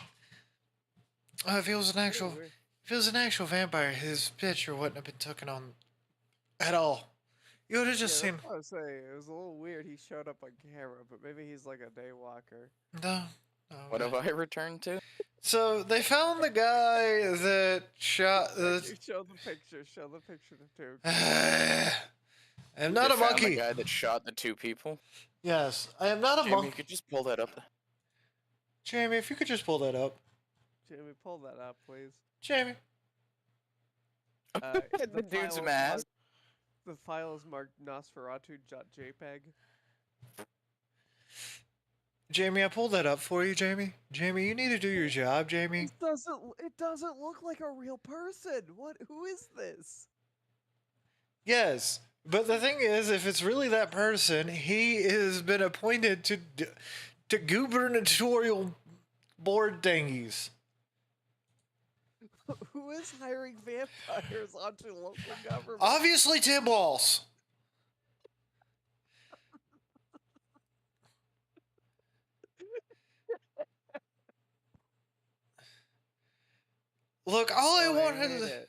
Oh, if he was an actual vampire, his picture wouldn't have been taken on at all. You would have Yeah, just that's seen. what I was saying. It was a little weird. He showed up on camera, but maybe he's like a day walker. No. No. What have I returned to? So they found the guy that shot the. Jackie, show the picture. Show the picture to Duke. I am not They a found the monkey. guy that shot the 2 people. Yes, I am not a Jamie, you monkey. could just pull that up. Jamie, if you could just pull that up. Jamie, pull that up, please. Jamie. The dude's file is mask. marked- The file is marked Nosferatu.jpg. Jamie, I pulled that up for you, Jamie. Jamie, you need to do your job, Jamie. It doesn't look like a real person. Who is this? Yes, but the thing is, if it's really that person, he has been appointed to gubernatorial board thingies. Who is hiring vampires onto local government? Obviously, Tim Walls. Look, all I Oh, I wanted. hate it.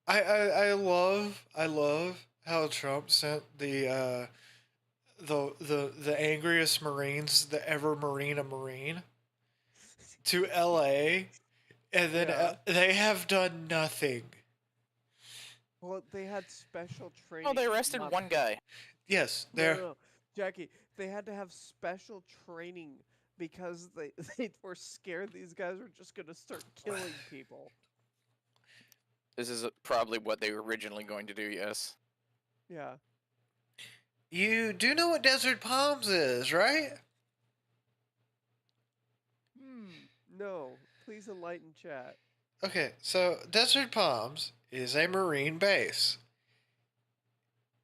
I love how Trump sent the angriest Marines that ever marine a Marine to L.A. and then Yeah. they have done nothing. Well, they had special training. Oh, they arrested not- 1 guy. Yes, No, they're no, no. Jackie, they had to have special training because they were scared these guys were just gonna start killing people. This is probably what they were originally going to do, yes. Yeah. You do know what Desert Palms is, right? No, please enlighten chat. Okay, so Desert Palms is a Marine base.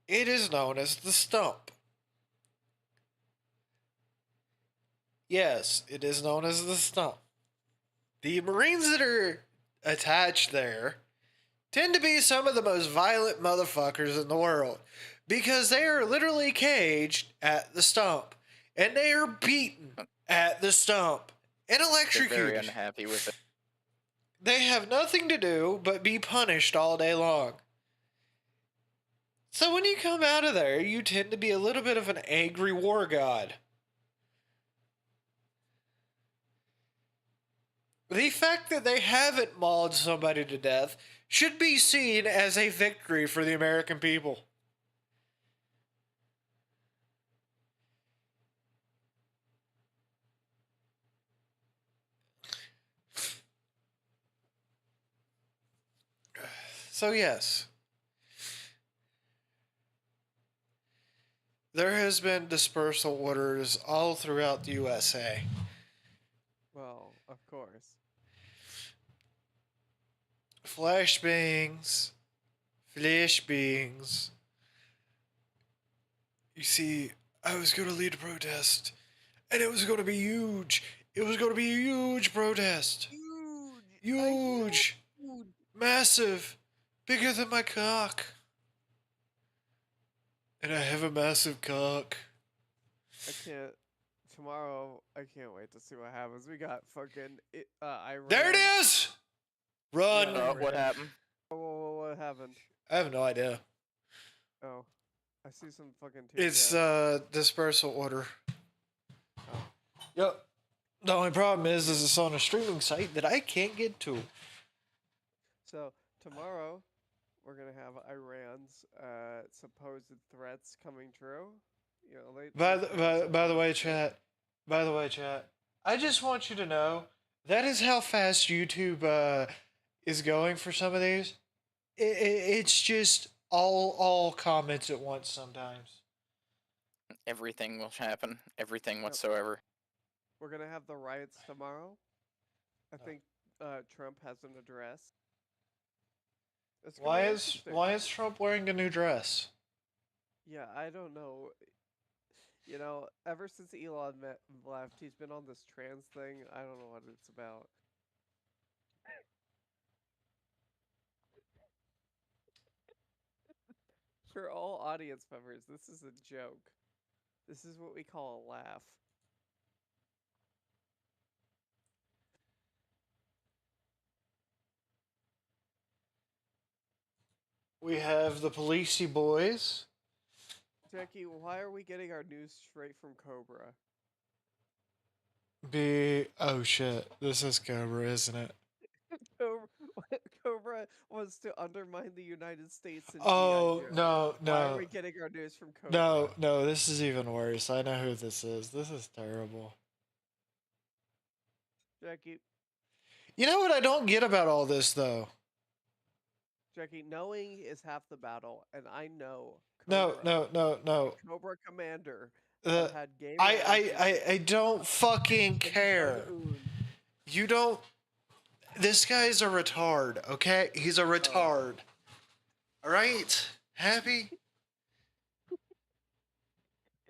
It is known as the Stump. Yes, it is known as the Stump. The Marines that are attached there tend to be some of the most violent motherfuckers in the world because they are literally caged at the Stump and they are beaten at the Stump and They're very electrocuted. unhappy with it. They have nothing to do but be punished all day long. So when you come out of there, you tend to be a little bit of an angry war god. The fact that they haven't mauled somebody to death should be seen as a victory for the American people. So yes, there has been dispersal orders all throughout the USA. Well, of course. Flashbangs, flashbangs. You see, I was going to lead a protest, and it was going to be huge. It was going to be a huge protest. Huge. Massive. Bigger than my cock. And I have a massive cock. Tomorrow, I can't wait to see what happens. We got fucking Iran. There it is! Run! Yeah. What happened? What happened? I have no idea. Oh, I see some fucking tears. It's dispersal order. Oh. Yep. The only problem is it's on a streaming site that I can't get to. So tomorrow, we're gonna have Iran's supposed threats coming true. You know, By the way, chat. By the way, chat. I just want you to know that is how fast YouTube is going for some of these. It's just all comments at once sometimes. Everything will happen. Everything whatsoever. We're gonna have the riots tomorrow. I think Trump has an address. It's gonna Why be is interesting. Trump wearing a new dress? Yeah, I don't know. You know, ever since Elon left, he's been on this trans thing. I don't know what it's about. For all audience members, this is a joke. This is what we call a laugh. We have the Policey boys. Jackie, why are we getting our news straight from Cobra? Oh shit, this is Cobra, isn't it? Cobra, Cobra wants to undermine the United States and GI Oh Joe. no, Why are no, we getting our news from Cobra? no, no, this is even worse. I know who this is. This is terrible. Jackie, You know what I don't get about all this though? knowing is half the battle, and I know No, Cobra, no, no, the no. Cobra commander, Uh, have had gay relations I don't fucking with care. Jung-un. You don't. This guy's a retard, okay? He's a retard. All right? Happy?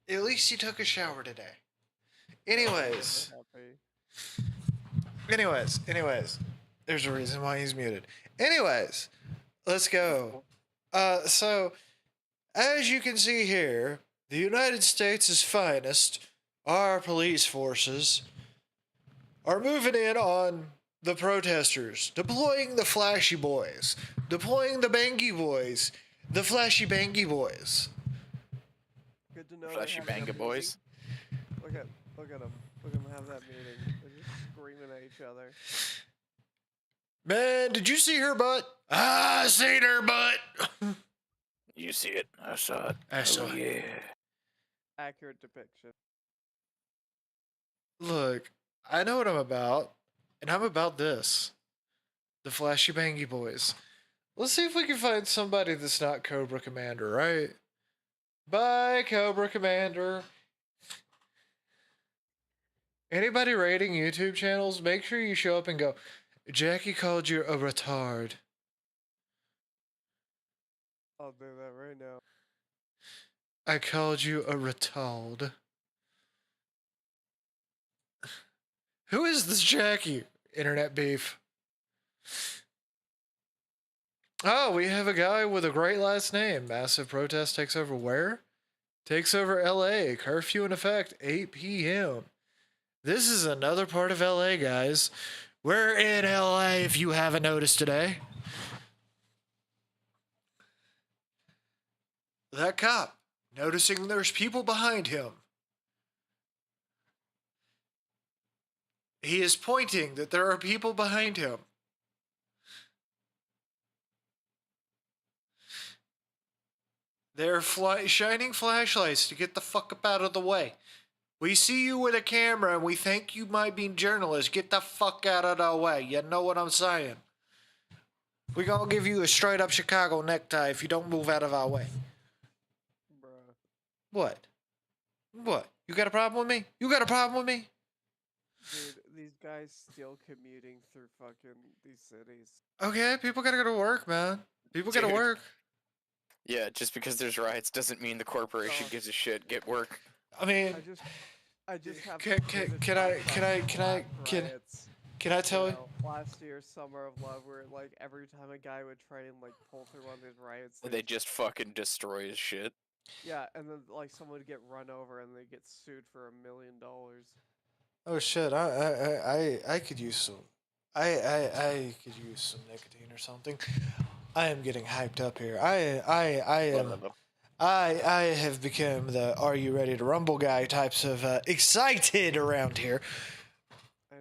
At least you took a shower today. Anyways, anyways. There's a reason why he's muted. Anyways, let's go. So, as you can see here, the United States' finest, our police forces, are moving in on the protesters, deploying the flashy boys, deploying the bangy boys, the flashy bangy boys. Good to know. Flashy they're having a banga meeting. boys. Look at them. Look at them have that meeting. They're just screaming at each other. Man, did you see her butt? I seen her butt. You see it? I saw it. I saw it. Yeah. Accurate depiction. Look, I know what I'm about, and I'm about this. The flashy bangy boys. Let's see if we can find somebody that's not Cobra Commander, right? Bye, Cobra Commander. Anybody rating YouTube channels, make sure you show up and go, Jackie called you a retard. I'll do that right now. I called you a retard. Who is this Jackie? Internet beef. Oh, we have a guy with a great last name. Massive protest takes over where? Takes over LA. Curfew in effect, 8 p.m. This is another part of LA, guys. We're in LA if you haven't noticed today. That cop, noticing there's people behind him. He is pointing that there are people behind him. They're shining flashlights to get the fuck up out of the way. We see you with a camera and we think you might be a journalist. Get the fuck out of the way. You know what I'm saying? We're gonna give you a straight up Chicago necktie if you don't move out of our way. Bruh. What? What? You got a problem with me? You got a problem with me? Dude, these guys still commuting through fucking these cities. Okay, people gotta go to work, man. People gotta Dude. work. Yeah, just because there's riots doesn't mean the corporation Oh. gives a shit. Get work. I mean, I just have Can- some can- vivid can I- flashbacks can I- of can I- black can- riots. can I tell you? know, last year, Summer of Love, where like every time a guy would try and like pull through one of these riots, They just fucking destroy his shit. yeah, and then like someone would get run over and they get sued for $1 million. Oh shit! I could use some. I could use some nicotine or something. I am getting hyped up here. I have become the "Are you ready to rumble" guy types of excited around here.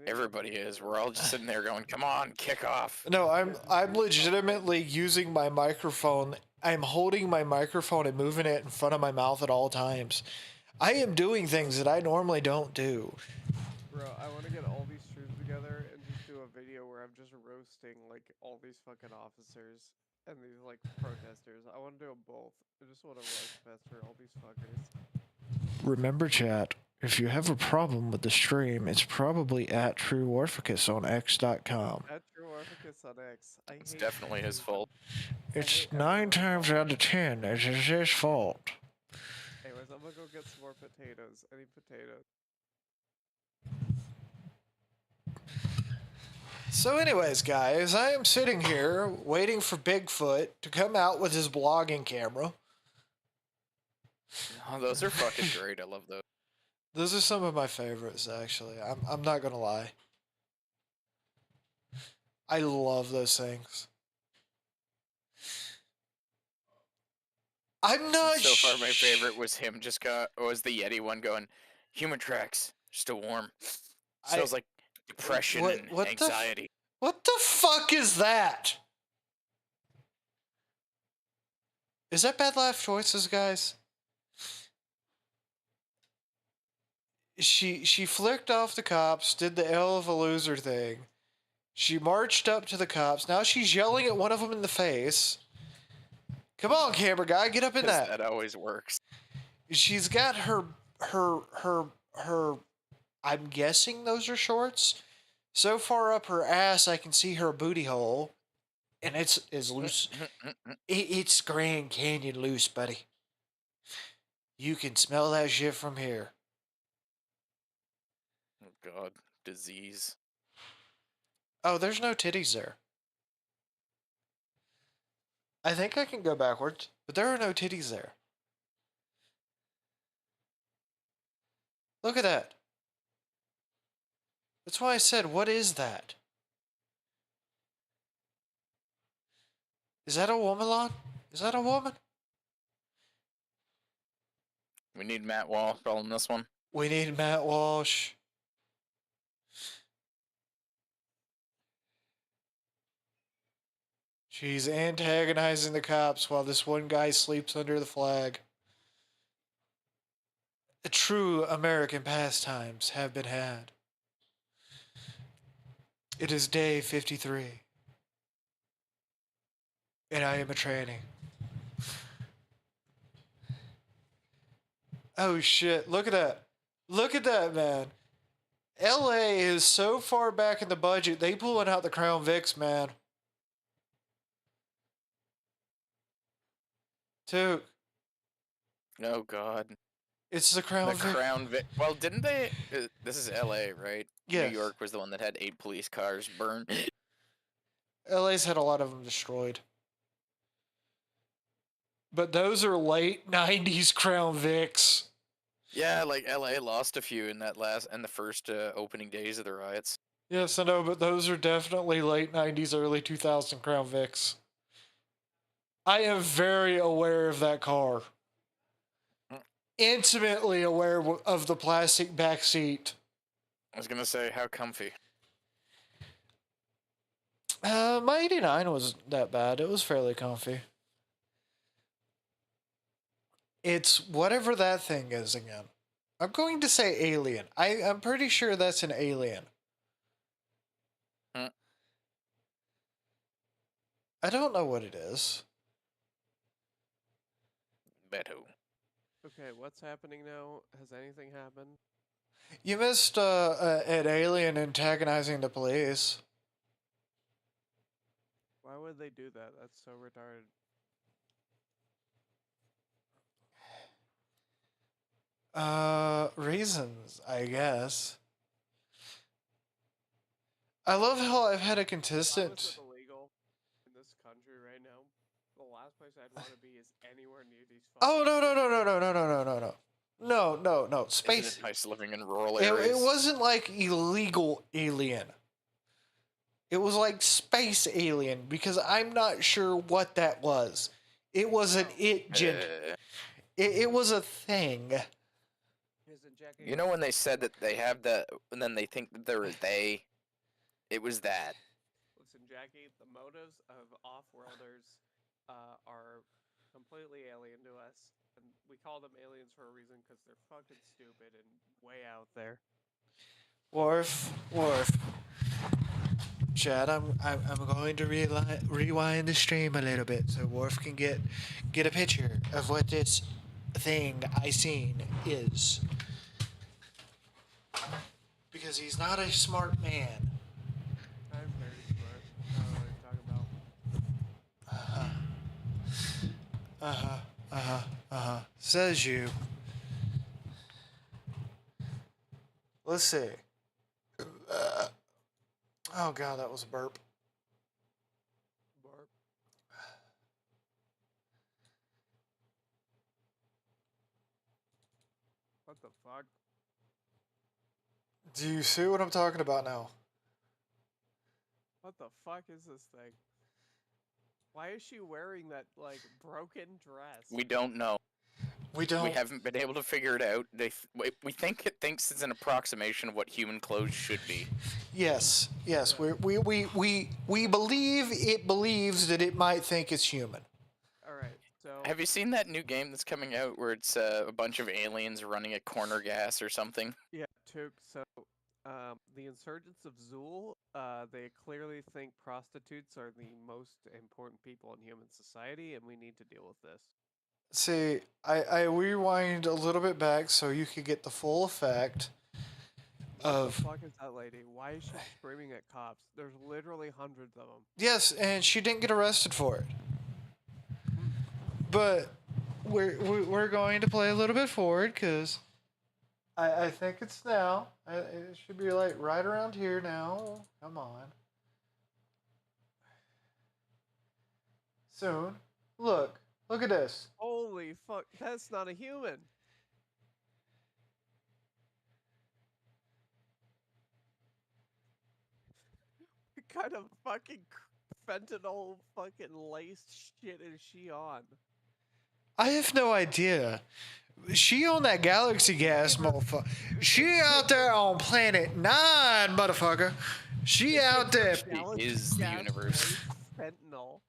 Everybody is. We're all just sitting there going, "Come on, kick off." No, I'm legitimately using my microphone. I'm holding my microphone and moving it in front of my mouth at all times. I am doing things that I normally don't do. Bro, I want to get all these troops together and just do a video where I'm just roasting like all these fucking officers and these like protesters. I want to do them both. I just want to roast Fester all these fuckers. Remember, chat, if you have a problem with the stream, it's probably at TrueOrficus on X.com. At True Orphicus on X. It's definitely his fault. It's hate 9 everyone. times out of 10. It's his fault. Anyways, I'm gonna go get some more potatoes. I need potatoes. So anyways, guys, I am sitting here waiting for Bigfoot to come out with his blogging camera. Oh, those are fucking great. I love those. Those are some of my favorites, actually. I'm not gonna lie. I love those things. I'm not So far, my favorite was him was the Yeti one going, human tracks, still warm. Smells like depression and anxiety. What the fuck is that? Is that Bad Life Choices, guys? She flicked off the cops, did the L of a loser thing. She marched up to the cops. Now she's yelling at one of them in the face. Come on, camera guy, get up in that. That always works. She's got her. I'm guessing those are shorts. So far up her ass, I can see her booty hole, and it's as loose. It's Grand Canyon loose, buddy. You can smell that shit from here. Oh God, disease. Oh, there's no titties there. I think I can go backwards, but there are no titties there. Look at that. That's why I said, what is that? Is that a woman, Lon? Is that a woman? We need Matt Walsh on this one. We need Matt Walsh. She's antagonizing the cops while this one guy sleeps under the flag. The true American pastimes have been had. It is day 53. And I am a tranny. Oh shit, look at that. Look at that, man. LA is so far back in the budget, they pulling out the Crown Vics, man. Dude. Oh God. It's the Crown Vic. Crown Vic. Well, didn't they? This is LA, right? Yes. New York was the one that had 8 police cars burned. LA's had a lot of them destroyed. But those are late 90s Crown Vics. Yeah, like LA lost a few in the first opening days of the riots. Yes, I know, but those are definitely late 90s, early 2000 Crown Vics. I am very aware of that car. Intimately aware of the plastic back seat. I was gonna say, how comfy. My 89 wasn't that bad. It was fairly comfy. It's whatever that thing is again. I'm going to say alien. I'm pretty sure that's an alien. Hmm. I don't know what it is. Beto. Okay, what's happening now? Has anything happened? You missed an alien antagonizing the police. Why would they do that? That's so retarded. Reasons, I guess. I love how I've had a Why consistent. was it illegal in this country right now? The last place I'd want to be is anywhere near these. Oh no! Space. Isn't it nice living in rural It areas? wasn't like illegal alien. It was like space alien because I'm not sure what that was. It was an It was a thing. You know when they said that they have the, and then they think that they're they? It was that. Listen, Jackie, the motives of off-worlders are completely alien to us, and we call them aliens for a reason because they're fucking stupid and way out there. Worf. Chad, I'm going to rewind the stream a little bit so Worf can get a picture of what this thing I seen is. Because he's not a smart man. I'm very smart. I don't know what you're talking about. Says you. Let's see. Oh god, that was a burp. Barb. What the fuck? Do you see what I'm talking about now? What the fuck is this thing? Why is she wearing that like broken dress? We don't know. We don't. We haven't been able to figure it out. We think it thinks it's an approximation of what human clothes should be. Yes, yes. We believe it believes that it might think it's human. All right, so Have you seen that new game that's coming out where it's a bunch of aliens running a corner gas or something? yeah, Took. So the insurgents of Zool, they clearly think prostitutes are the most important people in human society, and we need to deal with this. See, I rewind a little bit back so you could get the full effect What of. the fuck is that lady? Why is she screaming at cops? There's literally hundreds of them. Yes, and she didn't get arrested for it. But we're going to play a little bit forward because I think it's now. It should be like right around here now. Come on. Soon. Look at this. Holy fuck, that's not a human. What kind of fucking fentanyl fucking laced shit is she on? I have no idea. She on that galaxy gas, motherfucker. She out there on planet 9, motherfucker. She out there. Is the Gas universe. laced fentanyl.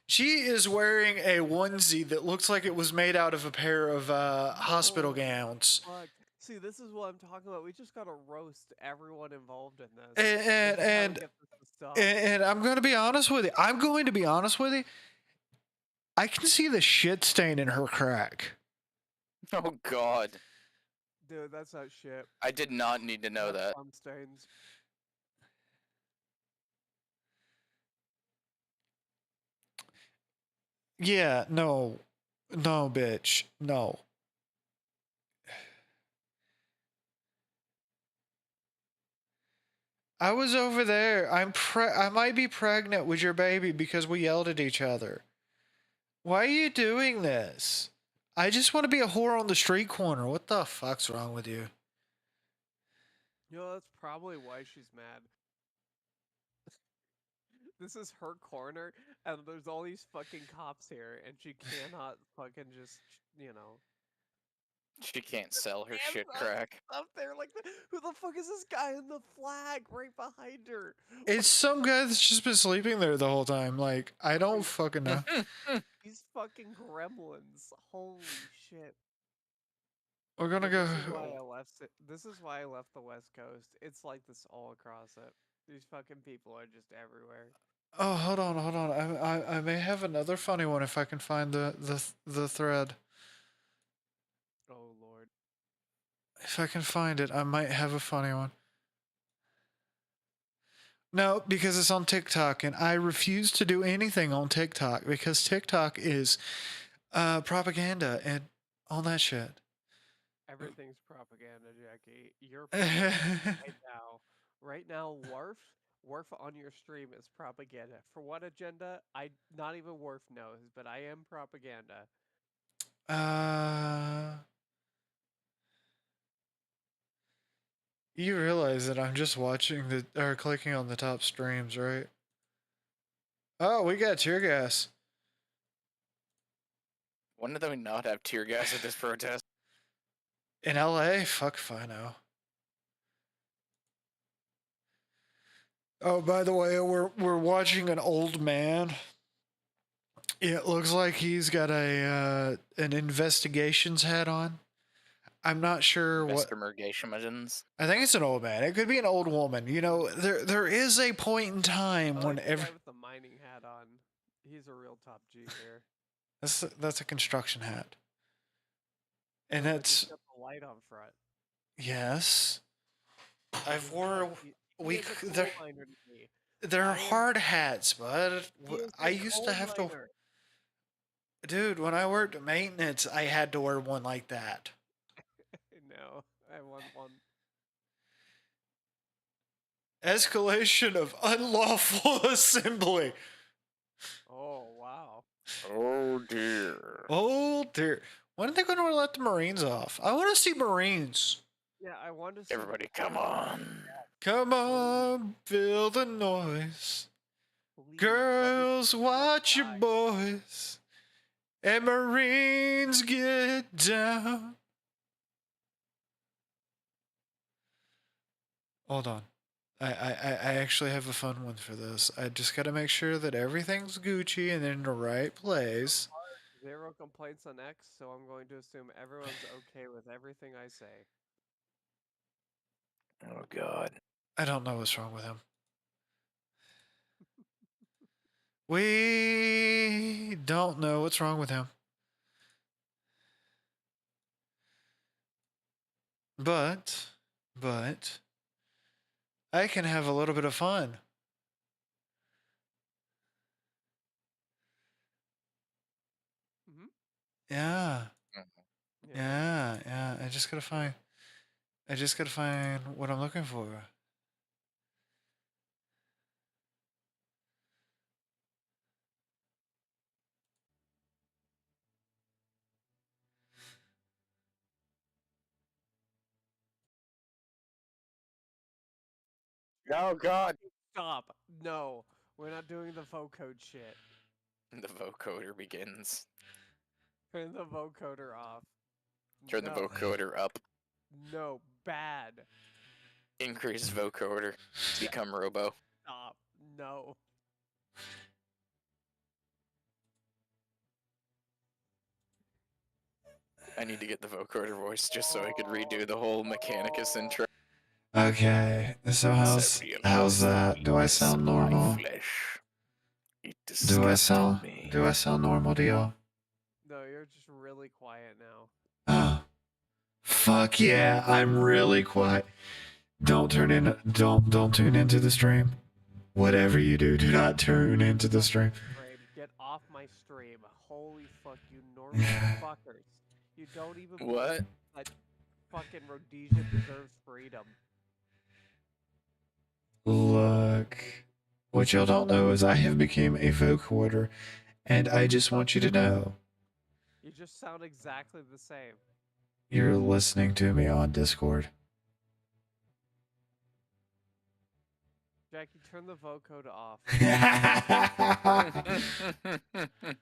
She is wearing a onesie that looks like it was made out of a pair of hospital gowns. Fuck. See, this is what I'm talking about. We just gotta roast everyone involved in this. And This is how we and get this to stop. and I'm going to be honest with you. I can see the shit stain in her crack. Oh God, Dude, that's not shit. I did not need to know That's that. cum stains. Yeah, no, bitch, no. I was over there. I might be pregnant with your baby because we yelled at each other. Why are you doing this? I just want to be a whore on the street corner. What the fuck's wrong with you? You know, that's probably why she's mad. This is her corner, and there's all these fucking cops here, and she cannot fucking just, you know. She can't sell her Stand shit up- crack. Up there, like, who the fuck is this guy in the flag right behind her? It's some guy that's just been sleeping there the whole time. Like, I don't fucking know. These fucking gremlins. Holy shit. We're gonna Yeah, go. This is why I left it. This is why I left the West Coast. It's like this all across it. These fucking people are just everywhere. Oh, hold on. I may have another funny one if I can find the thread. Oh lord. If I can find it, I might have a funny one. No, because it's on TikTok, and I refuse to do anything on TikTok because TikTok is propaganda and all that shit. Everything's propaganda, Jackie. You're propaganda right now. Right now, Worf on your stream is propaganda. For what agenda? Not even Worf knows, but I am propaganda. You realize that I'm just watching or clicking on the top streams, right? Oh, we got tear gas. When did we not have tear gas at this protest? In LA? Fuck if I know. Oh, by the way, we're watching an old man. It looks like he's got an investigations hat on. I'm not sure what. Investigations. I think it's an old man. It could be an old woman. You know, there is a point in time I like when the guy with the mining hat on. He's a real top G here. that's a construction hat, and Look, that's he's got the light on front. yes. I've wore He is a coal they're miner to me. they're I am- hard hats, but He is I a used coal to have to. miner. Dude, when I worked maintenance, I had to wear one like that. No, I want one. Escalation of unlawful assembly. Oh wow. Oh dear. Oh dear. When are they going to let the Marines off? I want to see Marines. Yeah, I want to see. Everybody, come on. Come on, feel the noise. Please, Girls, watch your die. boys. And Marines get down. Hold on. I actually have a fun one for this. I just gotta make sure that everything's Gucci and in the right place. 0 complaints on X, so I'm going to assume everyone's okay with everything I say. Oh God. I don't know what's wrong with him. We don't know what's wrong with him. But, I can have a little bit of fun. Mm-hmm. Yeah, Yeah. yeah. I just gotta find what I'm looking for. Oh God. Stop. No, we're not doing the vocode shit. The vocoder begins. Turn the vocoder off. Turn the No. vocoder up. No, bad. Increase vocoder. Become robo. Stop. No. I need to get the vocoder voice just so I could redo the whole Mechanicus intro. Okay, so how's that? Do I sound normal? Flesh. It Do I disgusted sound normal to y'all? No, you're just really quiet now. Oh, fuck yeah, I'm really quiet. Don't tune into the stream. Whatever you do, do not tune into the stream. Stream. Get off my stream. Holy fuck, you normal fuckers. You don't even What? believe that fucking Rhodesia deserves freedom. Look, what y'all don't know is I have become a vocoder, and I just want you to know You just sound exactly the same. you're listening to me on Discord. Jackie, turn the vocoder off. Jackie,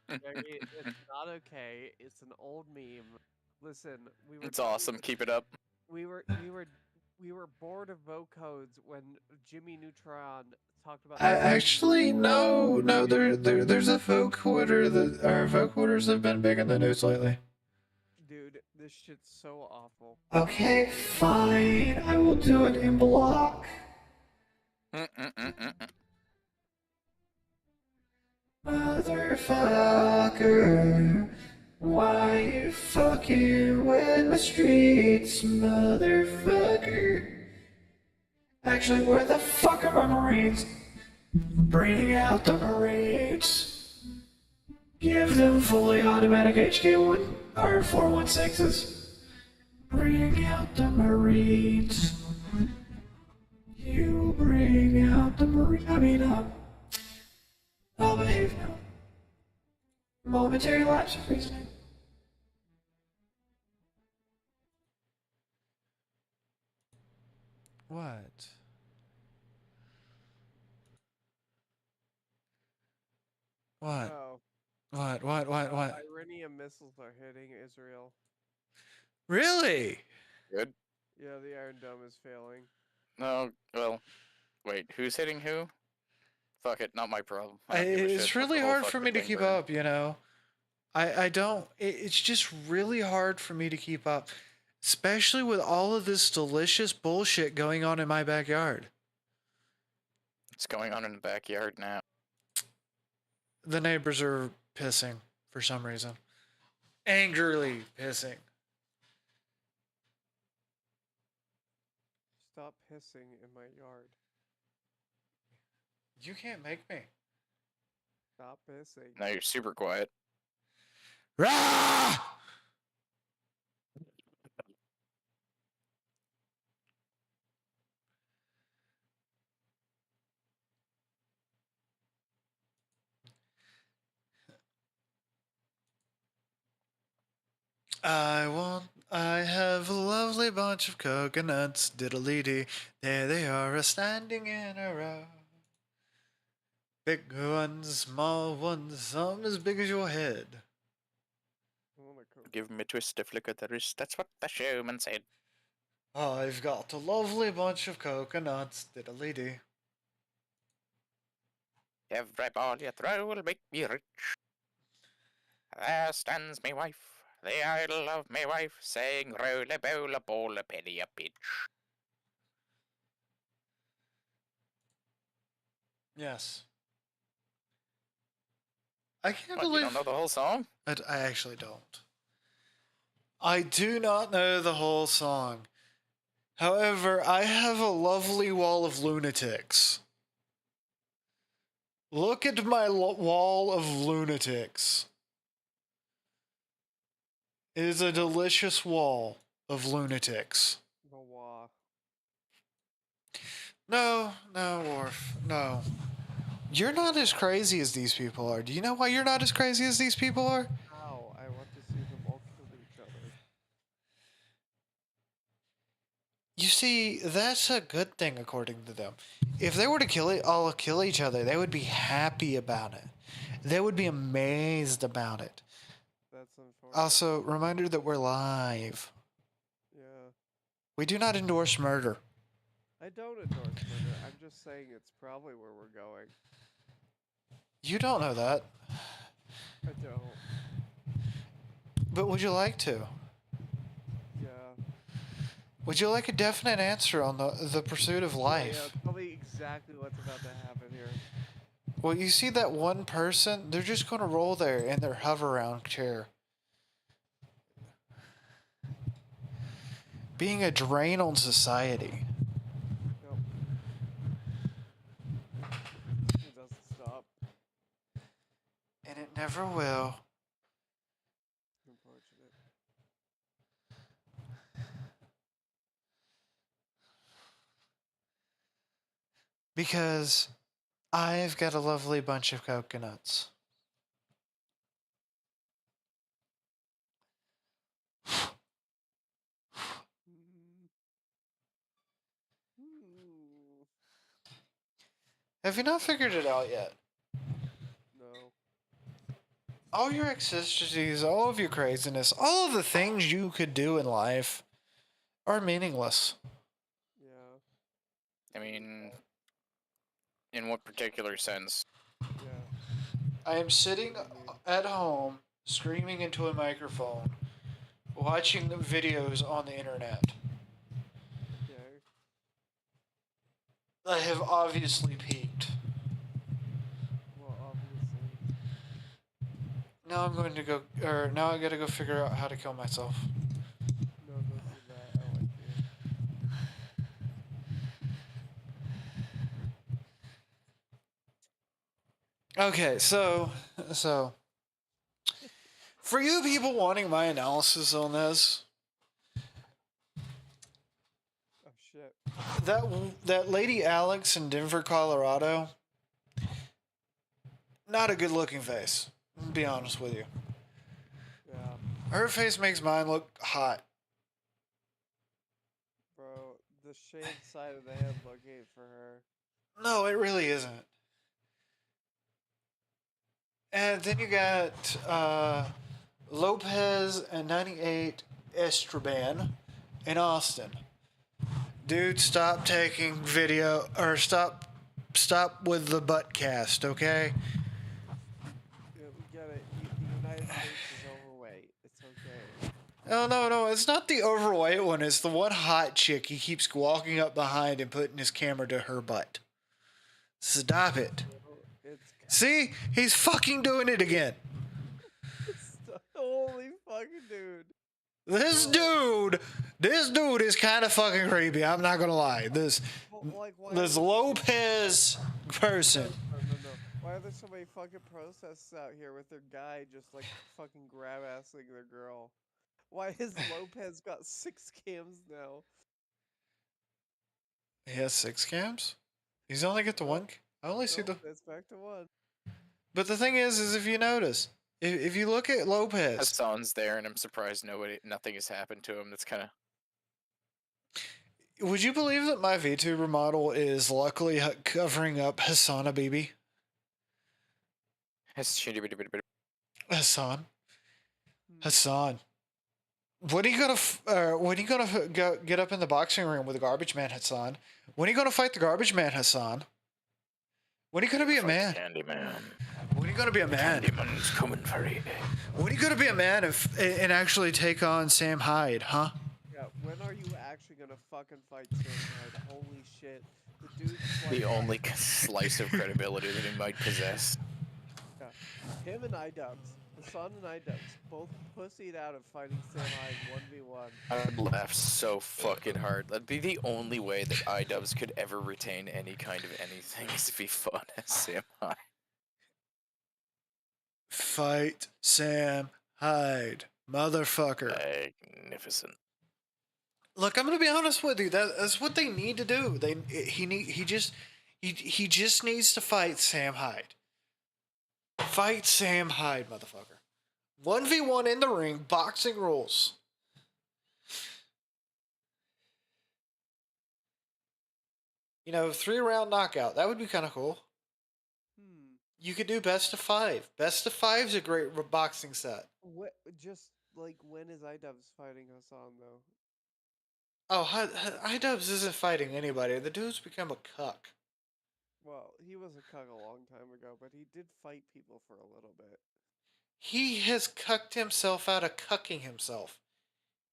it's not okay. It's an old meme. Listen, we were It's awesome. Keep it up. we were bored of vocodes when Jimmy Neutron talked about Actually, no, there's a vocoder that our vocoders have been big in the news lately. Dude, this shit's so awful. Okay, fine, I will do it in block. Motherfucker, why you fucking with the streets, motherfucker? Actually, where the fuck are my Marines? Bring out the Marines. Give them fully automatic HK1 or 416s. Bring out the Marines. You bring out the Marines. I mean, I'll behave now. Momentary lapse of reasoning. What? What? Oh, What? Iranian missiles are hitting Israel. Really? Good. Yeah, the Iron Dome is failing. No, well, wait, who's hitting who? Fuck it, not my problem. I don't give a shit. It's Let really the whole hard for fucking me to thing keep burn. up, you know. I don't. It's just really hard for me to keep up, especially with all of this delicious bullshit going on in my backyard. What's going on in the backyard now? The neighbors are pissing for some reason, angrily pissing. Stop pissing in my yard. You can't make me. Stop pissing. Now you're super quiet. Rah! I have a lovely bunch of coconuts, diddly dee. There they are, standing in a row. Big ones, small ones, some as big as your head. I want a Coke. Give me a twist, a flick of the wrist. That's what the showman said. I've got a lovely bunch of coconuts, diddly-dee. Every ball you throw will make me rich. There stands me wife, the idol of me wife, saying roly bowl a ball a penny a pitch. Yes. I can't What, you believe... don't know the whole song? I actually don't. I do not know the whole song. However, I have a lovely wall of lunatics. Look at my wall of lunatics. It is a delicious wall of lunatics. The wah. No, Worf, no. You're not as crazy as these people are. Do you know why you're not as crazy as these people are? How? I want to see them all kill each other. You see, that's a good thing according to them. If they were to all kill each other, they would be happy about it. They would be amazed about it. That's unfortunate. Also, reminder that we're live. Yeah. We do not endorse murder. I don't endorse murder. I'm just saying it's probably where we're going. You don't know that. I don't. But would you like to? Yeah. Would you like a definite answer on the pursuit of Yeah, life? tell me exactly what's about to happen here. Well, you see that one person? They're just going to roll there in their hover-around chair. Being a drain on society. Nope. It doesn't stop. And it never will. Unfortunate. Because I've got a lovely bunch of coconuts. Have you not figured it out yet? No. All your eccentricities, all of your craziness, all of the things you could do in life are meaningless. Yeah. I mean, in what particular sense? Yeah. I am sitting at home, screaming into a microphone, watching videos on the internet. Okay. I have obviously peaked. Well, obviously. Now I'm going to go, now I gotta go figure out how to kill myself. No, don't do that. I like you. Okay, so, for you people wanting my analysis on this, Oh, shit. that lady Alex in Denver, Colorado, not a good looking face, to be honest with you. Yeah. Her face makes mine look hot. Bro, the shaved side of the head looking for her. No, it really isn't. And then you got Lopez and 98 Esteban in Austin. Dude, stop taking video, or stop with the butt cast, okay? Yeah, we get it. The United States is overweight. It's okay. Oh, no, it's not the overweight one. It's the one hot chick he keeps walking up behind and putting his camera to her butt. Stop it. It's See? He's fucking doing it again. holy fucking dude. This dude is kind of fucking creepy. I'm not gonna lie. This Like, why this Lopez person. No. Why are there so many fucking protests out here with their guy just like fucking grab-assing their girl? Why has Lopez got 6 cams now? He has 6 cams. He's only get the one. I only see the. It's back to 1. But the thing is if you notice, if you look at Lopez, Hassan's there, and I'm surprised nothing has happened to him. That's kind of. would you believe that my VTuber model is luckily covering up Hassan Habibi? Hassan. Hmm. Hassan. When are you gonna go get up in the boxing ring with the garbage man, Hassan? When are you gonna fight the garbage man, Hassan? When are you gonna be a man? Candyman. When are you gonna be a man? Candyman's coming for you. When are you gonna be a man and actually take on Sam Hyde, huh? Yeah, when are you actually gonna fucking fight Sam Hyde? Holy shit. The dude's like The only slice of credibility that he might possess. yeah. Him and iDubbbz, Hassan and iDubbbz, both pussied out of fighting Sam Hyde 1v1. I would laugh so fucking hard. That'd be the only way that iDubbbz could ever retain any kind of anything is if he fought as Sam Hyde. Fight Sam Hyde, motherfucker. Magnificent. Look, I'm gonna be honest with you. That's what they need to do. He just needs to fight Sam Hyde. Fight Sam Hyde, motherfucker. 1v1 in the ring, boxing rules. You know, 3-round knockout. That would be kind of cool. You could do best of 5. Best of 5 is a great boxing set. What? Just like when is iDubbbz fighting Hassan though? Oh, iDubbbz isn't fighting anybody. The dude's become a cuck. Well, he was a cuck a long time ago, but he did fight people for a little bit. He has cucked himself out of cucking himself.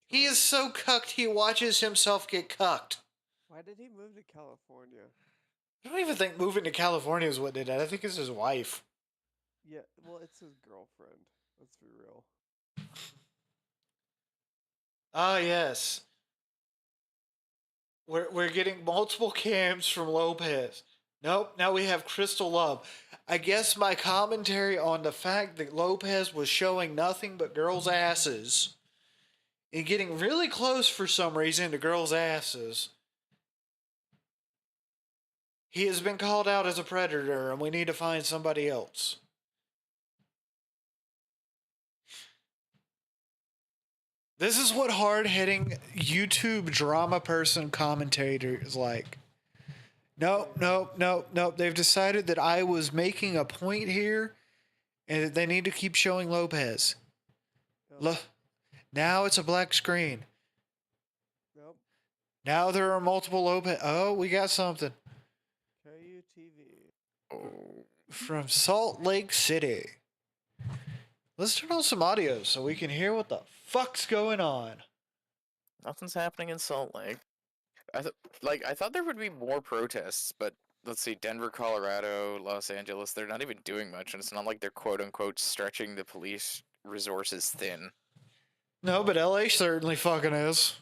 He is so cucked he watches himself get cucked. Why did he move to California? I don't even think moving to California is what did that. I think it's his wife. Yeah, well, it's his girlfriend. Let's be real. Ah, yes. We're getting multiple cams from Lopez. Nope, now we have Crystal Love. I guess my commentary on the fact that Lopez was showing nothing but girls' asses and getting really close for some reason to girls' asses. He has been called out as a predator and we need to find somebody else. This is what hard-hitting YouTube drama person commentator is like. Nope. They've decided that I was making a point here and that they need to keep showing Lopez. Look, now it's a black screen. Nope. Now there are multiple Lopez. Oh, we got something. KUTV. From Salt Lake City. Let's turn on some audio so we can hear what the fuck's going on. Nothing's happening in Salt Lake. I thought there would be more protests, but let's see, Denver, Colorado, Los Angeles, they're not even doing much, and it's not like they're quote-unquote stretching the police resources thin. No, but LA certainly fucking is.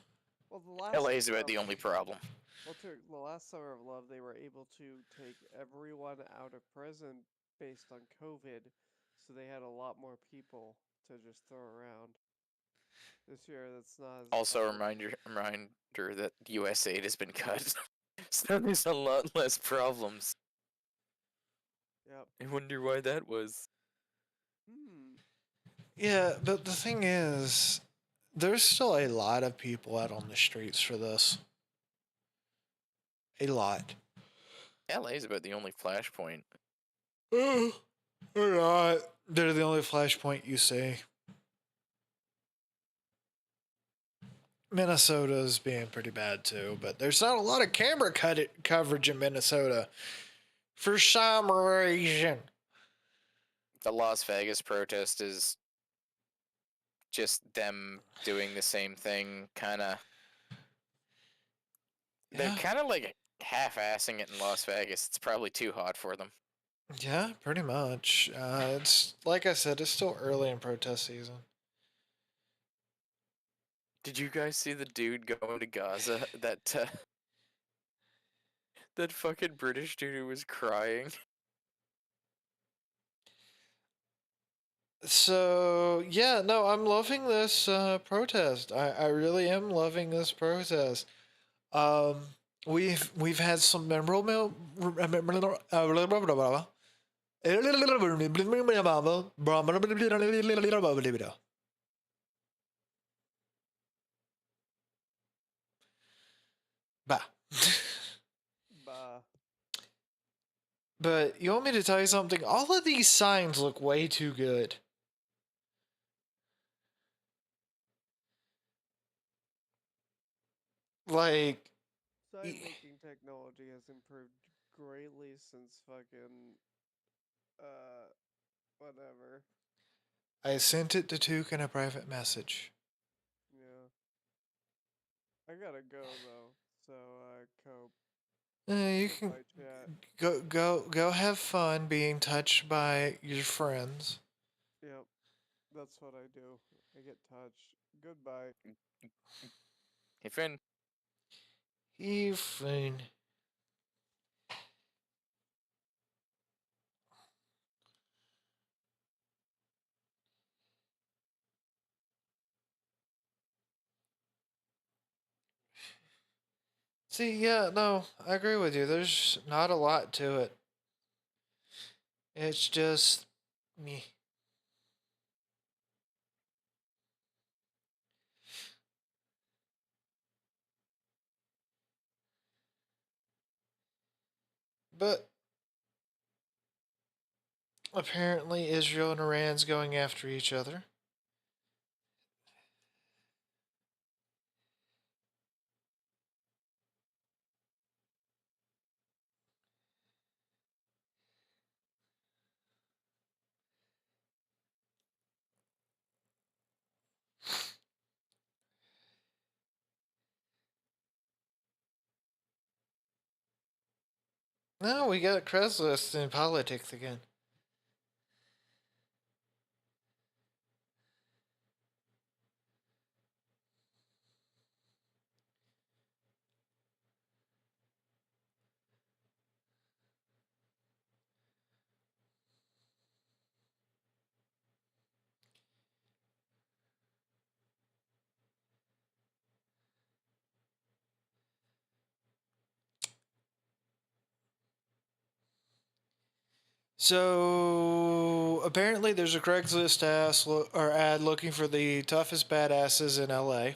Well, the last LA is about the only problem. Well, the last Summer of Love, they were able to take everyone out of prison based on COVID, so they had a lot more people to just throw around. This year, that's not as Also, a reminder that US aid has been cut, so there's a lot less problems. Yep. I wonder why that was. Yeah, but the thing is, there's still a lot of people out on the streets for this. A lot. LA is about the only flashpoint. They're not. They're the only flashpoint you see. Minnesota's being pretty bad too, but there's not a lot of camera coverage in Minnesota for some reason. The Las Vegas protest is just them doing the same thing, kinda. They're kinda like half-assing it in Las Vegas. It's probably too hot for them. Yeah, pretty much. It's like I said, it's still early in protest season. Did you guys see the dude going to Gaza? That fucking British dude who was crying. So yeah, no, I'm loving this protest. I really am loving this protest. We've had some memorable bah. Bah. But you want me to tell you something? All of these signs look way too good. Like, Sign making technology has improved greatly since fucking whatever. I sent it to Took in a private message. Yeah. I gotta go though, so cope. You can Goodbye, chat. go have fun being touched by your friends. Yep, that's what I do. I get touched. Goodbye. Hey, Finn. Even. See, yeah, no, I agree with you. There's not a lot to it. It's just me. But apparently Israel and Iran's going after each other. No, we got Craigslist in politics again. So apparently, there's a Craigslist ad looking for the toughest badasses in LA.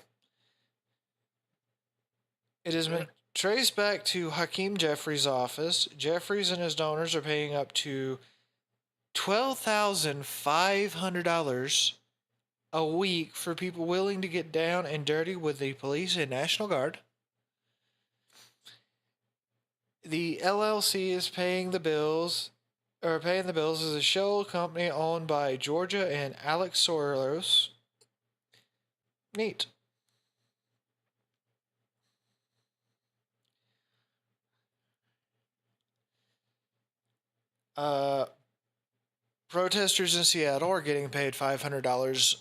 It has been traced back to Hakeem Jeffries' office. Jeffries and his donors are paying up to $12,500 a week for people willing to get down and dirty with the police and National Guard. The LLC is paying the bills as a shell company owned by Georgia and Alex Soros. Neat. Uh, Protesters in Seattle are getting paid $500.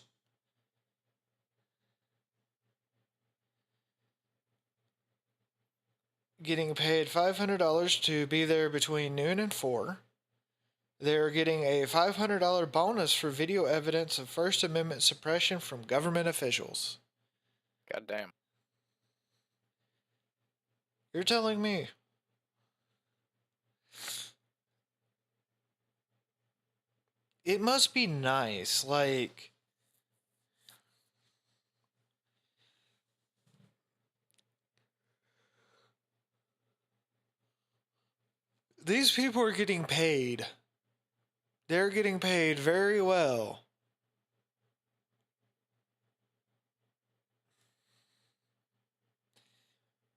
Getting paid $500 to be there between noon and 4. They're getting a $500 bonus for video evidence of First Amendment suppression from government officials. Goddamn. You're telling me. It must be nice, like... These people are getting paid. They're getting paid very well.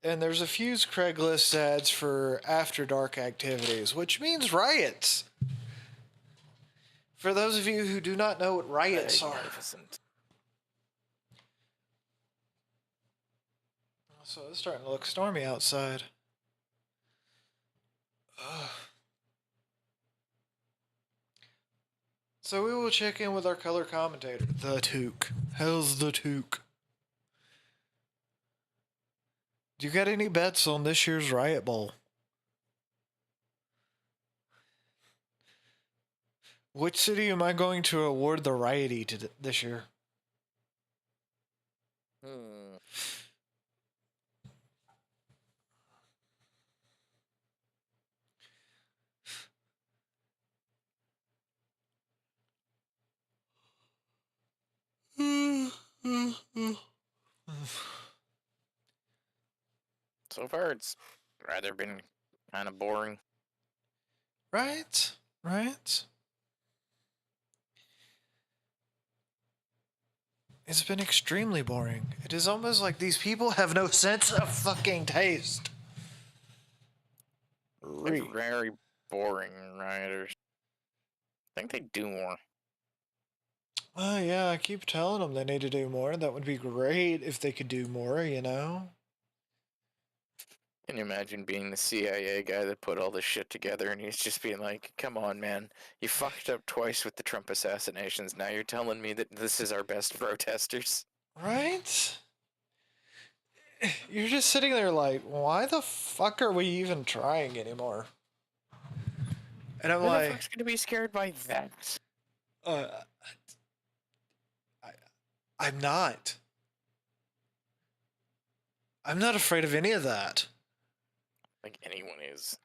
And there's a few Craigslist ads for after dark activities, which means riots. For those of you who do not know what riots are. Magnificent. So it's starting to look stormy outside. Ugh. So we will check in with our color commentator, the Took. How's the Took? Do you got any bets on this year's Riot Bowl? Which city am I going to award the Rioty to this year? So far, it's rather been kind of boring. Right? Right? It's been extremely boring. It is almost like these people have no sense of fucking taste. They're very boring rioters. I think they do more. Oh, yeah, I keep telling them they need to do more. That would be great if they could do more, you know? Can you imagine being the CIA guy that put all this shit together and he's just being like, come on, man. You fucked up twice with the Trump assassinations. Now you're telling me that this is our best protesters? Right? You're just sitting there like, why the fuck are we even trying anymore? And I'm Who the like, fuck's gonna be scared by that? uh, I'm not. I'm not afraid of any of that. Like anyone is.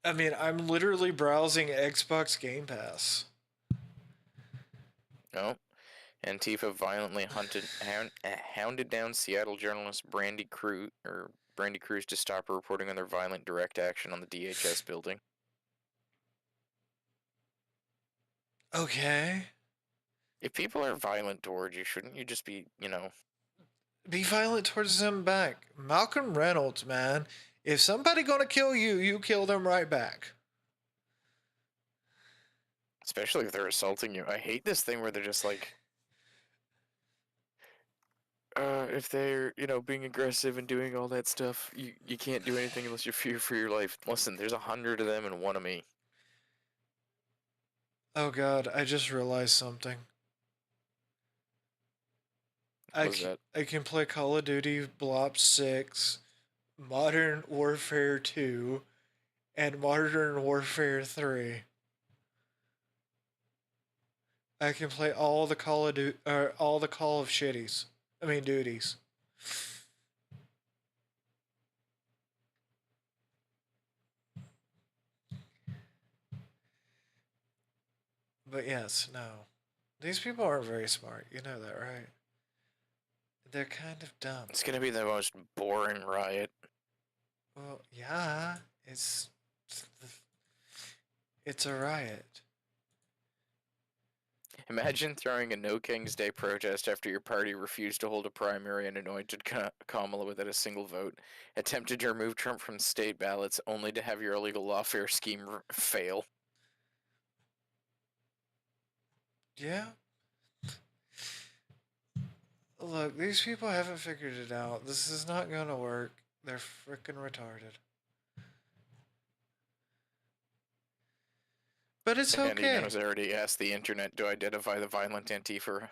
I mean, I'm literally browsing Xbox Game Pass. No. Antifa violently hounded down Seattle journalist Brandy Cruz to stop her reporting on their violent direct action on the DHS building. Okay. If people are violent towards you, shouldn't you just be, Be violent towards them back. Malcolm Reynolds, man. If somebody gonna kill you, you kill them right back. especially if they're assaulting you. I hate this thing where they're just like, if they're, being aggressive and doing all that stuff, you can't do anything unless you fear for your life. Listen, there's 100 of them and one of me. Oh god, I just realized something. What's that? I can play Call of Duty Black 6, Modern Warfare 2, and Modern Warfare 3. I can play all the Call of Shitties. I mean duties. But yes, no. These people aren't very smart. You know that, right? They're kind of dumb. It's gonna be the most boring riot. Well, yeah, it's a riot. Imagine throwing a No King's Day protest after your party refused to hold a primary and anointed Kamala without a single vote, attempted to remove Trump from state ballots only to have your illegal lawfare scheme fail. Yeah. Look, these people haven't figured it out. This is not gonna work. They're freaking retarded. But it's And he okay. knows I already asked the internet to identify the violent Antifa.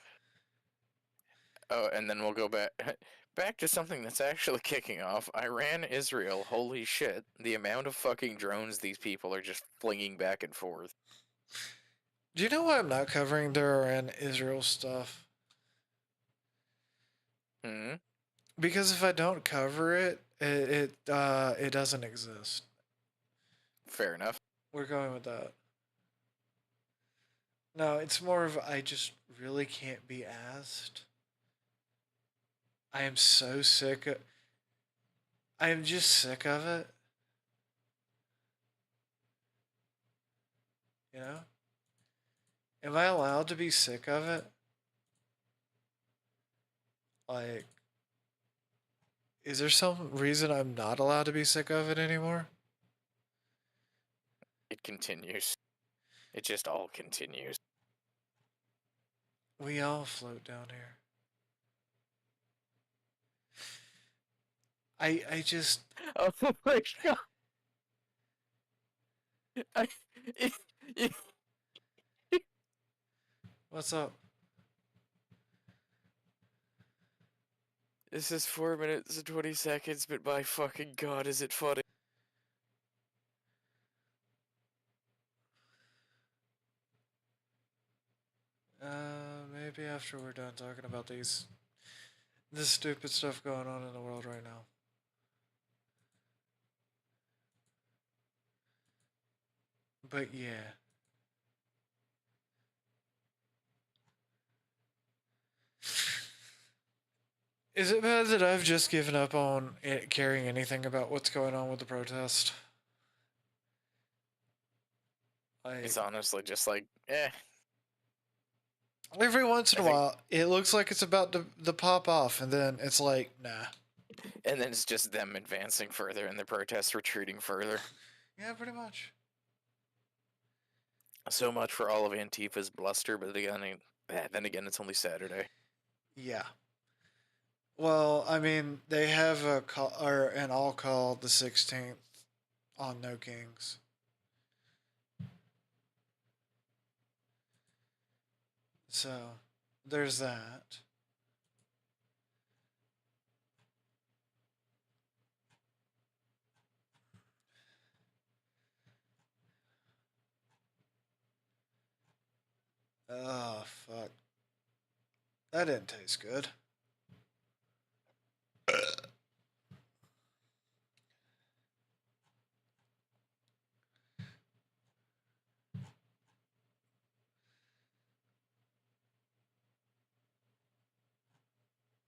Oh, and then we'll go back to something that's actually kicking off. Iran, Israel, holy shit. The amount of fucking drones these people are just flinging back and forth. Do you know why I'm not covering the Iran Israel stuff? Hmm? Because if I don't cover it, it doesn't exist. Fair enough. We're going with that. No, it's more of I just really can't be asked. I am so sick of... I am just sick of it. You know? Am I allowed to be sick of it? Like, is there some reason I'm not allowed to be sick of it anymore? It continues. It just all continues. We all float down here. I just... Oh my god. What's up? This is 4 minutes and 20 seconds, but my fucking god, is it funny. Maybe after we're done talking about this stupid stuff going on in the world right now. But yeah. Is it bad that I've just given up on caring anything about what's going on with the protest? It's honestly just like, eh. Every once in I a think- while, it looks like it's about to pop off, and then it's like, nah. And then it's just them advancing further and the protests retreating further. Yeah, pretty much. So much for all of Antifa's bluster, but then again, it's only Saturday. Yeah. Well, I mean, they have a call or an all call the 16th on No Kings. So, there's that. Oh, fuck. That didn't taste good.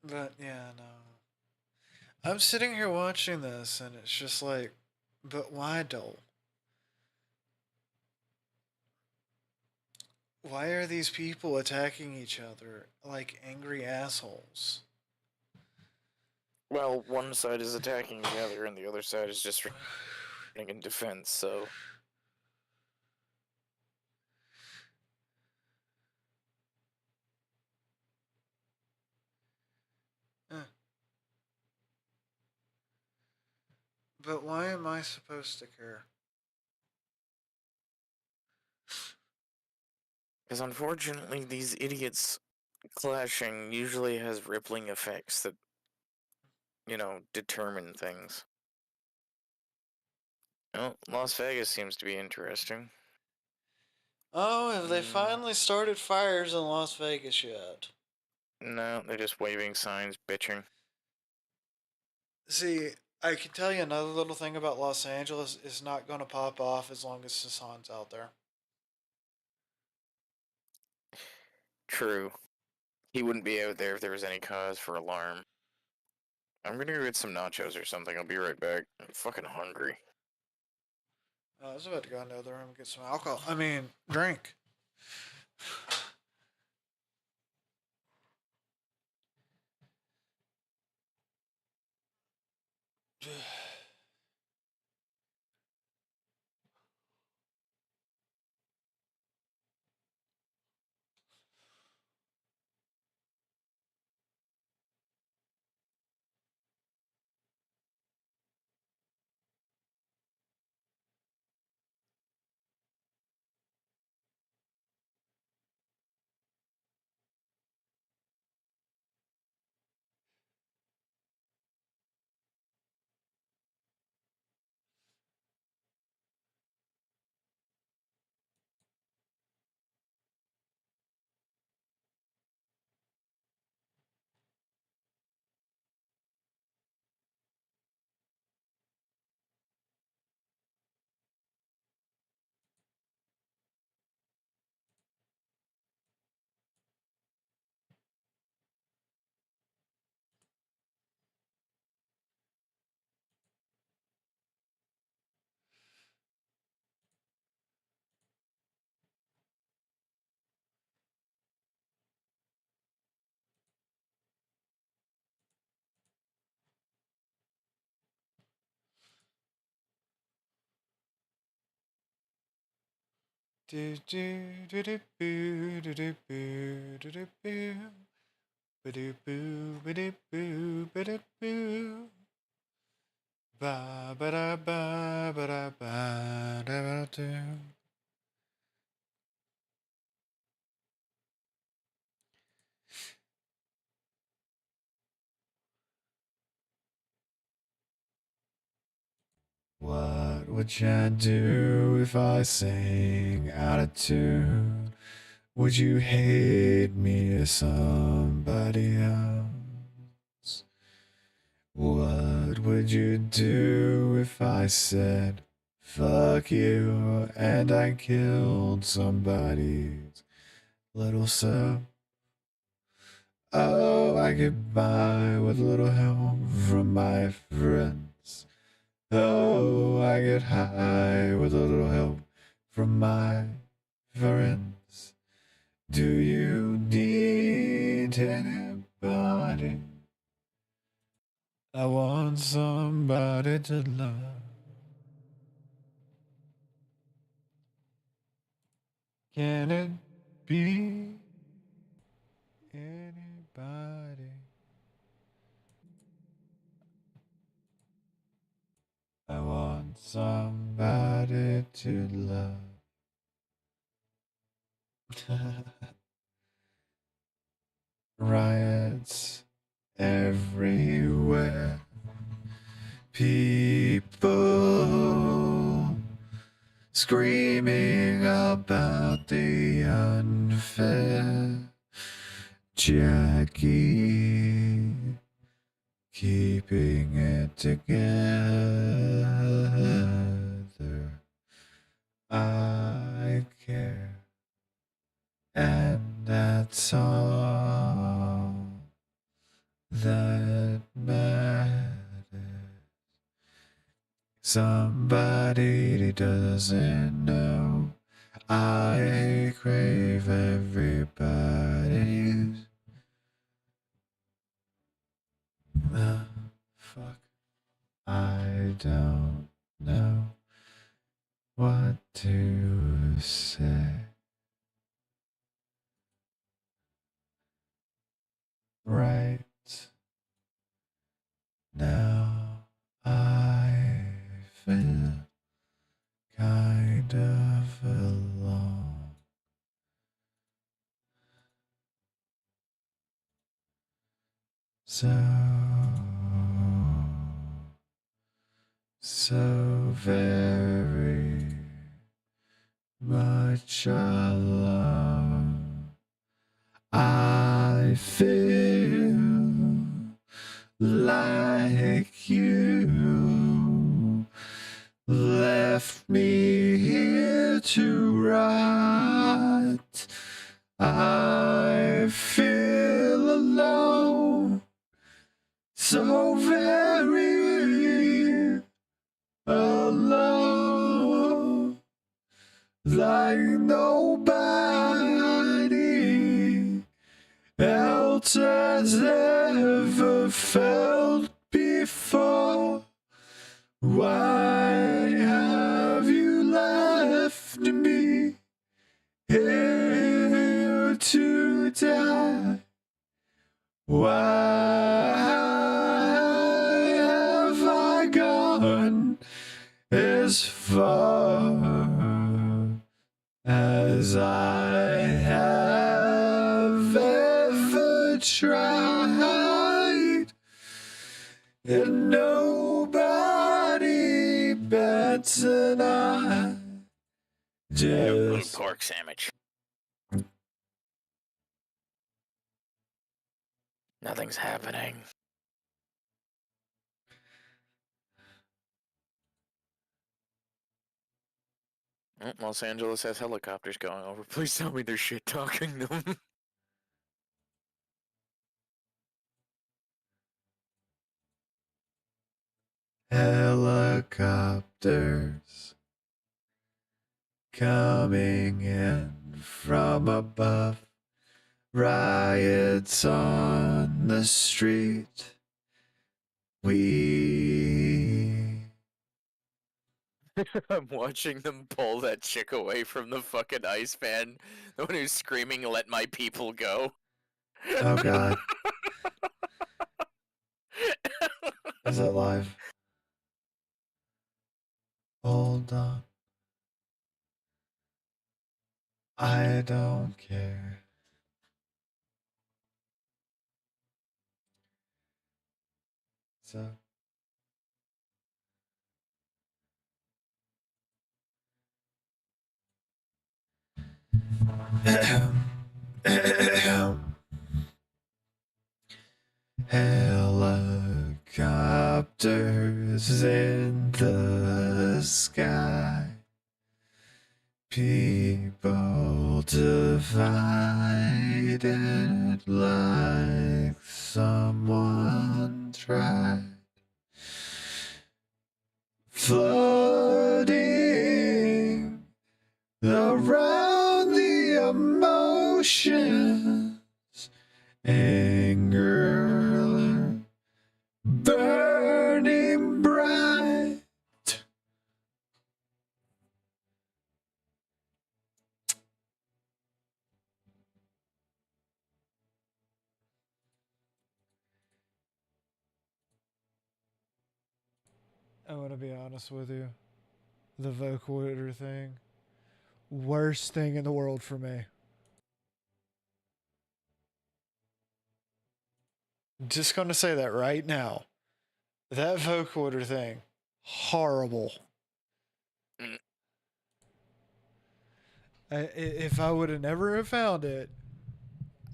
But yeah, no. I'm sitting here watching this, and it's just like, but why, Dole? Why are these people attacking each other like angry assholes? Well, one side is attacking the other, and the other side is just running in defense, so... But why am I supposed to care? Because unfortunately, these idiots clashing usually has rippling effects that, determine things. Well, Las Vegas seems to be interesting. Oh, have they finally started fires in Las Vegas yet? No, they're just waving signs, bitching. See, I can tell you another little thing about Los Angeles is not going to pop off as long as Hassan's out there. True. He wouldn't be out there if there was any cause for alarm. I'm gonna go get some nachos or something. I'll be right back. I'm fucking hungry. I was about to go into the other room and get some alcohol. I mean, drink. Do do do do boo do do boo do do boo ba do boo ba do boo ba do boo ba ba da ba ba da ba da ba do. What would you do if I sang out of tune? Would you hate me as somebody else? What would you do if I said, fuck you, and I killed somebody's little self? Oh, I get by with little help from my friends. Oh, I get high with a little help from my friends. Do you need anybody? I want somebody to love. Can it be anybody? I want somebody to love. Riots everywhere. People screaming about the unfair. Jackie keeping it together. I care, and that's all that matters. Somebody doesn't know. I crave everybody's. Fuck. I don't know what to say. Right now, I feel kind of alone. So very much alone. I feel like you left me here to rot. I feel alone, so very alone, like nobody else has ever felt before. Why have you left me here to die? Why have I gone as far as I have ever tried? And nobody bats an eye. Little Just pork sandwich. Nothing's happening. Oh, Los Angeles has helicopters going over. Please tell me they're shit talking them. helicopters coming in from above. Riots on the street. I'm watching them pull that chick away from the fucking ice fan. The one who's screaming, "Let my people go." Oh god. Is it live? Hold on. I don't care. So. Helicopters in the sky. People divided like someone tried. Flooding I'm gonna be honest with you. The vocoder thing, worst thing in the world for me. Just gonna say that right now. That vocoder thing, horrible. Mm. If I would have never have found it,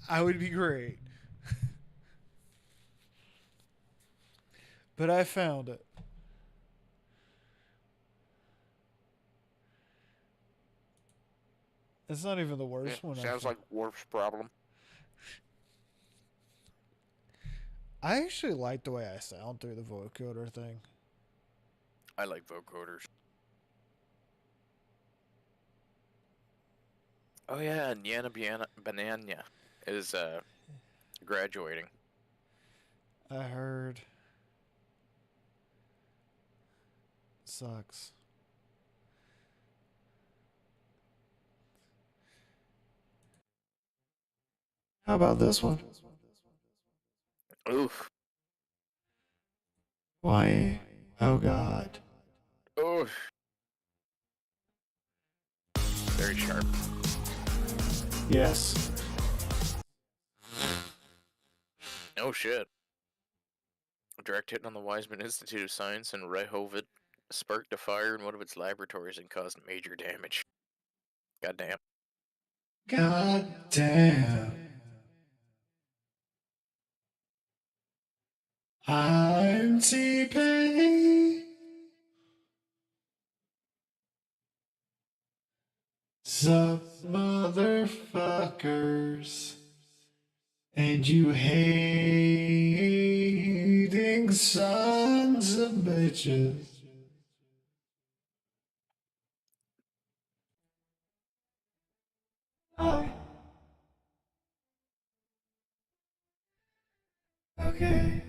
I would be great. But I found it. It's not even the Yeah, worst one. sounds like Worf's problem. I actually like the way I sound through the vocoder thing. I like vocoders. Oh yeah, Nyah Banana is graduating. I heard. Sucks. How about this one? Oof. Why? Oh God. Oof. Very sharp. Yes. Oh shit. A direct hit on the Weizmann Institute of Science in Rehovot sparked a fire in one of its laboratories and caused major damage. Goddamn. God damn. I'm T-Pain. Sup, motherfuckers. And you hating sons of bitches. Hi. Okay.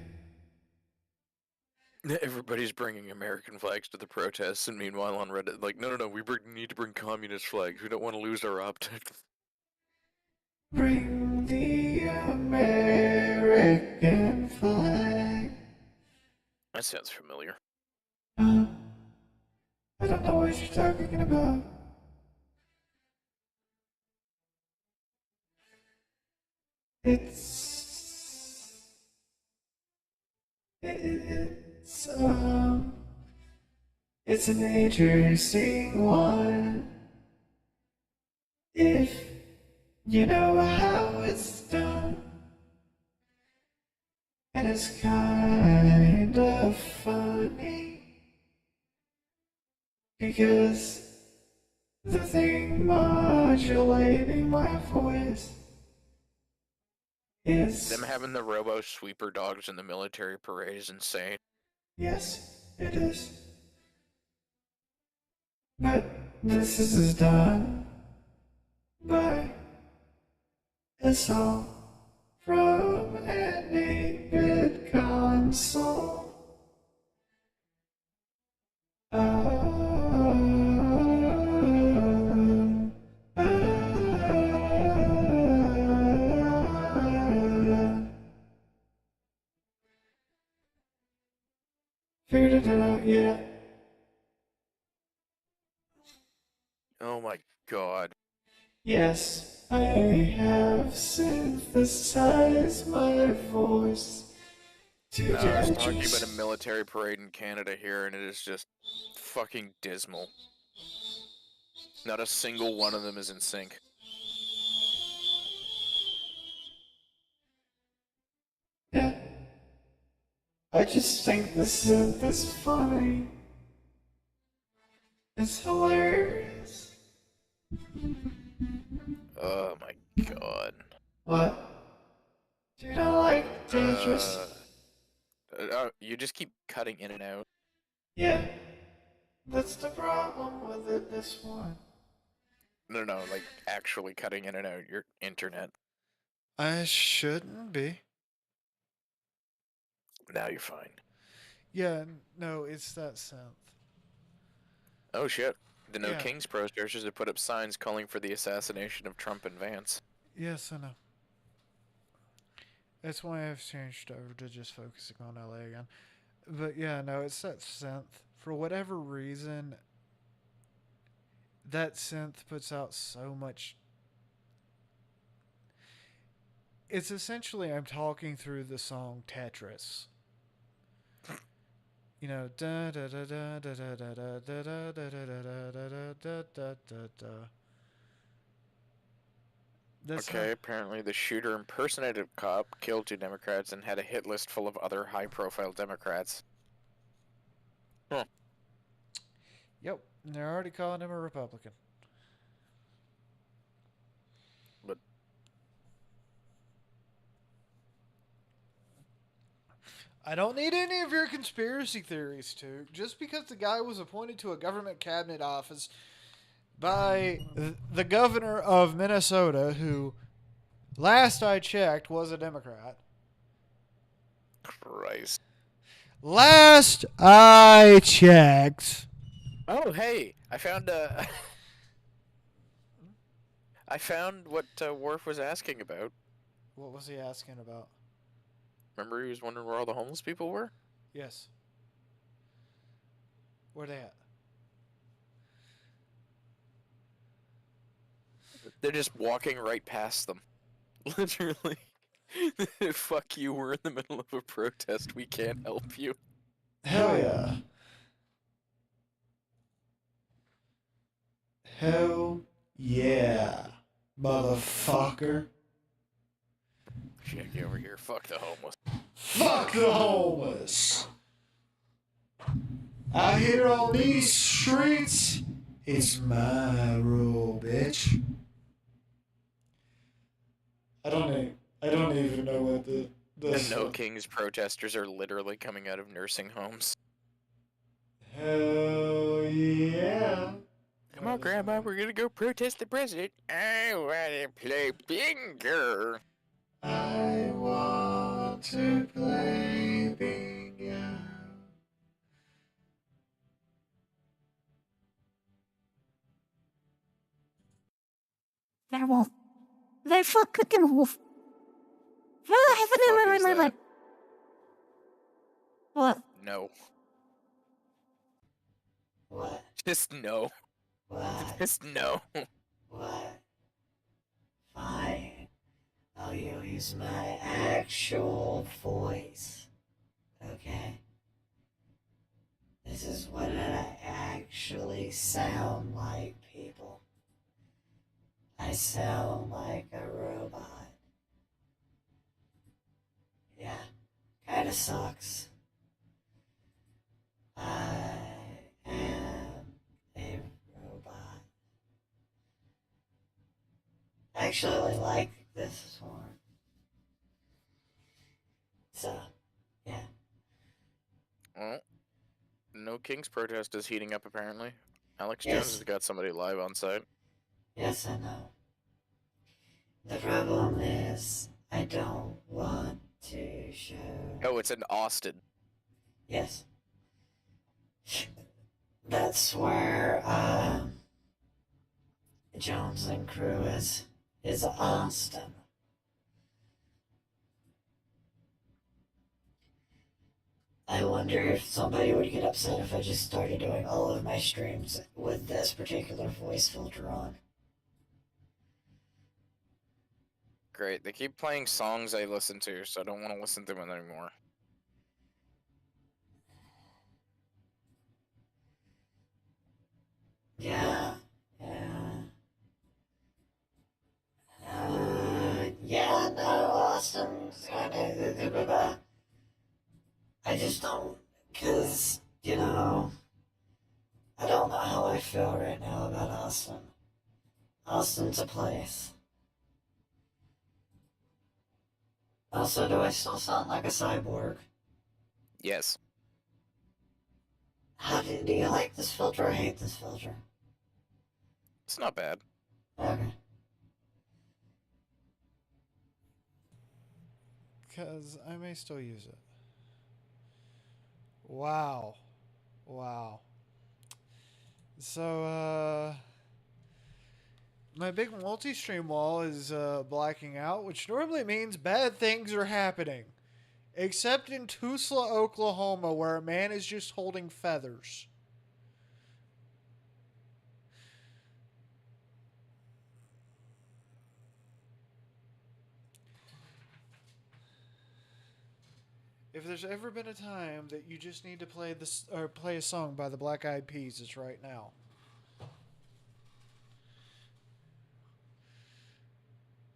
Everybody's bringing American flags to the protests, and meanwhile on Reddit, like, no, we need to bring communist flags. We don't want to lose our optics. Bring the American flag. That sounds familiar. I don't know what you're talking about. It's it's um it's an interesting one. If you know how it's done. And it's kind of funny because the thing modulating my voice is. Them having the robo sweeper dogs in the military parade is insane. Yes, it is. But this is done by a song from an 8-bit console. Figured it out yet. Oh my god. Yes, I have synthesized my voice to I was talking digest. about a military parade in Canada here, and it is just fucking dismal. Not a single one of them is in sync. Yeah. I just think the synth is funny. It's hilarious. Oh my god. What? Dude, I like dangerous. You just keep cutting in and out. Yeah. That's the problem with it, this one. No, like actually cutting in and out your internet. I shouldn't be. Now you're fine. Yeah, no, it's that synth. Oh shit. The No Yeah. Kings protesters have put up signs calling for the assassination of Trump and Vance. Yes, I know. That's why I've changed over to just focusing on LA again. But yeah, no, it's that synth for whatever reason, that synth puts out so much. It's essentially I'm talking through the song Tetris. You know, da da da da da da da da da da da da da da da da da. That's Okay, apparently the shooter impersonated a cop, killed 2 Democrats, and had a hit list full of other high-profile Democrats. Huh. Yep, and they're already calling him a Republican. But I don't need any of your conspiracy theories, too. Just because the guy was appointed to a government cabinet office by the governor of Minnesota, who, last I checked, was a Democrat. Christ. Last I checked. Oh, hey! I found I found what Worf was asking about. What was he asking about? Remember he was wondering where all the homeless people were? Yes. Where they at? They're just walking right past them. Literally. Fuck you, we're in the middle of a protest, we can't help you. Hell yeah. Hell yeah, motherfucker. Shaggy over here, fuck the homeless. Fuck the homeless. Out here on these streets, it's my rule, bitch. I don't even know what the No Kings protesters are literally coming out of nursing homes. Hell yeah. Come on, Grandma, we're gonna go protest the president. I wanna play bingo. I want to play bingo. Werewolf. They fucking wolf. Fuck is that? What? No. What? Just no. What? Just no. What? Fine. I'll use my actual voice. Okay? This is what I actually sound like, people. I sound like a robot. Yeah, kinda sucks. I am a robot. I actually like this one. So, yeah. Well, No Kings protest is heating up apparently. Alex Yes. Jones has got somebody live on site. Yes, I know. The problem is, I don't want to show. Oh, it's in Austin. Yes. That's where, Jones and crew is Austin. I wonder if somebody would get upset if I just started doing all of my streams with this particular voice filter on. Great. They keep playing songs I listen to, so I don't want to listen to them anymore. Yeah. Yeah, no, Austin's kind of. I just don't, because, I don't know how I feel right now about Austin. Austin's a place. Also, do I still sound like a cyborg? Yes. Do you like this filter or hate this filter? It's not bad. Okay. Because I may still use it. Wow. So, my big multi-stream wall is blacking out, which normally means bad things are happening. Except in Tulsa, Oklahoma, where a man is just holding feathers. If there's ever been a time that you just need to play this or play a song by the Black Eyed Peas, it's right now.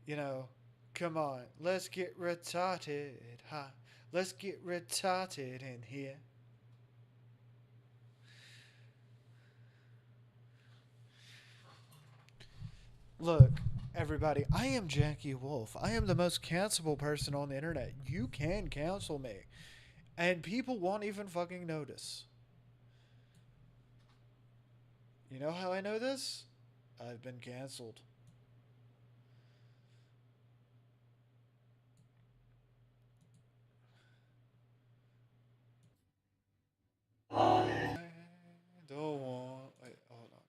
You know, come on, let's get retarded, huh? Let's get retarded in here. Look, everybody, I am Jackie Wolf. I am the most cancelable person on the internet. You can cancel me, and people won't even fucking notice. You know how I know this? I've been canceled. I I don't want. Wait, hold on.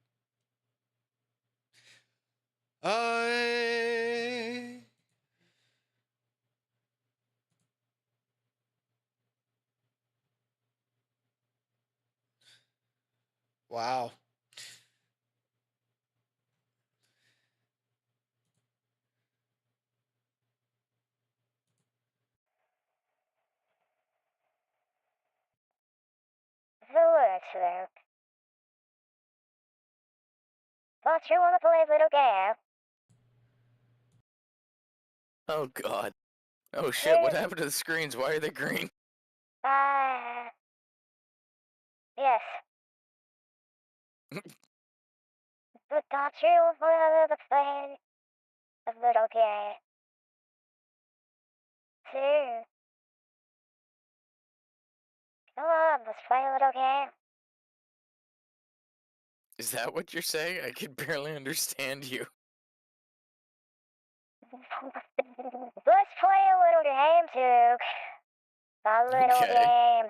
I. Wow. Hello, Luke. Don't you want to play a little game? Oh god. Oh shit, what happened to the screens? Why are they green? Yes. But don't you want to play a little game? Too. Come on, let's play a little game. Is that what you're saying? I can barely understand you. Let's play a little game, Duke. A little Okay. game.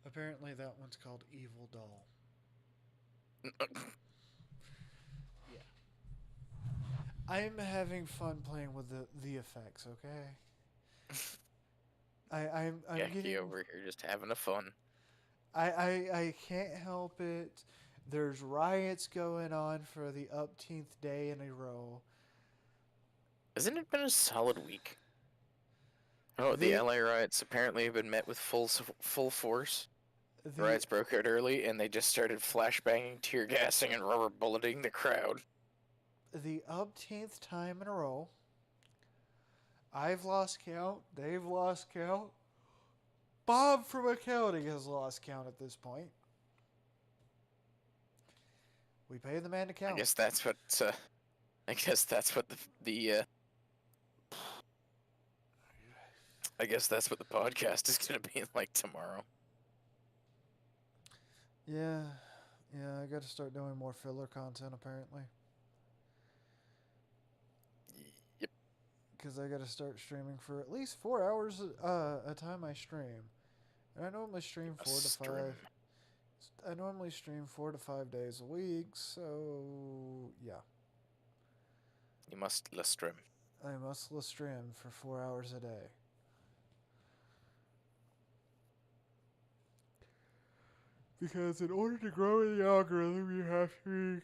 Apparently, that one's called Evil Doll. I'm having fun playing with the effects. Okay. I'm Jackie getting. over here just having a fun. I can't help it. There's riots going on for the upteenth day in a row. Hasn't it been a solid week? Oh, the LA riots apparently have been met with full force. The riots broke out early, and they just started flashbanging, tear gassing, and rubber bulleting the crowd. The upteenth time in a row. I've lost count. They've lost count. Bob from accounting has lost count at this point. We pay the man to count. I guess that's what. I guess that's what I guess that's what the podcast is gonna be like tomorrow. Yeah, I got to start doing more filler content apparently. Yep. Because I got to start streaming for at least 4 hours a time I stream, and I normally stream 4 to 5. I normally stream 4 to 5 days a week, so yeah. You must stream. I must stream for 4 hours a day. Because in order to grow in the algorithm, you have to be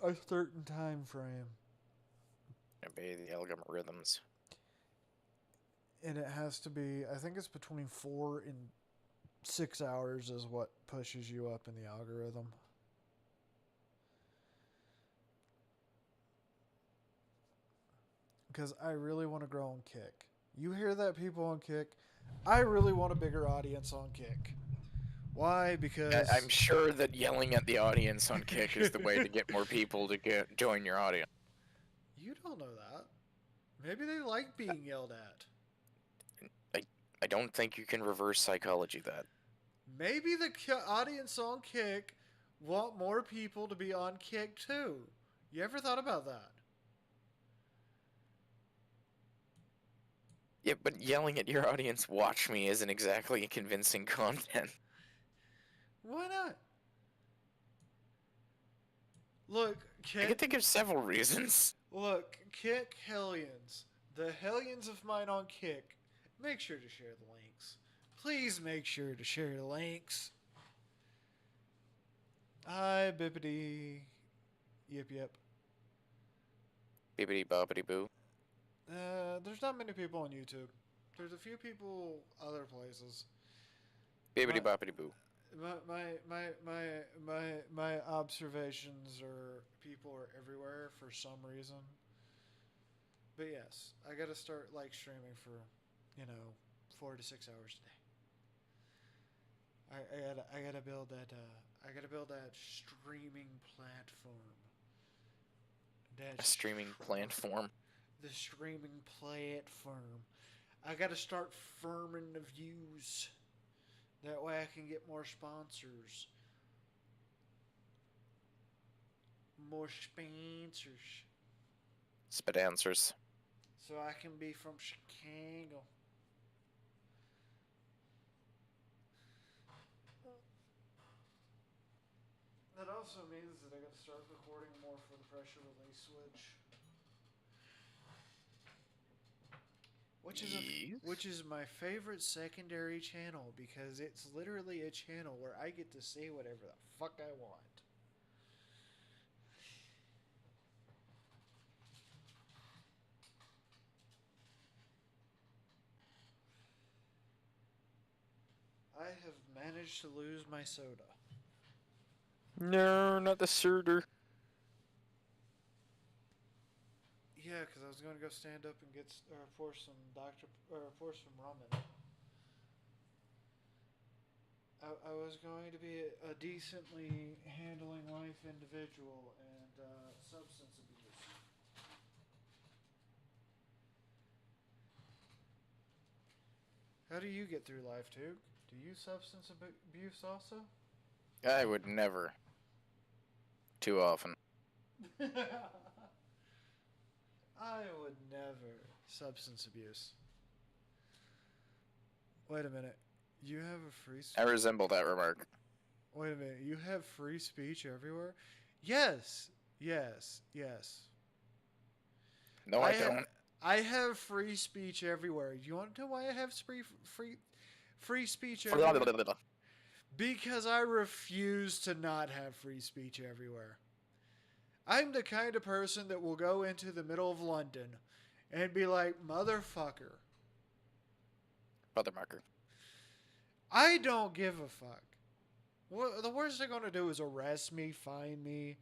a certain time frame. Obey the algorithms. And it has to be, I think it's between 4 and 6 hours is what pushes you up in the algorithm. Because I really want to grow on Kick. You hear that, people on Kick? I really want a bigger audience on Kick. Why? Because I'm sure that yelling at the audience on Kick is the way to get more people to join your audience. You don't know that. Maybe they like being yelled at. I don't think you can reverse psychology that. Maybe the audience on Kick want more people to be on Kick too. You ever thought about that? Yeah, but yelling at your audience, watch me, isn't exactly convincing content. Why not? Look, Kick. I can think of several reasons. Look, Kick Hellions. The Hellions of mine on Kick. Make sure to share the links. Please make sure to share the links. Hi, Bippity. Yip. Bibbidi bobbidi boo. There's not many people on YouTube. There's a few people other places. Bibbidi My bobbidi boo. my observations are people are everywhere for some reason. But yes, I gotta start like streaming for, 4 to 6 hours a day. I gotta build that streaming platform. A streaming platform. The streaming platform. I gotta start firming the views. That way I can get more sponsors. More sponsors. Spit answers. So I can be from Chicago. That also means that I gotta start recording more for the pressure release switch. Which is my favorite secondary channel because it's literally a channel where I get to say whatever the fuck I want. I have managed to lose my soda. No, not the surder. Yeah, because I was going to go stand up and pour some ramen. I was going to be a decently handling life individual and substance abuse. How do you get through life, too? Do you substance abuse also? I would never. Too often. I would never substance abuse. Wait a minute. You have a free I resemble that remark. Wait a minute. You have free speech everywhere? Yes. Yes. Yes. No, I don't. I have free speech everywhere. You want to know why I have free speech everywhere? Because I refuse to not have free speech everywhere. I'm the kind of person that will go into the middle of London and be like, motherfucker. Mothermarker. I don't give a fuck. The worst they're going to do is arrest me, fine me,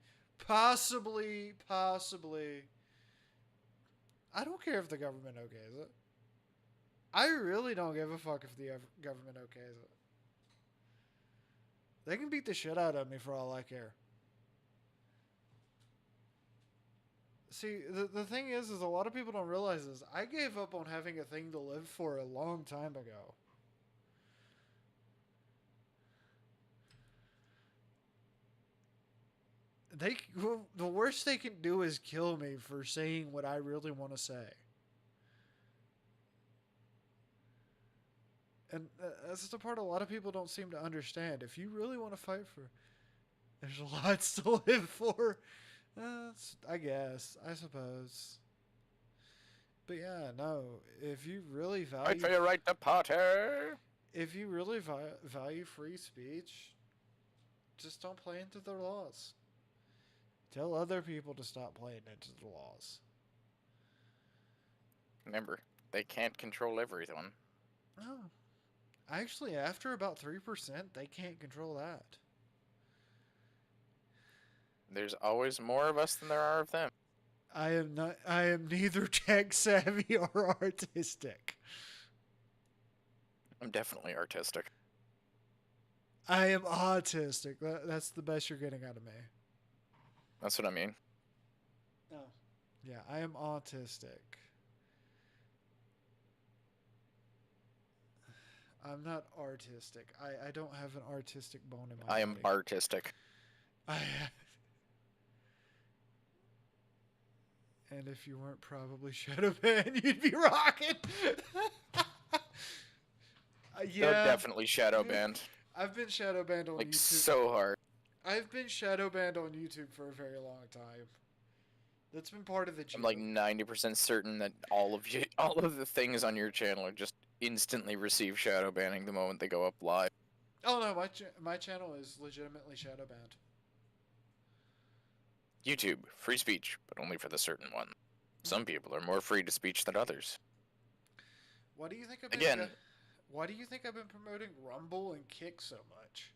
possibly. I don't care if the government okays it. I really don't give a fuck if the government okays it. They can beat the shit out of me for all I care. See, the thing is a lot of people don't realize this. I gave up on having a thing to live for a long time ago. The worst they can do is kill me for saying what I really want to say. And that's the part a lot of people don't seem to understand. If you really want to fight for... There's lots to live for. I guess. I suppose. But yeah, no. If you really value... Fight for your right to party! If you really value free speech, just don't play into their laws. Tell other people to stop playing into the laws. Remember, they can't control everyone. No. Actually, after about 3%, they can't control that. There's always more of us than there are of them. I am neither tech savvy or artistic. I'm definitely artistic. I am autistic. That's the best you're getting out of me. That's what I mean. Oh. Yeah, I am autistic. I'm not artistic. I don't have an artistic bone in my body. I am artistic. And if you weren't probably Shadowban, you'd be rocking. They're definitely shadow banned. I've been shadow banned on like YouTube. so hard. I've been shadow banned on YouTube for a very long time. That's been part of the joke. I'm like 90% certain that all of the things on your channel are just instantly receive shadow banning the moment they go up live. Oh no, my channel is legitimately shadow banned. YouTube, free speech, but only for the certain one. Some people are more free to speech than others. Why do you think I've been Again, why do you think I've been promoting Rumble and Kick so much?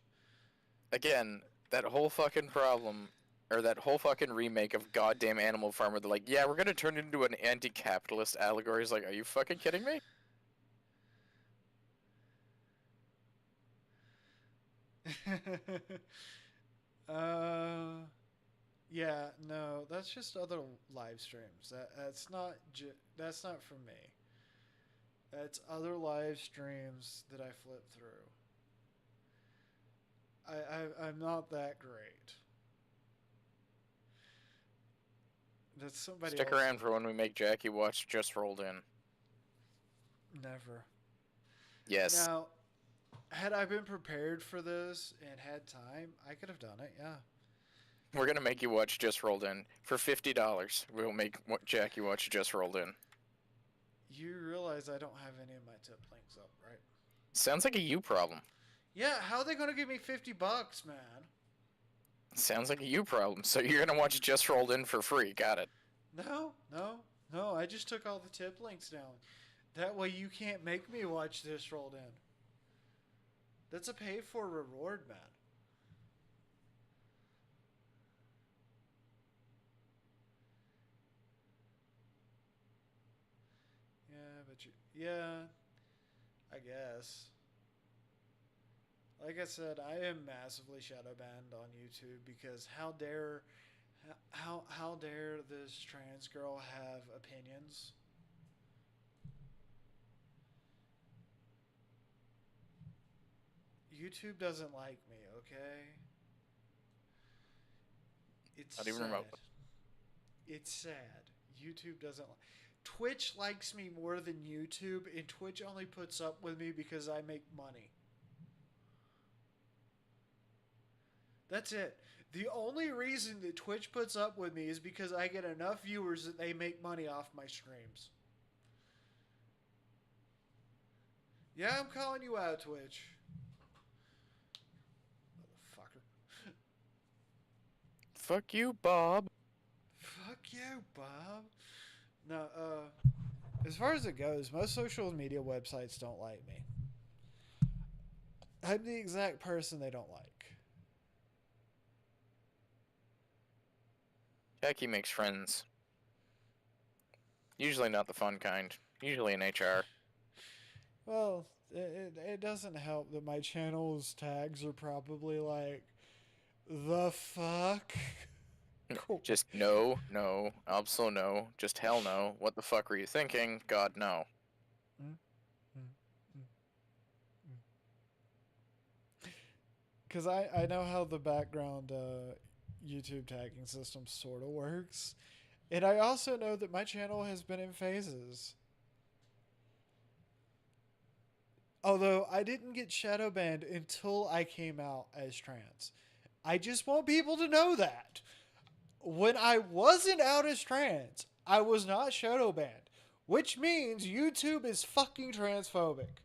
that whole fucking problem, or that whole fucking remake of goddamn Animal Farm, where they're like, yeah, we're gonna turn it into an anti-capitalist allegory. It's like, are you fucking kidding me? Yeah, no, that's just other live streams. That's not for me. That's other live streams that I flip through. I'm not that great. That's somebody Stick else. around for when we make Jackie watch Just Rolled In. Never. Yes. Now, had I been prepared for this and had time, I could have done it. Yeah. We're gonna make you watch Just Rolled In. For $50, we'll make Jackie watch Just Rolled In. You realize I don't have any of my tip links up, right? Sounds like a you problem. Yeah, how are they gonna give me $50, man? Sounds like a you problem. So you're gonna watch Just Rolled In for free. Got it. No. I just took all the tip links down. That way you can't make me watch this rolled in. That's a pay for reward, man. Yeah, I guess. Like I said, I am massively shadow banned on YouTube because how dare this trans girl have opinions? YouTube doesn't like me, okay? It's Not even sad. remotely. It's sad. YouTube doesn't like. Twitch likes me more than YouTube, and Twitch only puts up with me because I make money. That's it. The only reason that Twitch puts up with me is because I get enough viewers that they make money off my streams. Yeah, I'm calling you out, Twitch. Motherfucker. Fuck you, Bob. Fuck you, Bob. No, as far as it goes, most social media websites don't like me. I'm the exact person they don't like. Jackie makes friends. Usually not the fun kind. Usually in HR. Well, it doesn't help that my channel's tags are probably like, the fuck? Cool. Just no, absolute no, just hell no. What the fuck were you thinking? God, no. Because I know how the background YouTube tagging system sort of works. And I also know that my channel has been in phases. Although I didn't get shadow banned until I came out as trans. I just want people to know that. When I wasn't out as trans, I was not shadow banned. Which means YouTube is fucking transphobic.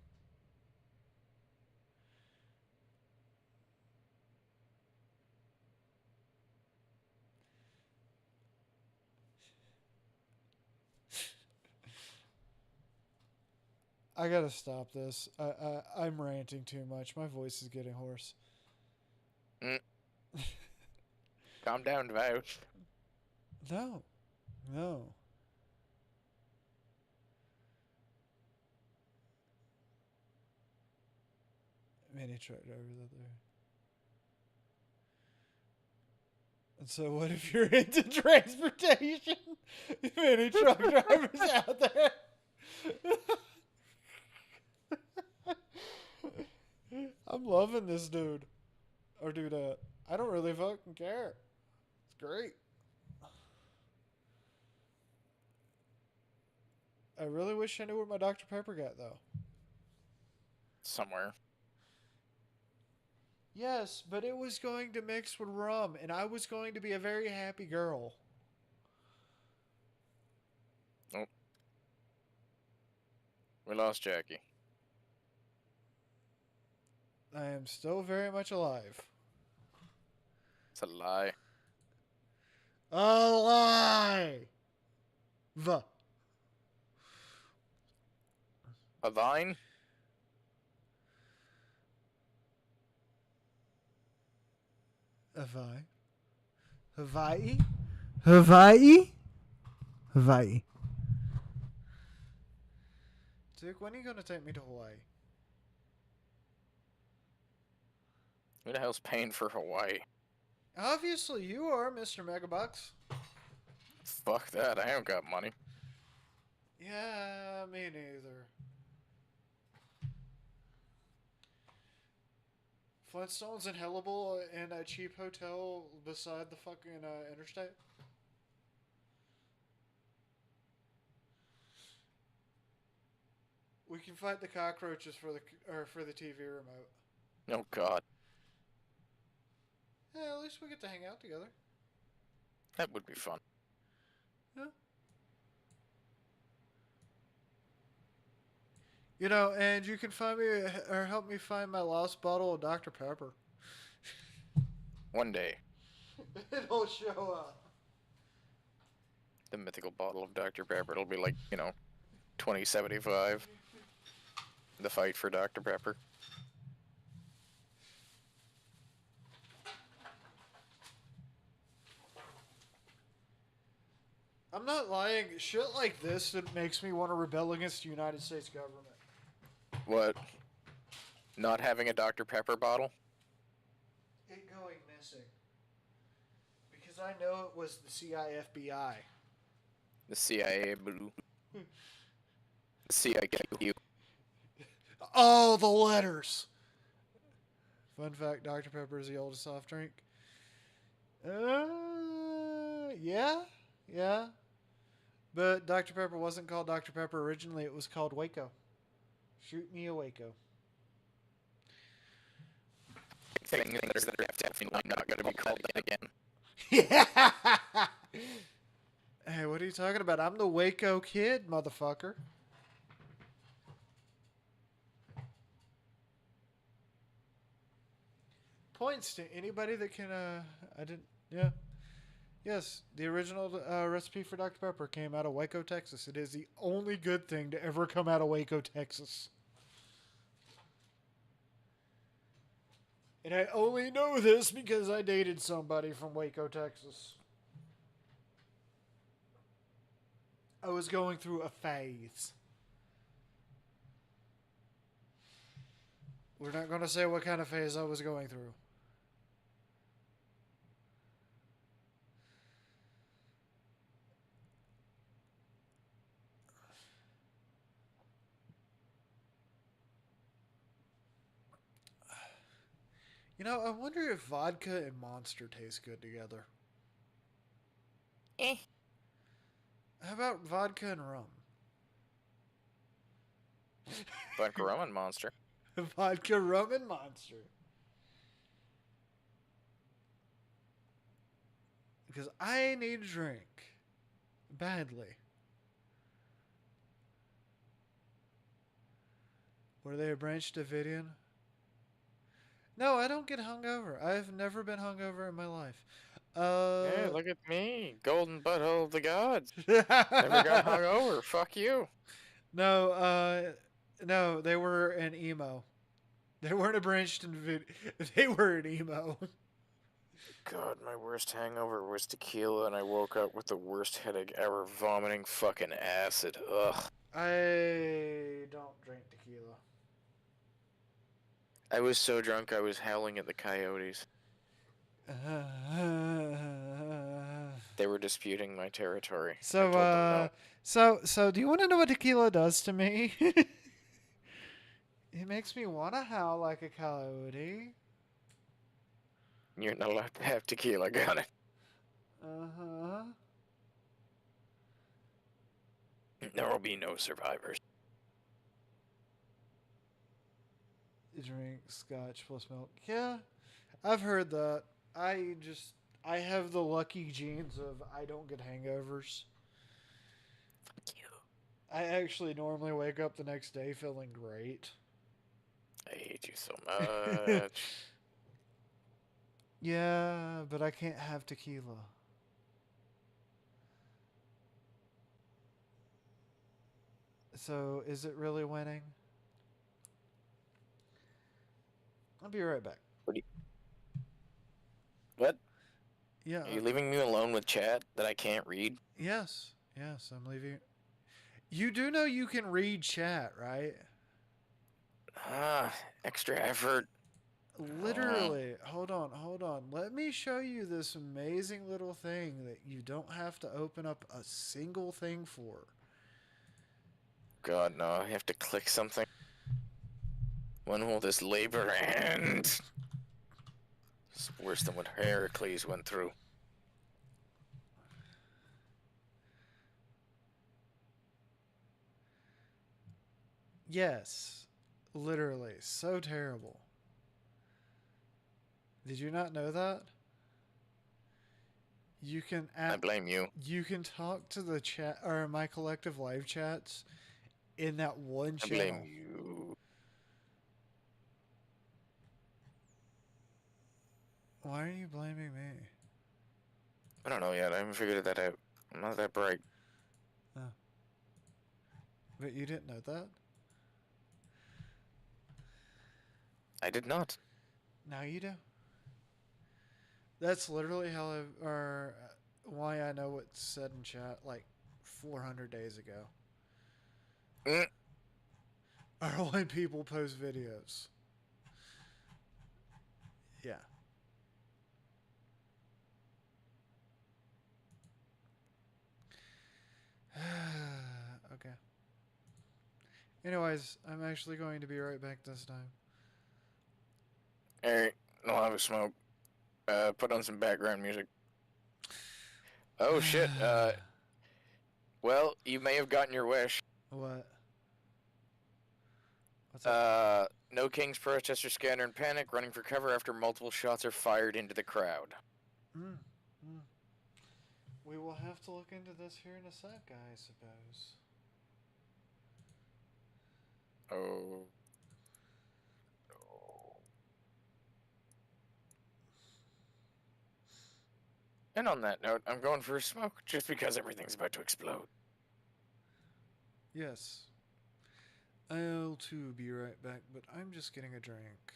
I gotta stop this. I'm ranting too much. My voice is getting hoarse. Calm down, Devout. No. Mini truck drivers out there. And so what if you're into transportation? Many truck drivers out there. I'm loving this dude. Or dudette. I don't really fucking care. It's great. I really wish I knew where my Dr. Pepper got, though. Somewhere. Yes, but it was going to mix with rum, and I was going to be a very happy girl. Oh. We lost Jackie. I am still very much alive. It's a lie. A lie! Va. A vine? Hawaii. Hawaii? Hawaii? Hawaii. Dick, when are you gonna take me to Hawaii? Who the hell's paying for Hawaii? Obviously, you are, Mr. Megabucks. Fuck that, I don't got money. Yeah, me neither. Flintstones and Hellable in a cheap hotel beside the fucking interstate. We can fight the cockroaches for the TV remote. Oh god, Yeah, at least we get to hang out together. that would be fun. Yeah. You know, and you can find me or help me find my lost bottle of Dr. Pepper. One day, It'll show up. the mythical bottle of Dr. Pepper, it'll be like, 2075. The fight for Dr. Pepper. I'm not lying. Shit like this that makes me want to rebel against the United States government. What? Not having a Dr. Pepper bottle? It going missing. Because I know it was the CIFBI. The CIA blue. The CIQ. Oh, the letters. Fun fact, Dr. Pepper is the oldest soft drink. Yeah. But Dr. Pepper wasn't called Dr. Pepper originally. It was called Waco. Shoot me a Waco. Things that are definitely not going to be called that again. Yeah. Hey, what are you talking about? I'm the Waco kid, motherfucker. Points to anybody that can, yeah. Yes, the original recipe for Dr. Pepper came out of Waco, Texas. It is the only good thing to ever come out of Waco, Texas. And I only know this because I dated somebody from Waco, Texas. I was going through a phase. We're not going to say what kind of phase I was going through. You know, I wonder if vodka and Monster taste good together. Eh. How about vodka and rum? Vodka rum and Monster. Vodka, rum, and Monster. Because I need a drink. Badly. Were they a Branch Davidian? No, I don't get hungover. I've never been hungover in my life. Hey, look at me. Golden butthole of the gods. Never got hungover. Fuck you. No, they were an emo. They weren't a Branch Davidian. They were an emo. God, my worst hangover was tequila, and I woke up with the worst headache ever, vomiting fucking acid. Ugh. I don't drink tequila. I was so drunk I was howling at the coyotes. They were disputing my territory. I told them no. So do you want to know what tequila does to me? It makes me want to howl like a coyote. You're not allowed to have tequila, got it? Uh-huh. There will be no survivors. Drink scotch plus milk. Yeah, I've heard that. I have the lucky genes of I don't get hangovers. Fuck you. I actually normally wake up the next day feeling great. I hate you so much. Yeah, but I can't have tequila. So, is it really winning? I'll be right back. What? Yeah. Are you leaving me alone with chat that I can't read? Yes. Yes, I'm leaving. You do know you can read chat, right? Ah, extra effort. Literally. Hold on, hold on. Let me show you this amazing little thing that you don't have to open up a single thing for. God, no, I have to click something. When will this labor end? It's worse than what Heracles went through. Yes. Literally. So terrible. Did you not know that? You can I blame you. you can talk to the chat or my collective live chats in that one I blame channel. you. Why are you blaming me? I don't know yet. I haven't figured that out. I'm not that bright. Oh. But you didn't know that? I did not. Now you do. That's literally how or why I know what's said in chat like 400 days ago. Mm. Or when people post videos. Yeah. Okay. Anyways, I'm actually going to be right back this time. Alright, I'll have a smoke. Put on some background music. Oh shit, well, you may have gotten your wish. What? What's up? No kings, protesters scatter in panic, running for cover after multiple shots are fired into the crowd. Mm, mm. We will have to look into this here in a sec, I suppose. Oh. And on that note, I'm going for a smoke just because everything's about to explode. Yes. I'll too be right back, but I'm just getting a drink.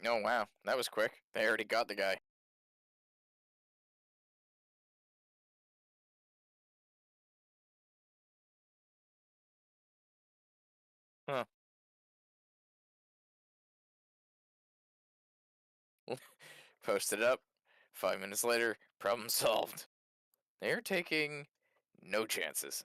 Oh wow, that was quick. They already got the guy. Huh. Posted up. 5 minutes later, problem solved. They're taking no chances.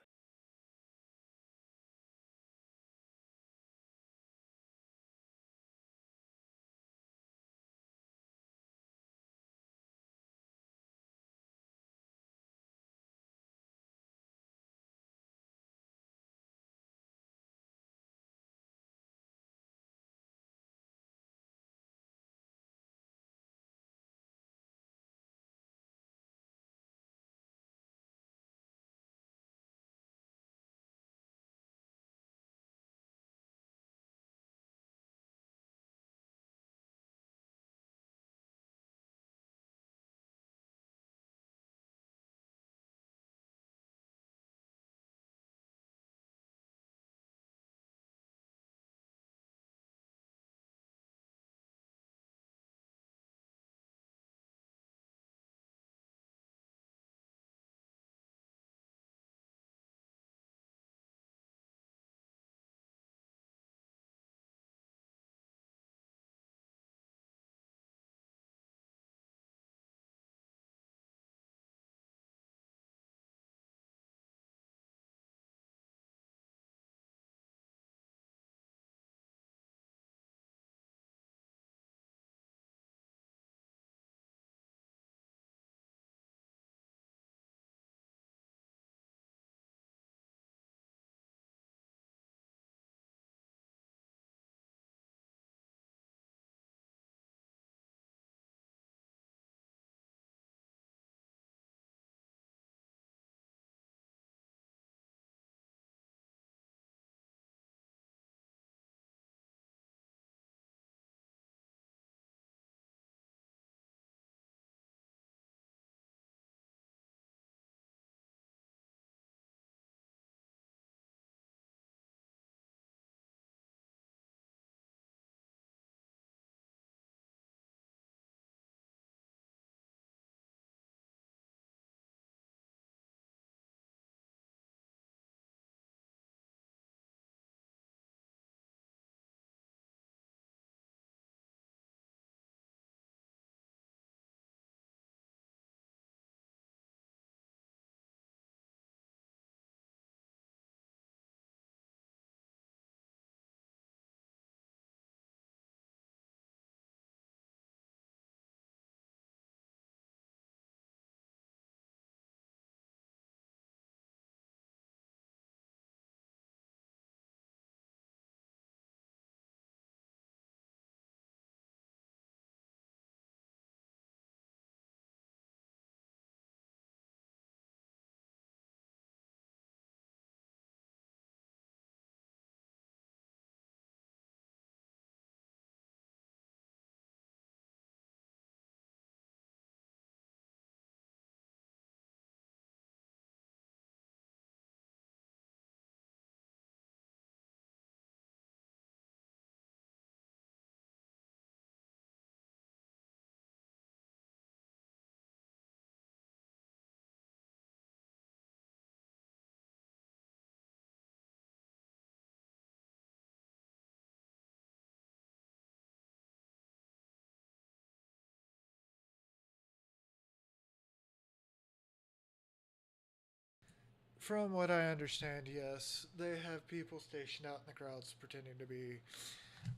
From what I understand, yes, they have people stationed out in the crowds pretending to be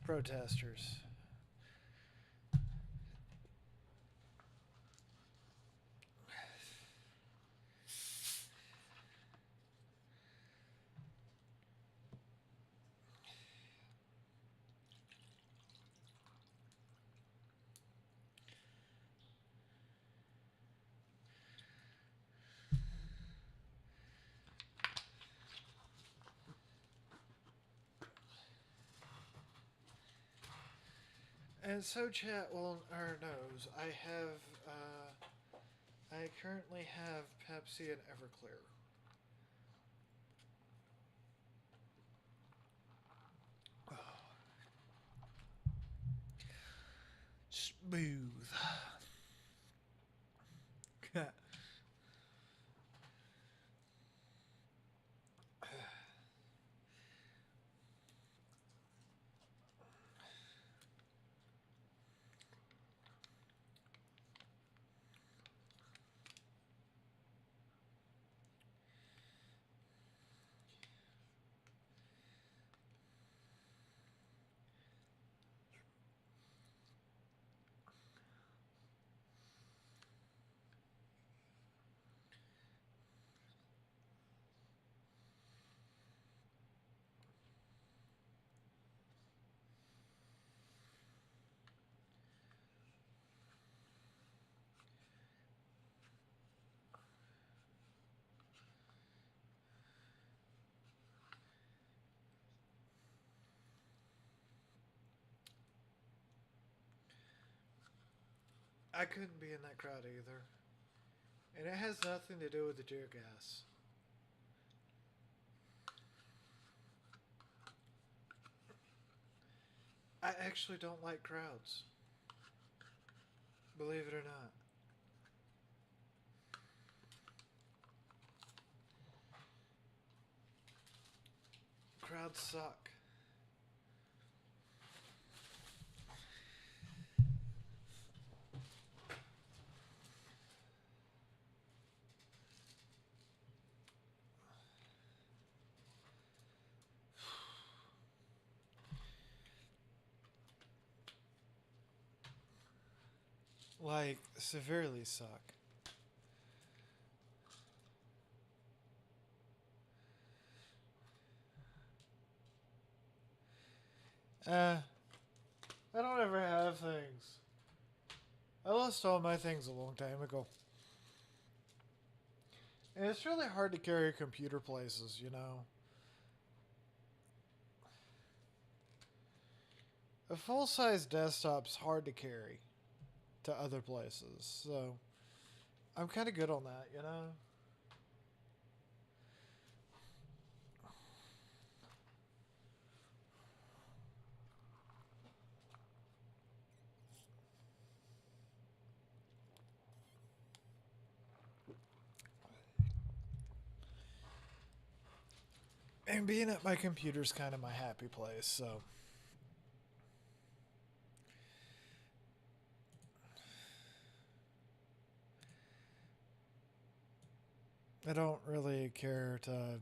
protesters. And so chat well or knows, I currently have Pepsi and Everclear. Smooth. I couldn't be in that crowd either. And it has nothing to do with the tear gas. I actually don't like crowds. Believe it or not. Crowds suck. Like, severely suck. I don't ever have things. I lost all my things a long time ago. And it's really hard to carry computer places, you know? A full-size desktop's hard to carry to other places, so I'm kind of good on that, you know? And being at my computer's kind of my happy place, so... I don't really care to...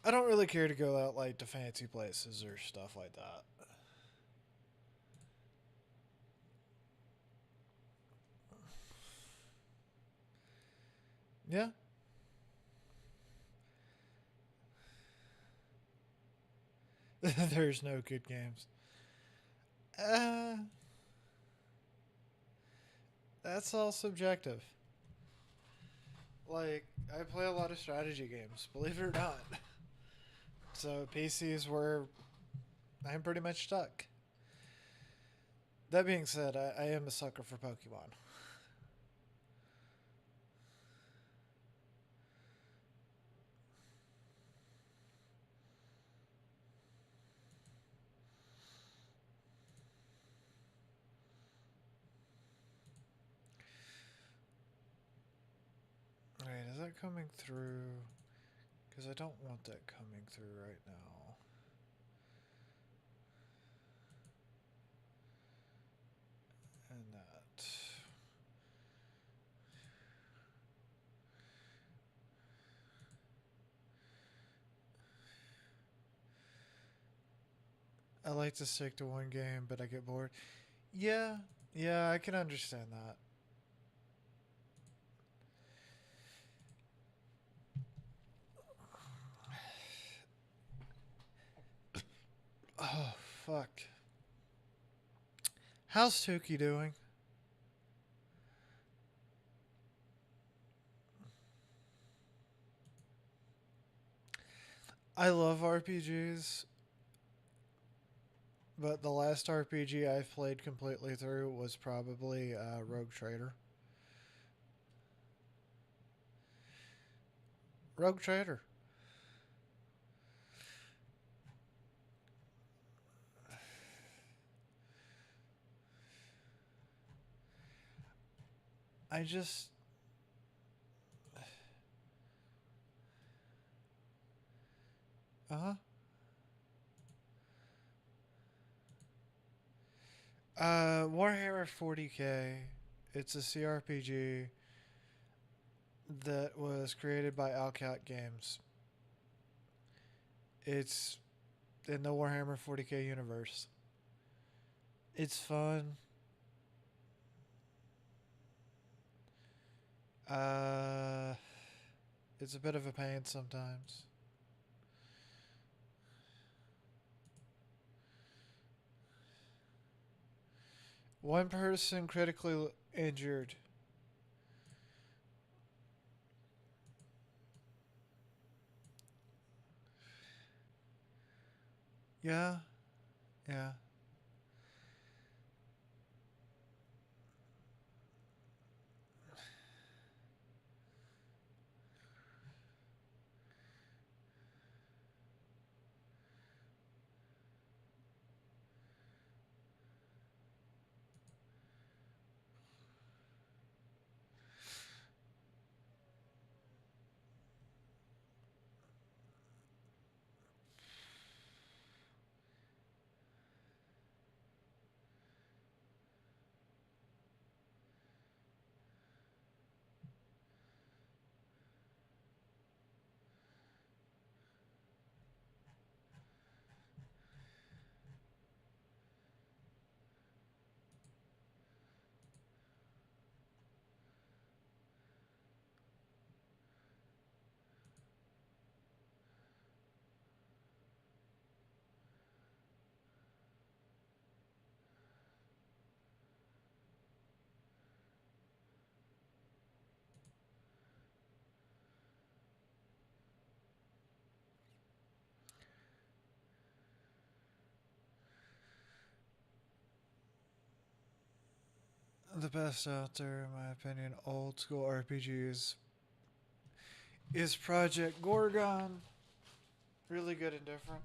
I don't really care to go out, like, to fancy places or stuff like that. Yeah. There's no good games. That's all subjective. Like, I play a lot of strategy games, believe it or not. So PC is where I'm pretty much stuck. That being said, I am a sucker for Pokemon. Alright, is that coming through? Because I don't want that coming through right now. And that. I like to stick to one game, but I get bored. Yeah, yeah, I can understand that. Oh, fuck. How's Tuki doing? I love RPGs, but the last RPG I've played completely through was probably Rogue Trader. Rogue Trader. I just. Uh huh. Warhammer 40k. It's a CRPG that was created by Alcat Games. It's in the Warhammer 40k universe. It's fun. Uh, it's a bit of a pain sometimes. One person critically injured. Yeah, yeah. The best out there, in my opinion, old school RPGs is Project Gorgon. Really good and different.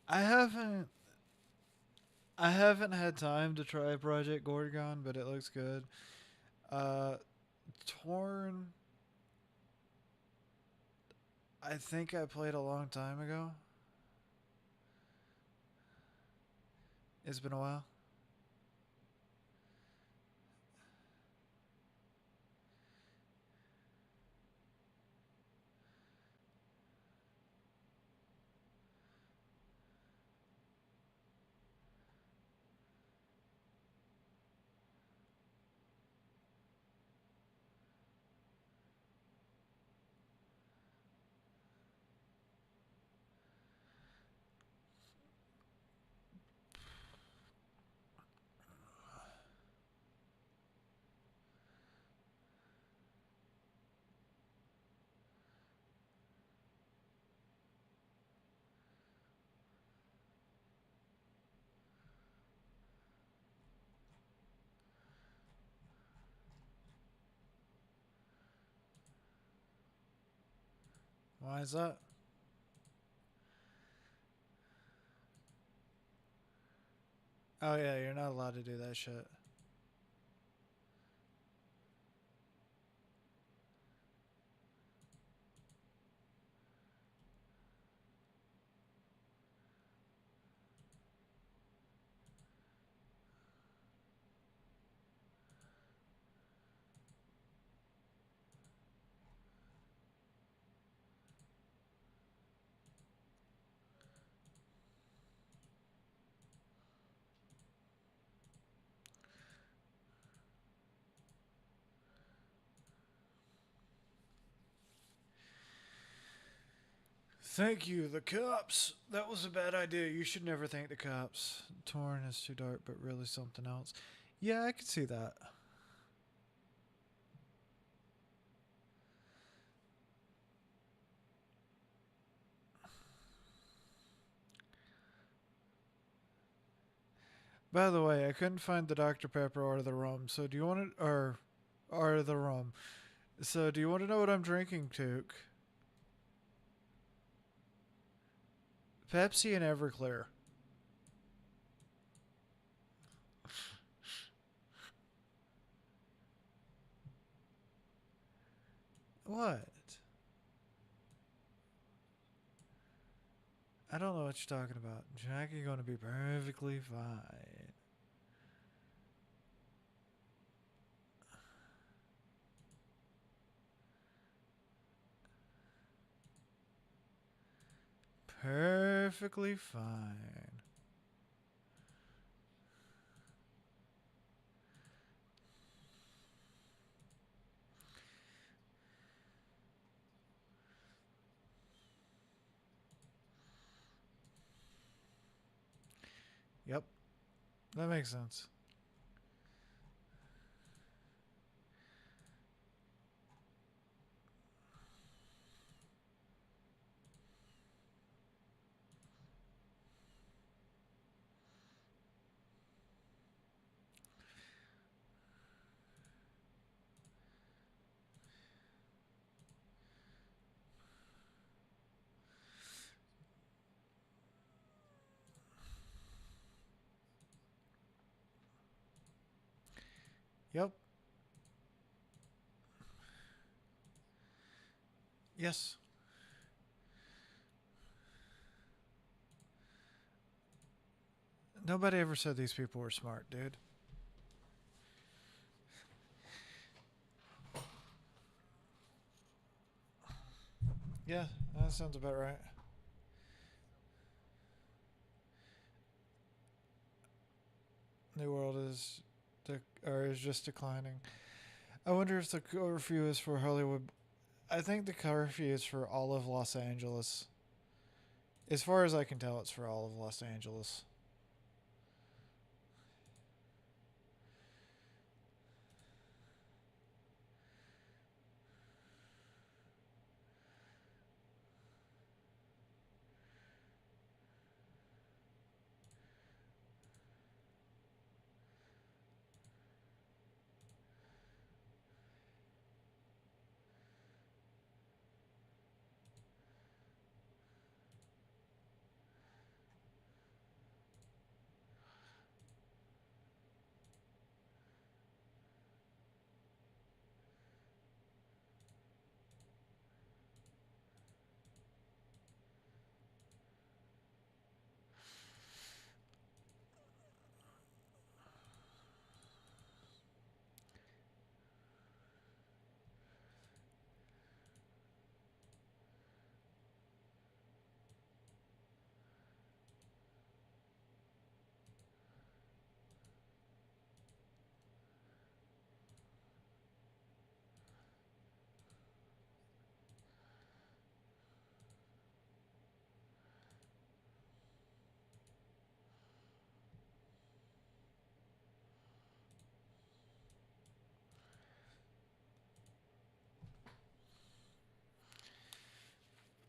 I haven't I haven't had time to try Project Gorgon, but it looks good. Uh Torn, I think I played a long time ago. It's been a while. Why is that? Oh yeah, you're not allowed to do that shit. Thank you, the cops. That was a bad idea. You should never thank the cops. Torn is too dark, but really something else. Yeah, I could see that. By the way, I couldn't find the Dr. Pepper or the rum, so do you want it, or the rum. So do you want to know what I'm drinking, Took? Pepsi and Everclear. What? I don't know what you're talking about. Jackie's gonna be perfectly fine. Perfectly fine. Yep, that makes sense. Yep. Yes. Nobody ever said these people were smart, dude. Yeah, that sounds about right. New World is just declining. I wonder if the curfew is for Hollywood. I think the curfew is for all of Los Angeles. As far as I can tell, it's for all of Los Angeles.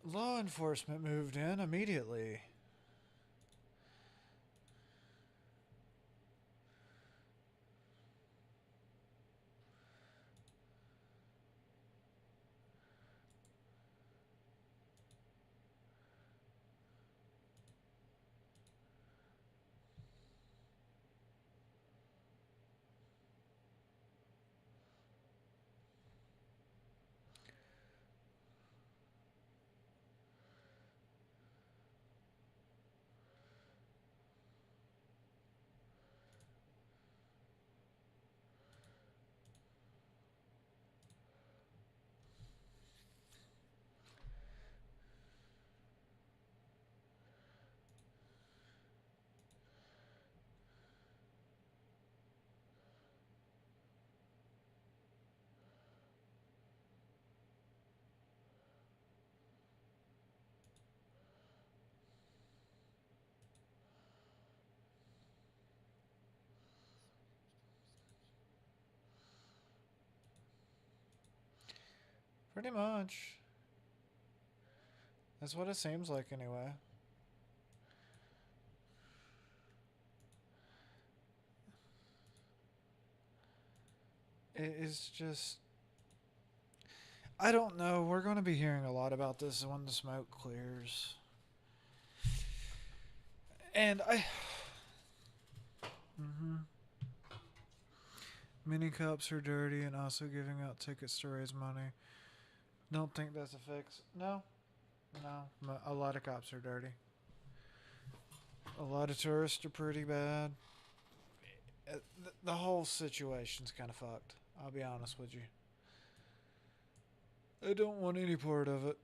Law enforcement moved in immediately. Pretty much. That's what it seems like anyway. It's just... I don't know. We're going to be hearing a lot about this when the smoke clears. And I... Many cups are dirty and also giving out tickets to raise money. Don't think that's a fix. No. No. A lot of cops are dirty. A lot of tourists are pretty bad. The whole situation's kind of fucked. I'll be honest with you. I don't want any part of it.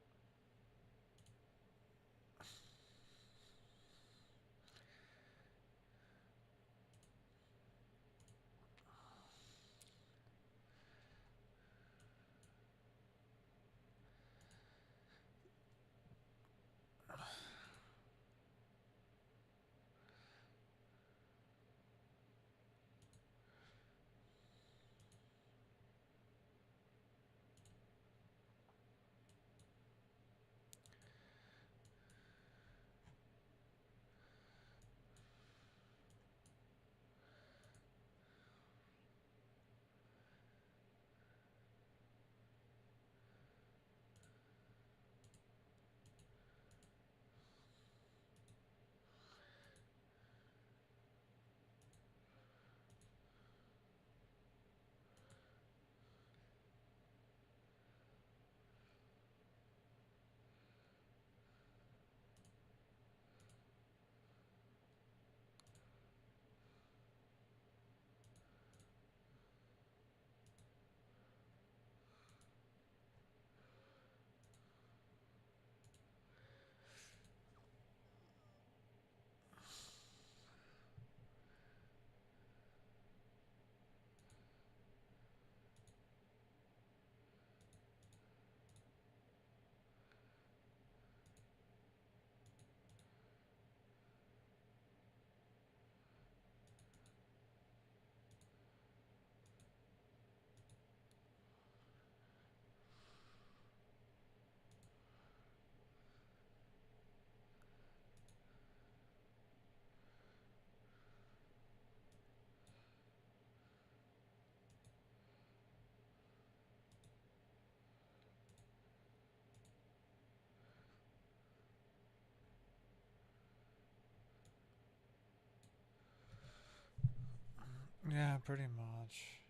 Yeah, pretty much.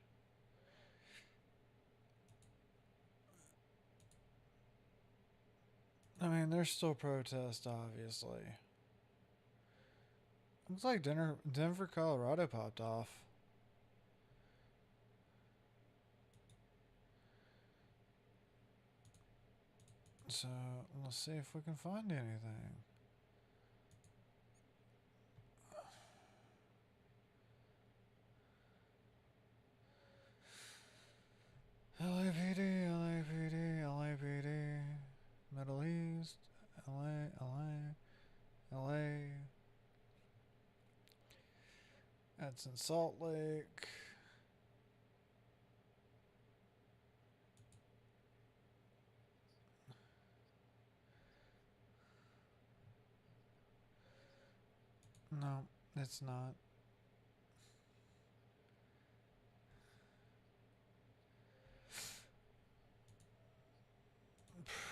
I mean, there's still protests, obviously. Looks like Denver, Colorado popped off. So, let's see if we can find anything. LAPD, LAPD, LAPD, Middle East, LA. That's in Salt Lake. No, it's not.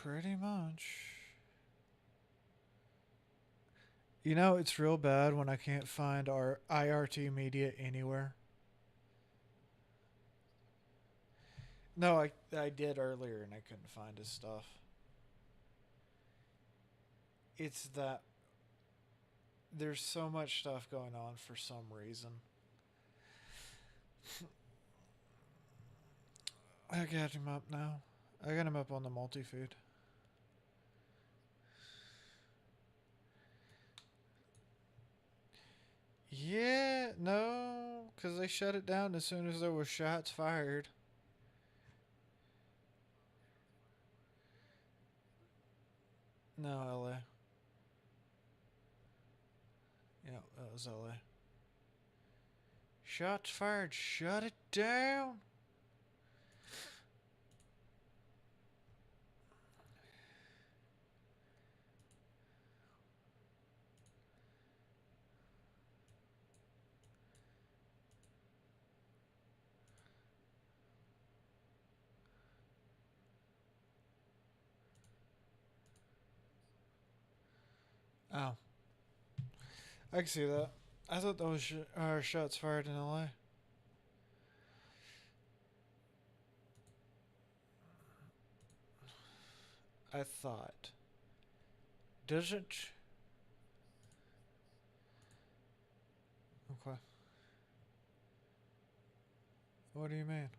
Pretty much. You know, it's real bad when I can't find our IRT media anywhere. No, I did earlier and I couldn't find his stuff. It's that there's so much stuff going on for some reason. I got him up now. I got him up on the multi-feed. Yeah, no, because they shut it down as soon as there were shots fired. No, LA. Yeah, that was LA. Shots fired, shut it down. Oh, I can see that. I thought those shots fired in LA. I thought. Doesn't. Okay. What do you mean?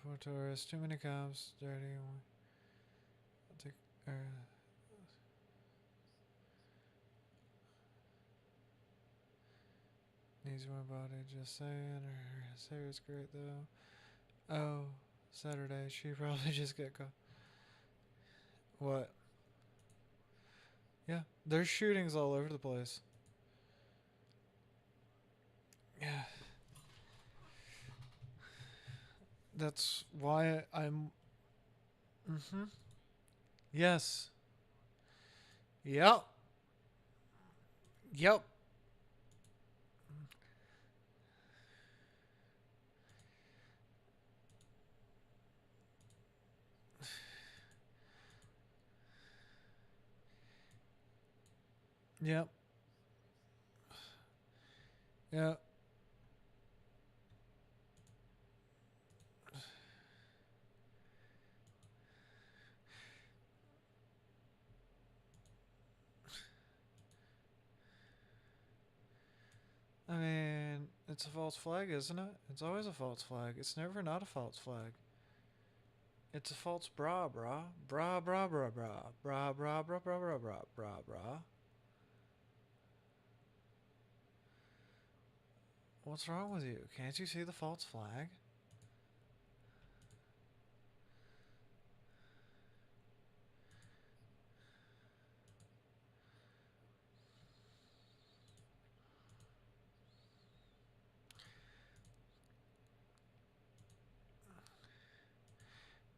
Poor tourists. Too many cops. Dirty. Take, needs more body. Just saying. Her hair is great though. Oh, Saturday. She probably just got caught. What? Yeah, there's shootings all over the place. Yeah. That's why I'm. Mm-hmm. Yes. Yep. Yep. Yep. Yep. I mean, it's a false flag, isn't it? It's always a false flag. It's never not a false flag. It's a false bra, brah. Bra, bra, bra, bra. Bra, bra, bra, bra, bra, bra, bra, bra. What's wrong with you? Can't you see the false flag?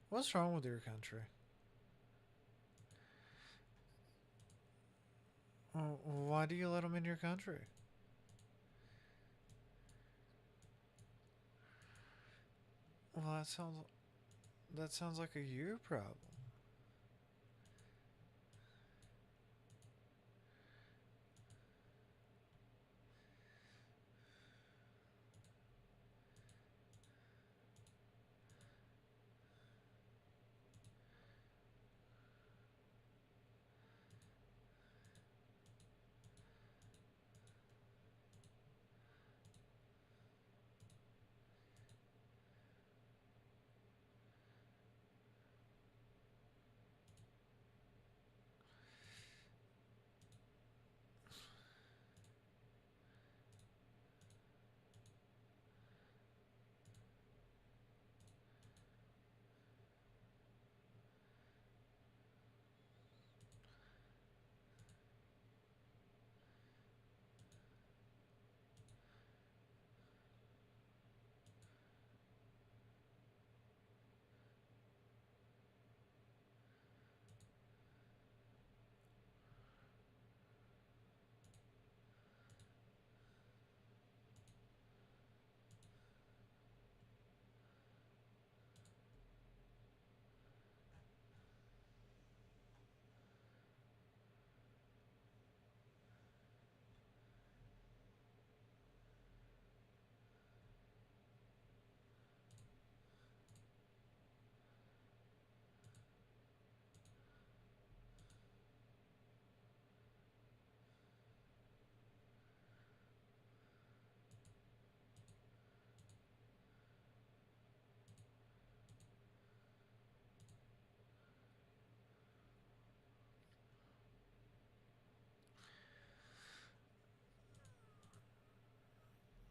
What's wrong with your country? Why do you let them in your country? Well, that sounds like a you problem.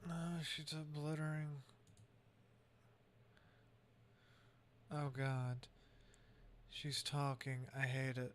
No, she's obliterating. Oh God. She's talking. I hate it.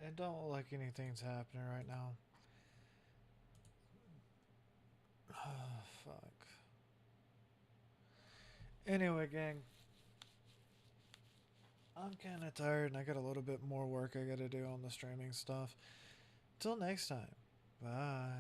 It don't look like anything's happening right now. Oh, fuck. Anyway, gang. I'm kind of tired and I got a little bit more work I got to do on the streaming stuff. Till next time. Bye.